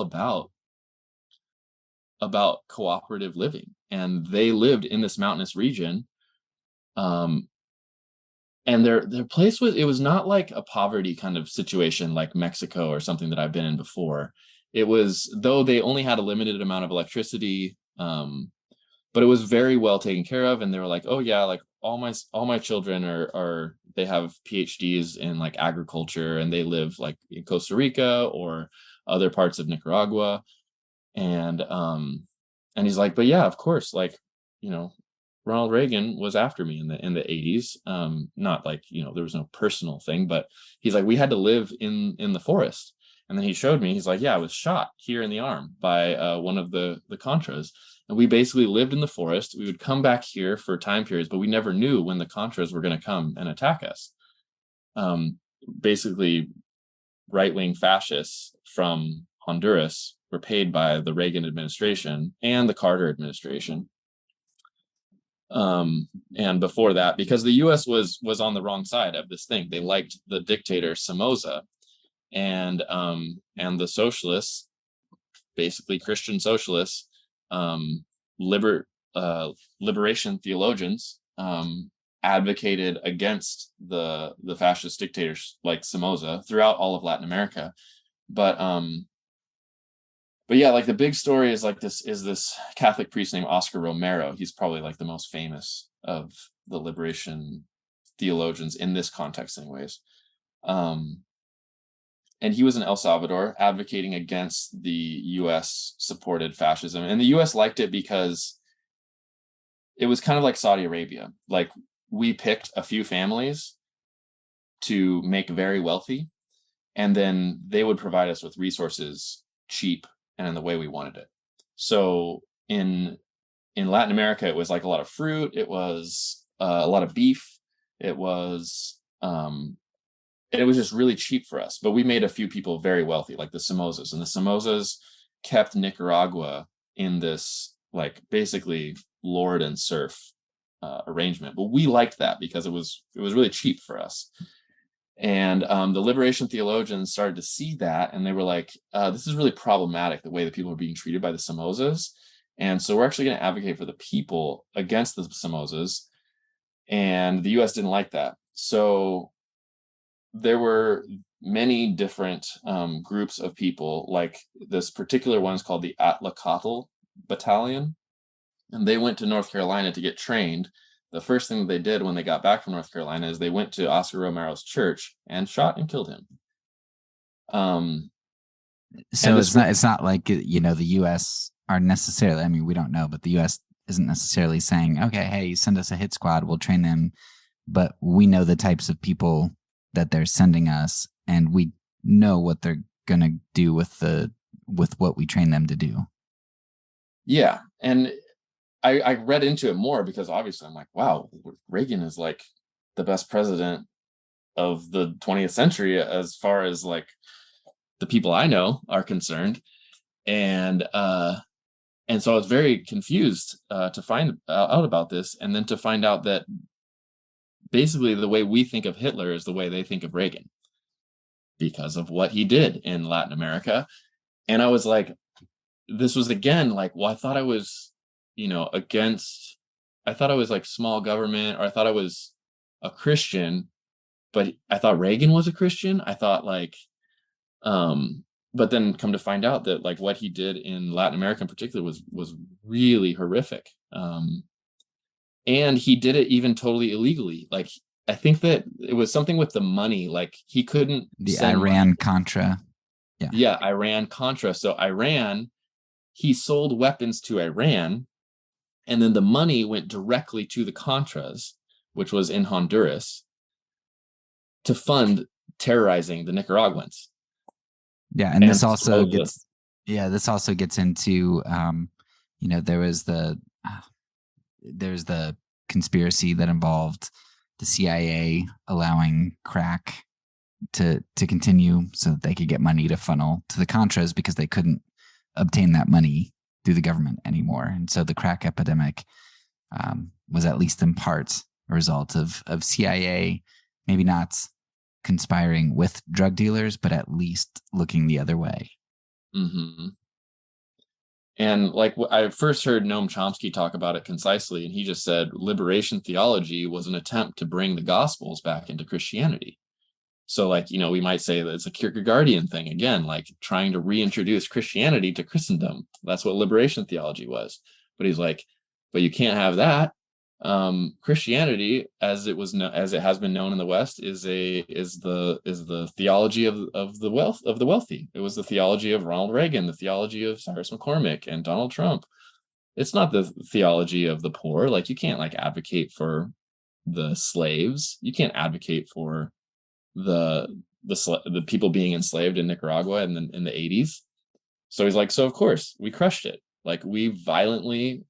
about cooperative living. And they lived in this mountainous region. And their place was not like a poverty kind of situation like Mexico or something that I've been in before. It was, though they only had a limited amount of electricity, but it was very well taken care of. And they were like, oh yeah, like all my children are they have PhDs in like agriculture, and they live like in Costa Rica or other parts of Nicaragua. And he's like, but yeah, of course, like, you know, Ronald Reagan was after me in the 80s. Not like, you know, there was no personal thing, but he's like, we had to live in the forest. And then he showed me, he's like, yeah, I was shot here in the arm by one of the Contras. And we basically lived in the forest. We would come back here for time periods, but we never knew when the Contras were going to come and attack us. Basically, right-wing fascists from Honduras were paid by the Reagan administration and the Carter administration. And before that, because the U.S. was on the wrong side of this thing. They liked the dictator Somoza, and the socialists, basically Christian socialists, liberation theologians, advocated against the fascist dictators like Somoza throughout all of Latin America. But yeah, like the big story is like this Catholic priest named Oscar Romero. He's probably like the most famous of the liberation theologians in this context anyways. And he was in El Salvador advocating against the US supported fascism. And the US liked it because it was kind of like Saudi Arabia. Like, we picked a few families to make very wealthy, and then they would provide us with resources cheap and in the way we wanted it. So in Latin America, it was like a lot of fruit. It was a lot of beef. It was just really cheap for us. But we made a few people very wealthy, like the Somozas. And the Somozas kept Nicaragua in this, like, basically lord and serf arrangement. But we liked that because it was really cheap for us. And the liberation theologians started to see that, and they were like, this is really problematic, the way that people are being treated by the Somozas. And so we're actually going to advocate for the people against the Somozas. And the US didn't like that. So there were many different groups of people, like this particular one is called the Atlacatl Battalion. And they went to North Carolina to get trained. The first thing that they did when they got back from North Carolina is they went to Oscar Romero's church and shot and killed him. So it's not like, you know, the U.S. are necessarily, I mean, we don't know, but the U.S. isn't necessarily saying, okay, hey, send us a hit squad, we'll train them. But we know the types of people that they're sending us, and we know what they're going to do with what we train them to do. Yeah. And I read into it more because obviously I'm like, wow, Reagan is like the best president of the 20th century as far as like the people I know are concerned. And so I was very confused to find out about this, and then to find out that basically the way we think of Hitler is the way they think of Reagan because of what he did in Latin America. And I was like, this was again like, well, I thought I was, you know, I thought I was like small government, or I thought I was a Christian, but I thought Reagan was a Christian. I thought like, but then come to find out that like what he did in Latin America in particular was really horrific. And he did it even totally illegally. Like, I think that it was something with the money, like he couldn't. The Iran Contra. Yeah, Iran Contra. So Iran, he sold weapons to Iran, and then the money went directly to the Contras, which was in Honduras, to fund terrorizing the Nicaraguans. Yeah, and this also gets into you know, there's the conspiracy that involved the CIA allowing crack to continue so that they could get money to funnel to the Contras because they couldn't obtain that money through the government anymore. And so the crack epidemic was at least in part a result of CIA maybe not conspiring with drug dealers, but at least looking the other way. Mm-hmm. And like I first heard Noam Chomsky talk about it concisely, and he just said liberation theology was an attempt to bring the Gospels back into Christianity. So like, you know, we might say that it's a Kierkegaardian thing, again, like trying to reintroduce Christianity to Christendom. That's what liberation theology was. But he's like, but you can't have that. Christianity, as it has been known in the West, is the theology of the wealthy. It was the theology of Ronald Reagan, the theology of Cyrus McCormick and Donald Trump. It's not the theology of the poor. Like, you can't like advocate for the slaves. You can't advocate for the people being enslaved in Nicaragua in the 80s. So he's like, so of course we crushed it. Like, we violently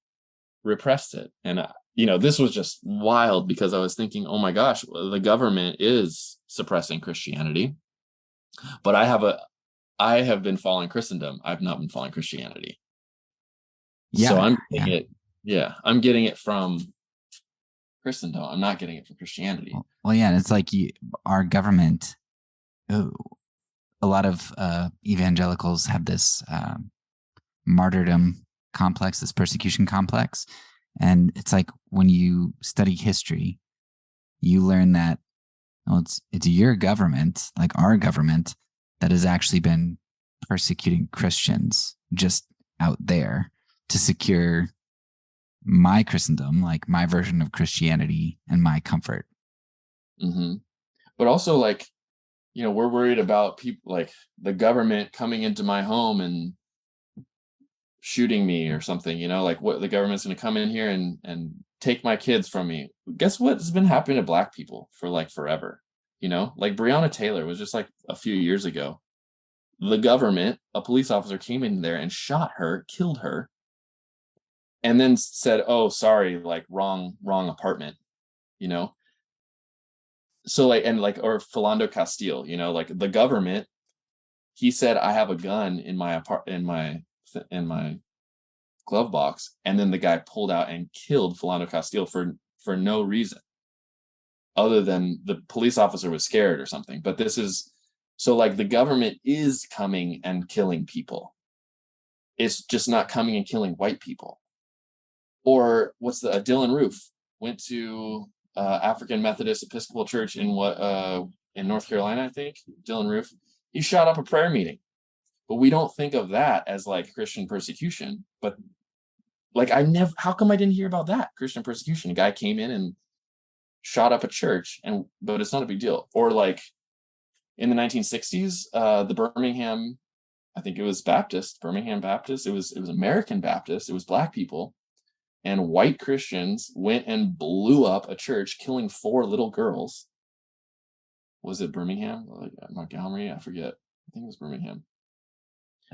repressed it. And this was just wild, because I was thinking, oh my gosh, the government is suppressing Christianity, but I have been following Christendom. I've not been following Christianity. Yeah, so I'm getting it. Yeah, I'm getting it from Christendom. I'm not getting it from Christianity. Well, yeah, it's like our government. A lot of evangelicals have this martyrdom complex, this persecution complex, and it's like when you study history, you learn that it's your government, like our government, that has actually been persecuting Christians just out there to secure my Christendom, like my version of Christianity and my comfort. Mm-hmm. But also, like, we're worried about people, like the government coming into my home and shooting me or something, like what the government's going to come in here and take my kids from me. Guess what's been happening to Black people for like forever? Like Breonna Taylor was just like a few years ago. The government, a police officer came in there and shot her, killed her, and then said, oh, sorry, like wrong apartment, So like, and like, or Philando Castile, like the government, he said, I have a gun in my in my glove box, and then the guy pulled out and killed Philando Castile for no reason other than the police officer was scared or something. But this is so, like, the government is coming and killing people. It's just not coming and killing white people. Or what's Dylan Roof went to African Methodist Episcopal Church in North Carolina, I think. Dylan Roof, he shot up a prayer meeting. But we don't think of that as like Christian persecution. But like, how come I didn't hear about that? Christian persecution. A guy came in and shot up a church, but it's not a big deal. Or like in the 1960s, the Birmingham, I think it was Birmingham Baptist. It was American Baptist. It was Black people, and white Christians went and blew up a church, killing 4 little girls. Was it Birmingham? Montgomery? I forget. I think it was Birmingham.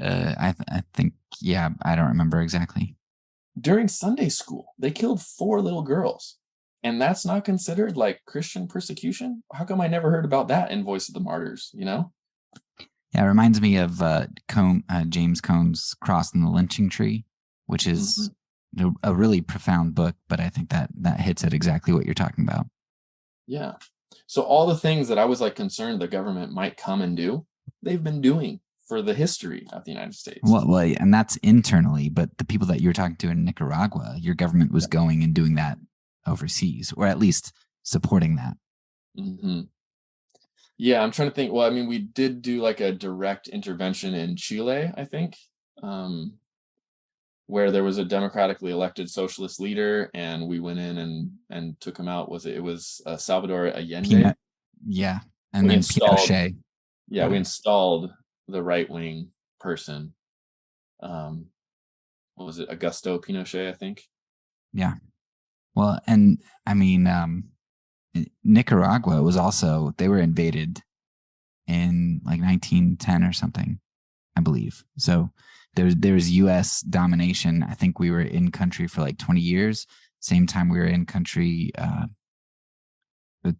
I think, yeah, I don't remember exactly. During Sunday school, they killed 4 little girls, and that's not considered like Christian persecution? How come I never heard about that in Voice of the Martyrs? Yeah, it reminds me of James Cone's Cross and the Lynching Tree, which is a really profound book, but I think that hits at exactly what you're talking about. Yeah. So all the things that I was like concerned the government might come and do, they've been doing for the history of the United States. Well, and that's internally, but the people that you're talking to in Nicaragua, your government was going and doing that overseas, or at least supporting that. Mm-hmm. Yeah, I'm trying to think. Well, I mean, we did do like a direct intervention in Chile, I think, where there was a democratically elected socialist leader, and we went in and took him out. It was Salvador Allende? Yeah, and then Pinochet. Yeah, we installed the right-wing person. What was it? Augusto Pinochet, I think. Yeah. Well, and I mean, Nicaragua was also, they were invaded in like 1910 or something, I believe. So there's U.S. domination. I think we were in country for like 20 years. Same time we were in country with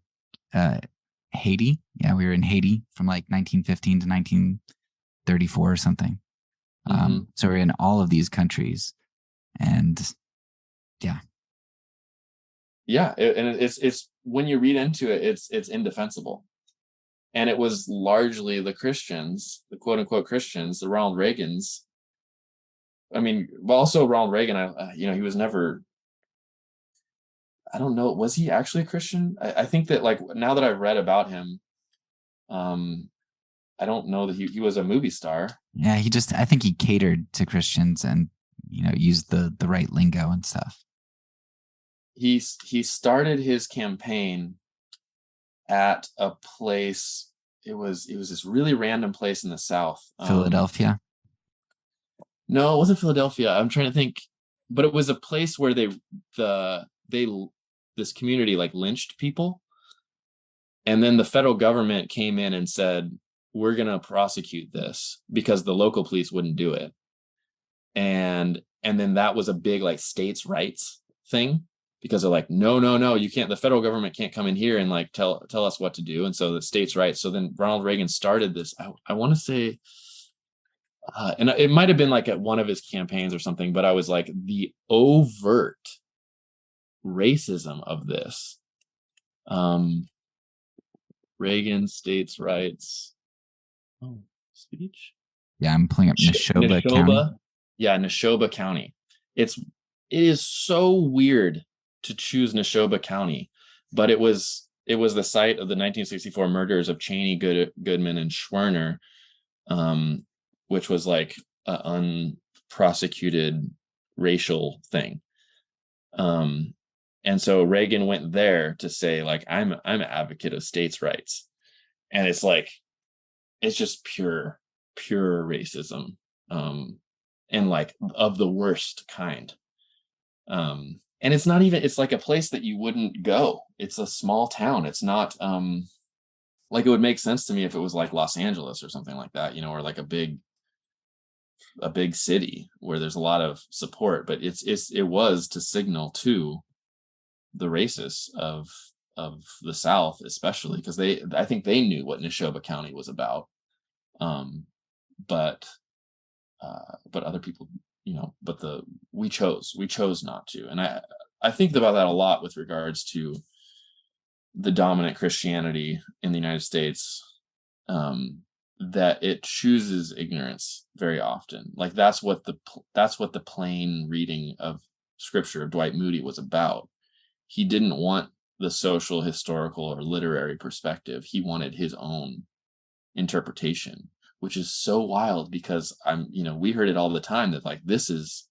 Haiti. Yeah, we were in Haiti from like 1915 to 1934 or something. So we're in all of these countries, and yeah. Yeah, and it's when you read into it, it's indefensible. And it was largely the Christians, the quote unquote Christians, the Ronald Reagans. I mean, but also Ronald Reagan, he was never, I don't know, was he actually a Christian? I think that, like, now that I've read about him, I don't know that he was a movie star. Yeah, I think he catered to Christians and, used the right lingo and stuff. he started his campaign at a place. It was this really random place in the South. Philadelphia. No, it wasn't Philadelphia. I'm trying to think, but it was a place where this community like lynched people, and then the federal government came in and said, we're going to prosecute this because the local police wouldn't do it. And then that was a big like states' rights thing, because they're like, no, you can't, the federal government can't come in here and like tell us what to do. And so the states' rights. So then Ronald Reagan started this, I want to say, and it might have been like at one of his campaigns or something, but I was like, the overt racism of this. Reagan states' rights. Oh, speech. Yeah, I'm pulling up Neshoba County. Yeah, Neshoba County. It is so weird to choose Neshoba County, but it was the site of the 1964 murders of Cheney, Goodman, and Schwerner, which was like an unprosecuted racial thing. And so Reagan went there to say, like, I'm an advocate of states' rights, and it's like, it's just pure racism, and like of the worst kind. And it's not even, it's like a place that you wouldn't go. It's a small town. It's not like, it would make sense to me if it was like Los Angeles or something like that, or like a big city where there's a lot of support, but it was to signal to the racists of the South, especially because I think they knew what Neshoba County was about. But other people, but we chose not to. And I think about that a lot with regards to the dominant Christianity in the United States, that it chooses ignorance very often. Like that's what the plain reading of scripture of Dwight Moody was about. He didn't want the social, historical, or literary perspective. He wanted his own interpretation, which is so wild because we heard it all the time that like this is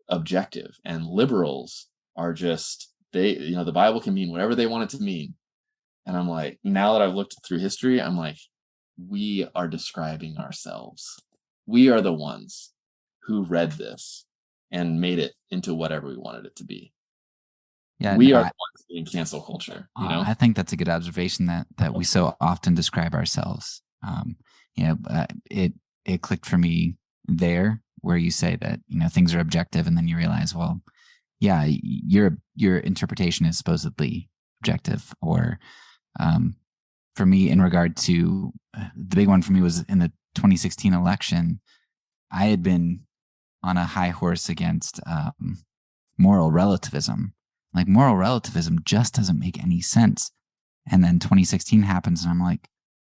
objective, and liberals are just, the Bible can mean whatever they want it to mean. And I'm like, now that I've looked through history, I'm like, we are describing ourselves. We are the ones who read this and made it into whatever we wanted it to be. Yeah, we are the ones in cancel culture. I think that's a good observation that we so often describe ourselves. It clicked for me there where you say that things are objective, and then you realize, well, yeah, your interpretation is supposedly objective. Or for me, in regard to the big one for me was in the 2016 election, I had been on a high horse against moral relativism. Like, moral relativism just doesn't make any sense. And then 2016 happens, and I'm like,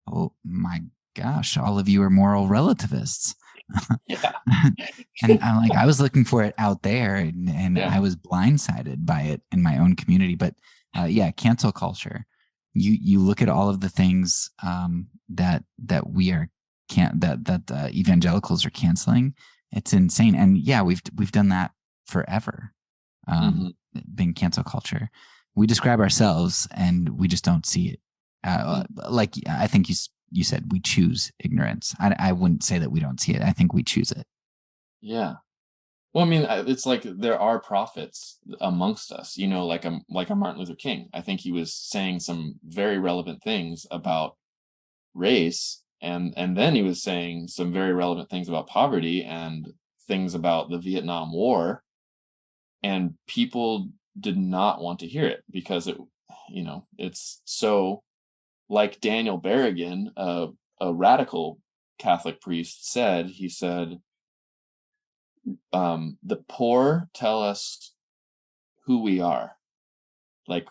oh my gosh, all of you are moral relativists. Yeah. And I'm like, I was looking for it out there, and I was blindsided by it in my own community. But cancel culture. You look at all of the things that we are that evangelicals are canceling. It's insane. And we've done that forever. Being cancel culture, we describe ourselves and we just don't see it. Like I think you said, we choose ignorance. I wouldn't say that we don't see it. I think we choose it. Yeah. Well, I mean, it's like there are prophets amongst us, like a Martin Luther King. I think he was saying some very relevant things about race, and then he was saying some very relevant things about poverty and things about the Vietnam War, and people did not want to hear it because it's so, like Daniel Berrigan, a radical Catholic priest said, he said, the poor tell us who we are. Like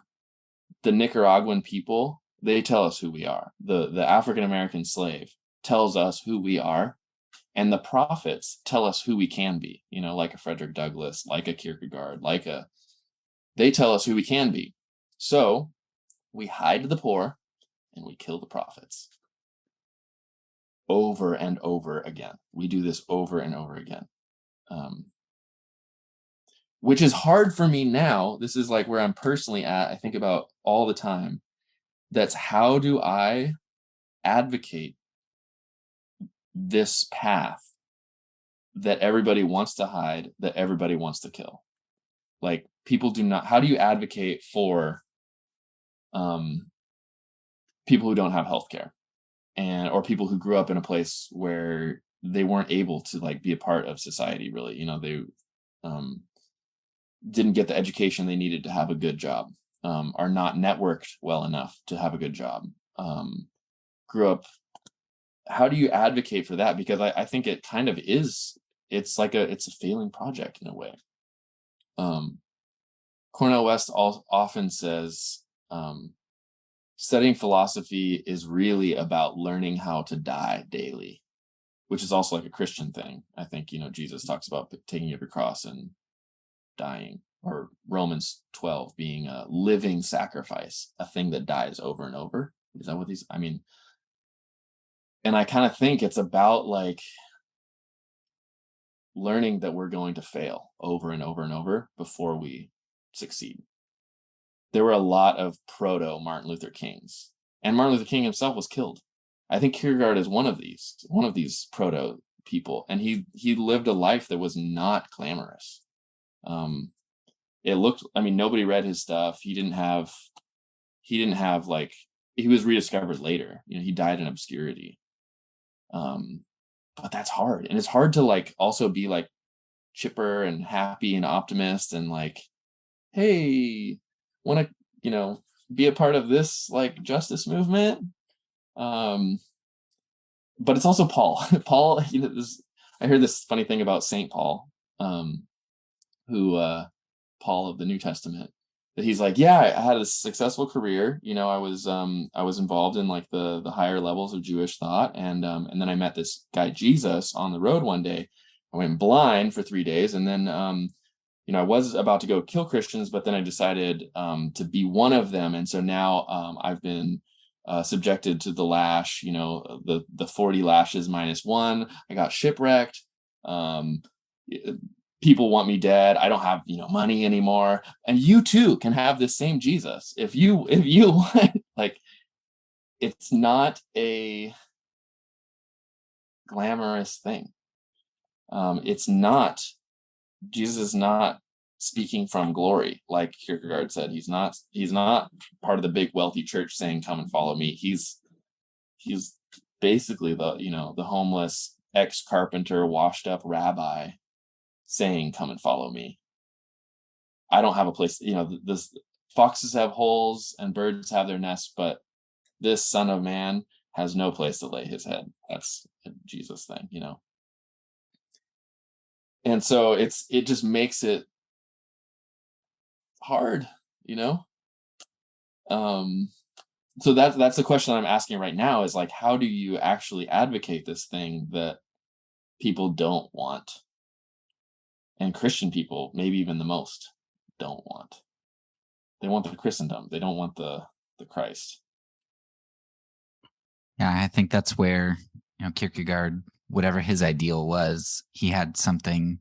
the Nicaraguan people, they tell us who we are. The African-American slave tells us who we are. And the prophets tell us who we can be, like a Frederick Douglass, like a Kierkegaard, they tell us who we can be. So we hide the poor and we kill the prophets. Over and over again. We do this over and over again. which is hard for me now. This is like where I'm personally at. I think about all the time. That's how do I advocate this path that everybody wants to hide, that everybody wants to kill? Like, people do not, how do you advocate for people who don't have healthcare, and or people who grew up in a place where they weren't able to like be a part of society, really? They didn't get the education they needed to have a good job, are not networked well enough to have a good job, grew up. How do you advocate for that? Because I think it kind of is, it's a failing project in a way. Cornel West often says, studying philosophy is really about learning how to die daily, which is also like a Christian thing. I think, Jesus talks about taking up your cross and dying, or Romans 12 being a living sacrifice, a thing that dies over and over. Is that what these, and I kind of think it's about like learning that we're going to fail over and over and over before we succeed. There were a lot of proto Martin Luther Kings, and Martin Luther King himself was killed. I think Kierkegaard is one of these proto people, and he lived a life that was not glamorous. It looked, nobody read his stuff. He didn't have like, he was rediscovered later. He died in obscurity. But that's hard, and it's hard to like also be like chipper and happy and optimist and like, hey, want to be a part of this like justice movement. But it's also Paul. Paul, I heard this funny thing about Saint Paul, who Paul of the New Testament, that he's like, yeah, I had a successful career. I was involved in like the higher levels of Jewish thought, and then I met this guy Jesus on the road one day. I went blind for 3 days, and then I was about to go kill Christians, but then I decided to be one of them, and so now I've been subjected to the lash, the 40 lashes minus one. I got shipwrecked. People want me dead. I don't have money anymore, and you too can have this same Jesus if you like. It's not a glamorous thing. It's not. Jesus is not speaking from glory, like Kierkegaard said. He's not part of the big wealthy church saying, "Come and follow me." He's basically the homeless ex-carpenter, washed up rabbi saying, "Come and follow me." I don't have a place. This foxes have holes and birds have their nests, but this Son of Man has no place to lay his head. That's a Jesus thing, And so it just makes it hard, So that's the question I'm asking right now, is like, how do you actually advocate this thing that people don't want? And Christian people, maybe even the most, don't want. They want the Christendom. They don't want the Christ. Yeah, I think that's where, Kierkegaard, whatever his ideal was, he had something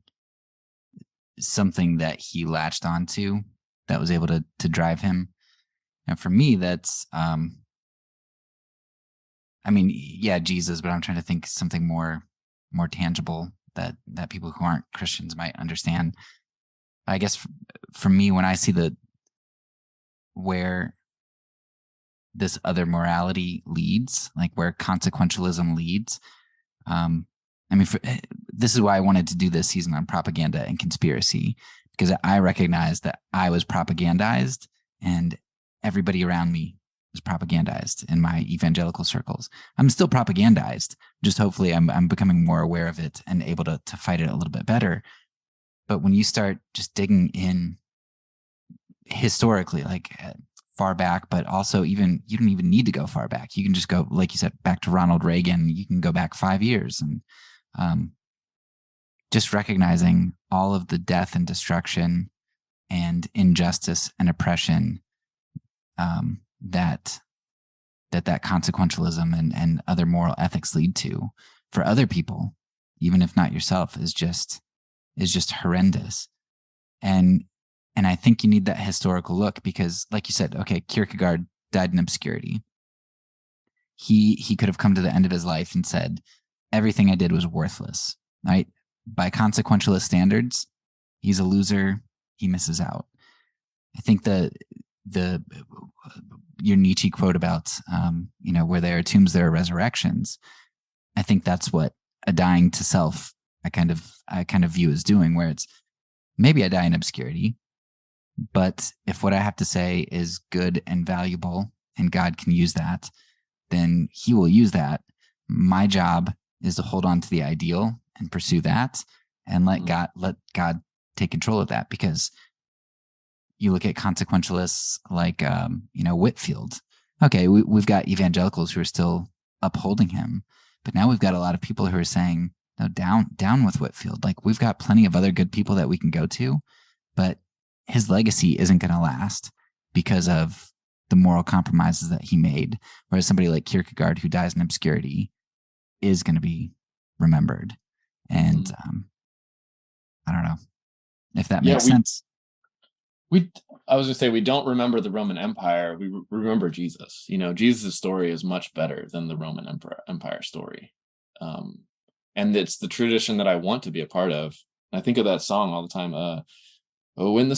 that he latched onto that was able to drive him. And for me, that's, Jesus, but I'm trying to think something more tangible that people who aren't Christians might understand. I guess for me, when I see where this other morality leads, like where consequentialism leads, this is why I wanted to do this season on propaganda and conspiracy, because I recognized that I was propagandized and everybody around me was propagandized in my evangelical circles. I'm still propagandized. Just hopefully I'm becoming more aware of it and able to fight it a little bit better. But when you start just digging in historically, like far back, but also you don't even need to go far back. You can just go, like you said, back to Ronald Reagan. You can go back 5 years, and just recognizing all of the death and destruction and injustice and oppression that consequentialism and other moral ethics lead to for other people, even if not yourself, is just horrendous. And I think you need that historical look because, like you said, okay, Kierkegaard died in obscurity. He could have come to the end of his life and said, everything I did was worthless, right? By consequentialist standards, he's a loser. He misses out. I think the your Nietzsche quote about, where there are tombs, there are resurrections. I think that's what a dying to self I kind of view as doing, where it's maybe I die in obscurity, but if what I have to say is good and valuable and God can use that, then he will use that. My job is to hold on to the ideal and pursue that and let God take control of that. Because you look at consequentialists like, Whitefield. Okay, we've got evangelicals who are still upholding him, but now we've got a lot of people who are saying, no, down with Whitefield. Like, we've got plenty of other good people that we can go to, but his legacy isn't going to last because of the moral compromises that he made. Whereas somebody like Kierkegaard, who dies in obscurity, is going to be remembered. And I don't know if that makes sense. I was going to say, we don't remember the Roman Empire. We remember Jesus. Jesus' story is much better than the Roman Empire story. And it's the tradition that I want to be a part of. I think of that song all the time. When the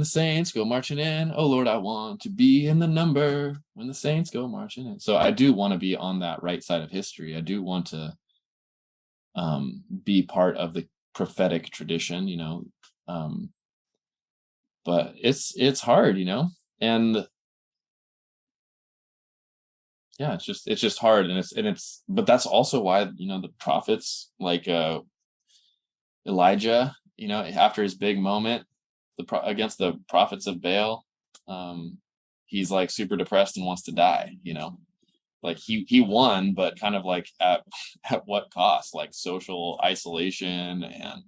saints go marching in, oh Lord, I want to be in the number when the saints go marching in. So I do want to be on that right side of history. I do want to be part of the prophetic tradition, but it's hard, and yeah, it's just hard, but that's also why the prophets like Elijah, after his big moment against the prophets of Baal, he's like super depressed and wants to die, like he won, but kind of like at what cost? Like social isolation. And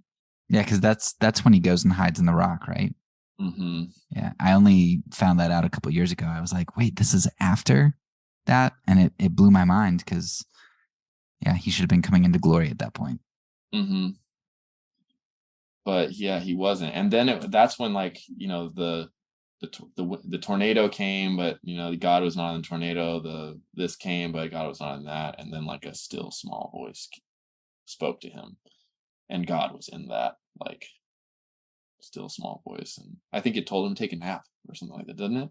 yeah, because that's when he goes and hides in the rock, right? Mm-hmm. Yeah, I only found that out a couple of years ago. I was like, wait, this is after that? And it blew my mind because, yeah, he should have been coming into glory at that point. Mm-hmm. But yeah, he wasn't. And then that's when, like, the tornado came, but God was not in the tornado. This came, but God was not in that. And then like a still small voice spoke to him, and God was in that like still small voice. And I think it told him to take a nap or something like that, doesn't it?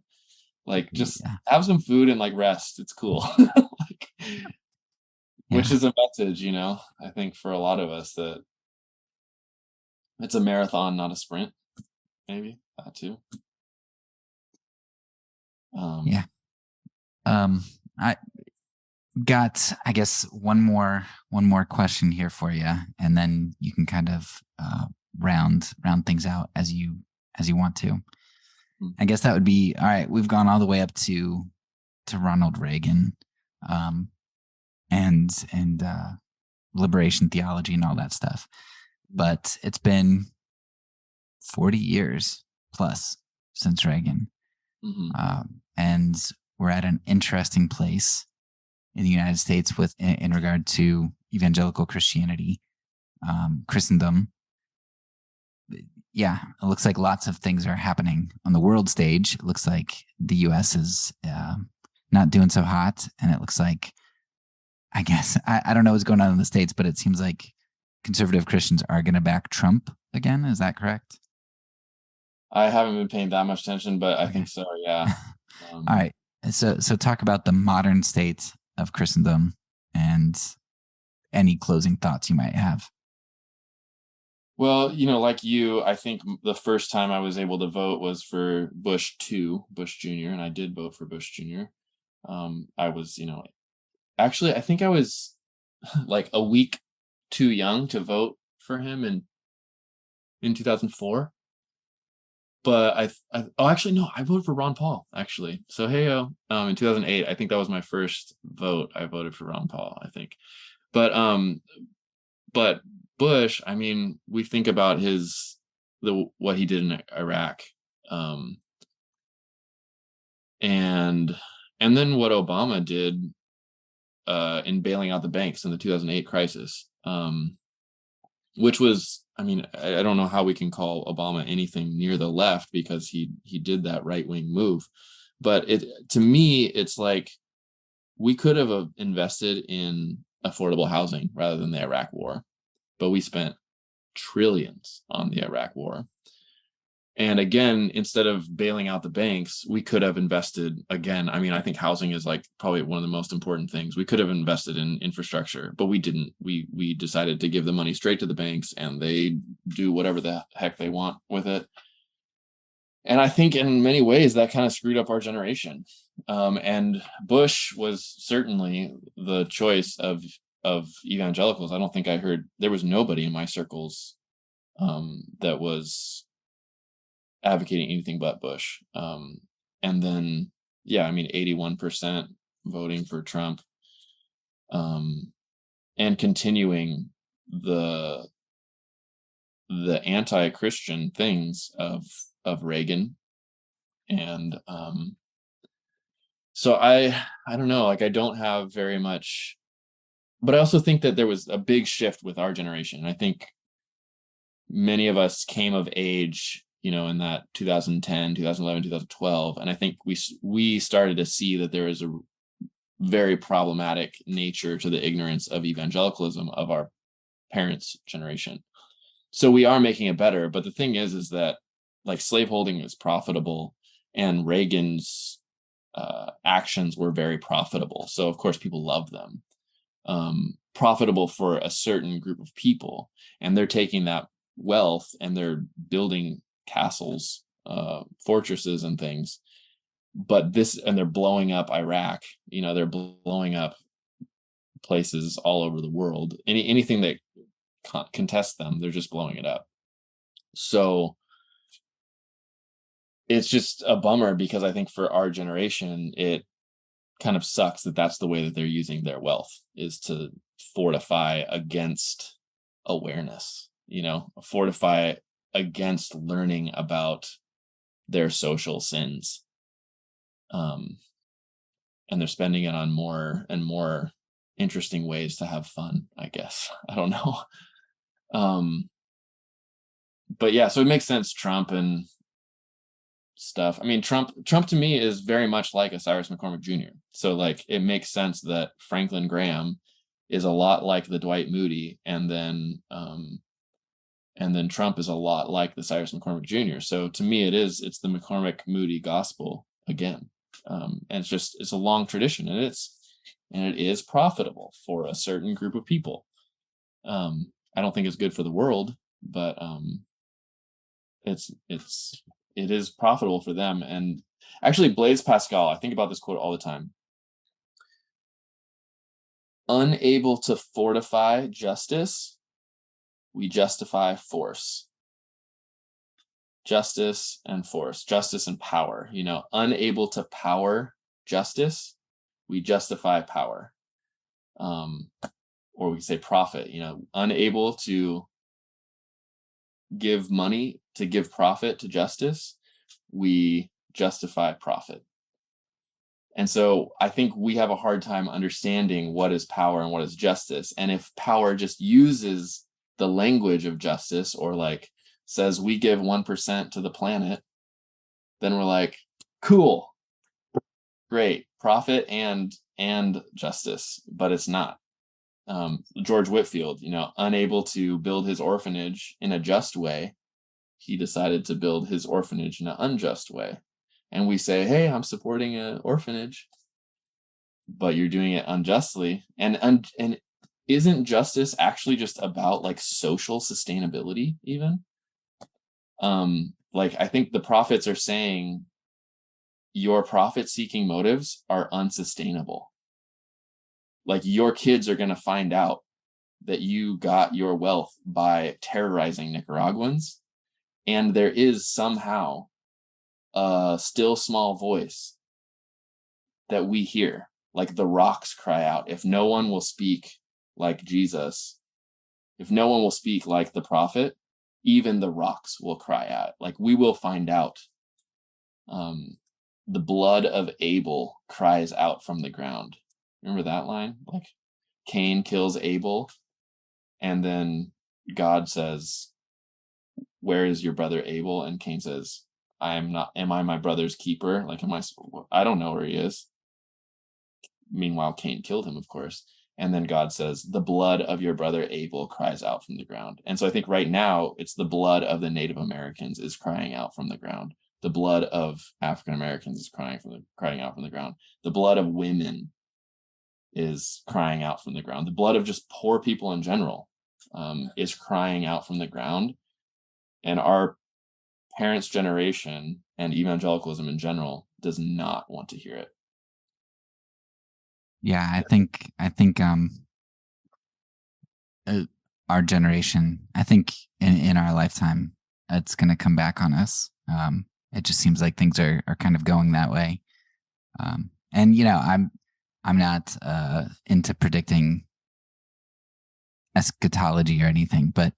Like, just have some food and like rest. It's cool. Which is a message, I think for a lot of us, that it's a marathon, not a sprint. Maybe that too. I got, I guess, one more question here for you, and then you can kind of round things out as you want to. I guess that would be, all right, we've gone all the way up to Ronald Reagan, and liberation theology and all that stuff. But it's been 40 years plus since Reagan. And we're at an interesting place in the United States in regard to evangelical Christianity, Christendom. Yeah, it looks like lots of things are happening on the world stage. It looks like the U.S. is not doing so hot, and it looks like, I guess, I don't know what's going on in the States, but it seems like conservative Christians are going to back Trump again. Is that correct? I haven't been paying that much attention, but I think so, yeah. All right. So talk about the modern state of Christendom and any closing thoughts you might have. Well, like you, I think the first time I was able to vote was for Bush Jr., and I did vote for Bush Jr. I was, actually, I think I was like a week too young to vote for him in 2004. But actually, no, I voted for Ron Paul, actually. So, in 2008, I think that was my first vote. I voted for Ron Paul, I think. But Bush, I mean, we think about what he did in Iraq, and then what Obama did in bailing out the banks in the 2008 crisis. which was, I mean, I don't know how we can call Obama anything near the left, because he did that right-wing move. But to me, it's like we could have invested in affordable housing rather than the Iraq war, but we spent trillions on the Iraq war. And again, instead of bailing out the banks, we could have invested again. I mean, I think housing is like probably one of the most important things. We could have invested in infrastructure, but we didn't. We decided to give the money straight to the banks, and they do whatever the heck they want with it. And I think in many ways that kind of screwed up our generation. And Bush was certainly the choice of evangelicals. I don't think there was nobody in my circles that was advocating anything but Bush. And then, yeah, I mean, 81% voting for Trump, and continuing the anti-Christian things of Reagan. And so I don't know, like, I don't have very much, but I also think that there was a big shift with our generation. I think many of us came of age, in that 2010, 2011, 2012. And I think we started to see that there is a very problematic nature to the ignorance of evangelicalism of our parents' generation. So we are making it better. But the thing is that, like, slaveholding is profitable, and Reagan's actions were very profitable. So of course people love them. Profitable for a certain group of people, and they're taking that wealth and they're building castles, fortresses and things. But they're blowing up Iraq, they're blowing up places all over the world. Anything that contests them, they're just blowing it up. So it's just a bummer, because I think for our generation, it kind of sucks that that's the way that they're using their wealth, is to fortify against awareness, fortify against learning about their social sins. And they're spending it on more and more interesting ways to have fun, I guess. I don't know. But yeah, so it makes sense, Trump and stuff. I mean, Trump to me is very much like a Cyrus McCormick Jr. So, like, it makes sense that Franklin Graham is a lot like the Dwight Moody, and then Trump is a lot like the Cyrus McCormick Jr. So to me, it's the McCormick Moody gospel again. And it's a long tradition, and it is profitable for a certain group of people. I don't think it's good for the world, but it is profitable for them. And actually, Blaise Pascal, I think about this quote all the time. Unable to fortify justice, we justify force. Justice and force, justice and power. Unable to power justice, we justify power. Or we say profit. Unable to give money, to give profit to justice, we justify profit. And so I think we have a hard time understanding what is power and what is justice. And if power just uses the language of justice, or like says we give 1% to the planet, then we're like, cool, great, profit and justice. But it's not. George Whitefield, unable to build his orphanage in a just way, he decided to build his orphanage in an unjust way. And we say, hey, I'm supporting an orphanage, but you're doing it unjustly. And isn't justice actually just about, like, social sustainability even? Like, I think the prophets are saying your profit-seeking motives are unsustainable. Like, your kids are going to find out that you got your wealth by terrorizing Nicaraguans, and there is somehow a still small voice that we hear, like the rocks cry out. If no one will speak like Jesus, if no one will speak like the prophet, even the rocks will cry out. Like, we will find out. The blood of Abel cries out from the ground. Remember that line? Like, Cain kills Abel, and then God says, "Where is your brother Abel?" And Cain says, am I my brother's keeper? Like, I don't know where he is. Meanwhile, Cain killed him, of course. And then God says, "The blood of your brother Abel cries out from the ground." And so I think right now it's the blood of the Native Americans is crying out from the ground. The blood of African Americans is crying out from the ground. The blood of women is crying out from the ground. The blood of just poor people in general is crying out from the ground. And our parents' generation and evangelicalism in general does not want to hear it. Yeah, I think our generation, I think in our lifetime, it's going to come back on us. It just seems like things are kind of going that way. And I'm not into predicting eschatology or anything, but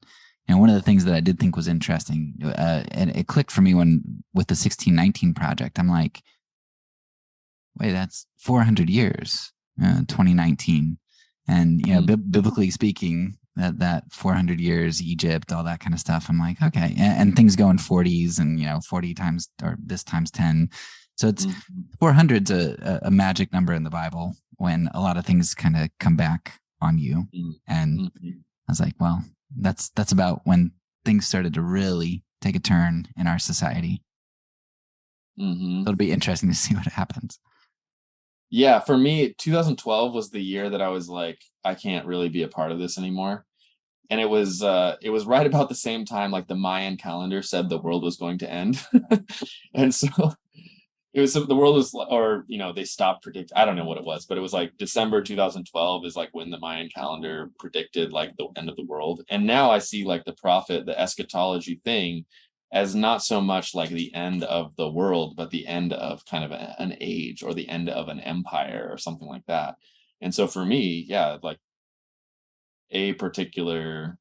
one of the things that I did think was interesting, and it clicked for me with the 1619 project. I'm like, wait, that's 400 years, 2019, and biblically speaking, that 400 years, Egypt, all that kind of stuff. I'm like, okay, and things go in 40s, and 40 times or this times 10. So it's 400's a magic number in the Bible when a lot of things kind of come back on you. And I was like, well, that's about when things started to really take a turn in our society. So it'll be interesting to see what happens. Yeah, for me, 2012 was the year that I was like, I can't really be a part of this anymore. And it was right about the same time, like the Mayan calendar said the world was going to end. And so it was, the world was, or, they stopped predicting, I don't know what it was, but it was like December 2012 is like when the Mayan calendar predicted like the end of the world. And now I see like the prophet, the eschatology thing as not so much like the end of the world, but the end of kind of an age or the end of an empire or something like that. And so for me, yeah, like a particular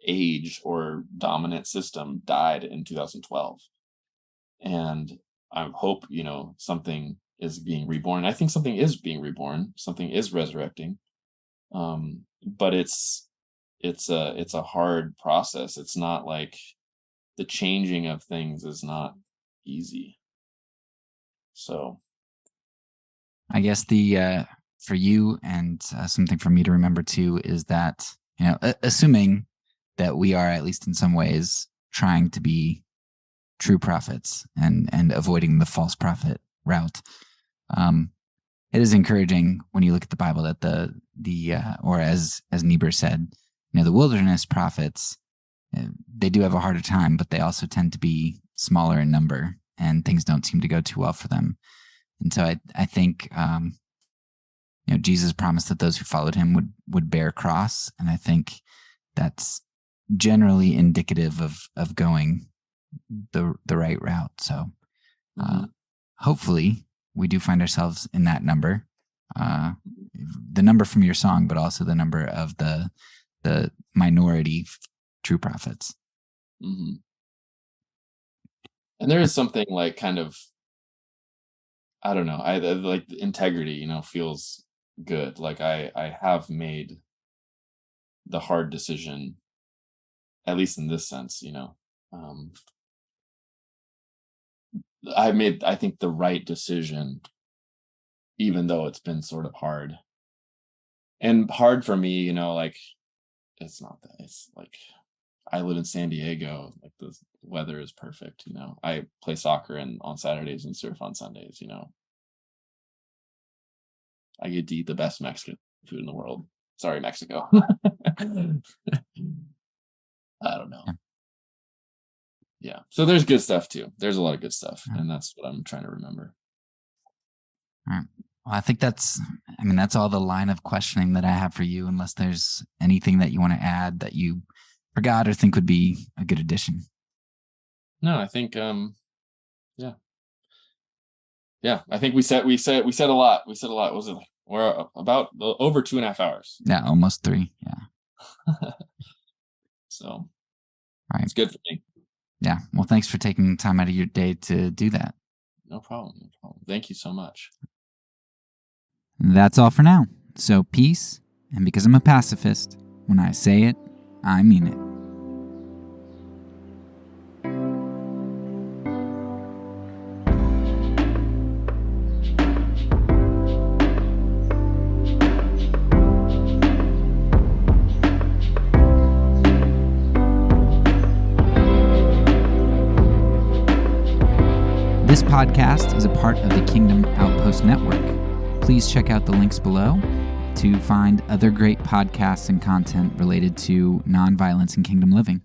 age or dominant system died in 2012. And I hope, something is being reborn. I think something is being reborn. Something is resurrecting. But it's a hard process. It's not like the changing of things is not easy. So I guess for you and something for me to remember too is that, assuming that we are, at least in some ways, trying to be true prophets and avoiding the false prophet route. It is encouraging when you look at the Bible that the or as Niebuhr said, the wilderness prophets, they do have a harder time, but they also tend to be smaller in number, and things don't seem to go too well for them. And so I think Jesus promised that those who followed him would bear a cross, and I think that's generally indicative of going the right route. So hopefully we do find ourselves in that number, the number from your song, but also the number of the minority true prophets. And there is something like kind of, I don't know, I like the integrity, feels good. Like I have made the hard decision, at least in this sense, I made, I think, the right decision, even though it's been sort of hard. And hard for me, like, it's not that. It's like, I live in San Diego. Like, the weather is perfect, I play soccer on Saturdays and surf on Sundays, I get to eat the best Mexican food in the world. Sorry, Mexico. I don't know. Yeah. So there's good stuff too. There's a lot of good stuff. And that's what I'm trying to remember. All right. Well, I think that's all the line of questioning that I have for you, unless there's anything that you want to add that you forgot or think would be a good addition. No, I think, yeah. Yeah. I think we said a lot. We said a lot. Was it? We're about over 2.5 hours. Yeah. Almost 3. Yeah. So, all right. It's good for me. Yeah. Well, thanks for taking time out of your day to do that. No problem. Thank you so much. That's all for now. So peace, and because I'm a pacifist, when I say it, I mean it. This podcast is a part of the Kingdom Outpost Network. Please check out the links below to find other great podcasts and content related to nonviolence and kingdom living.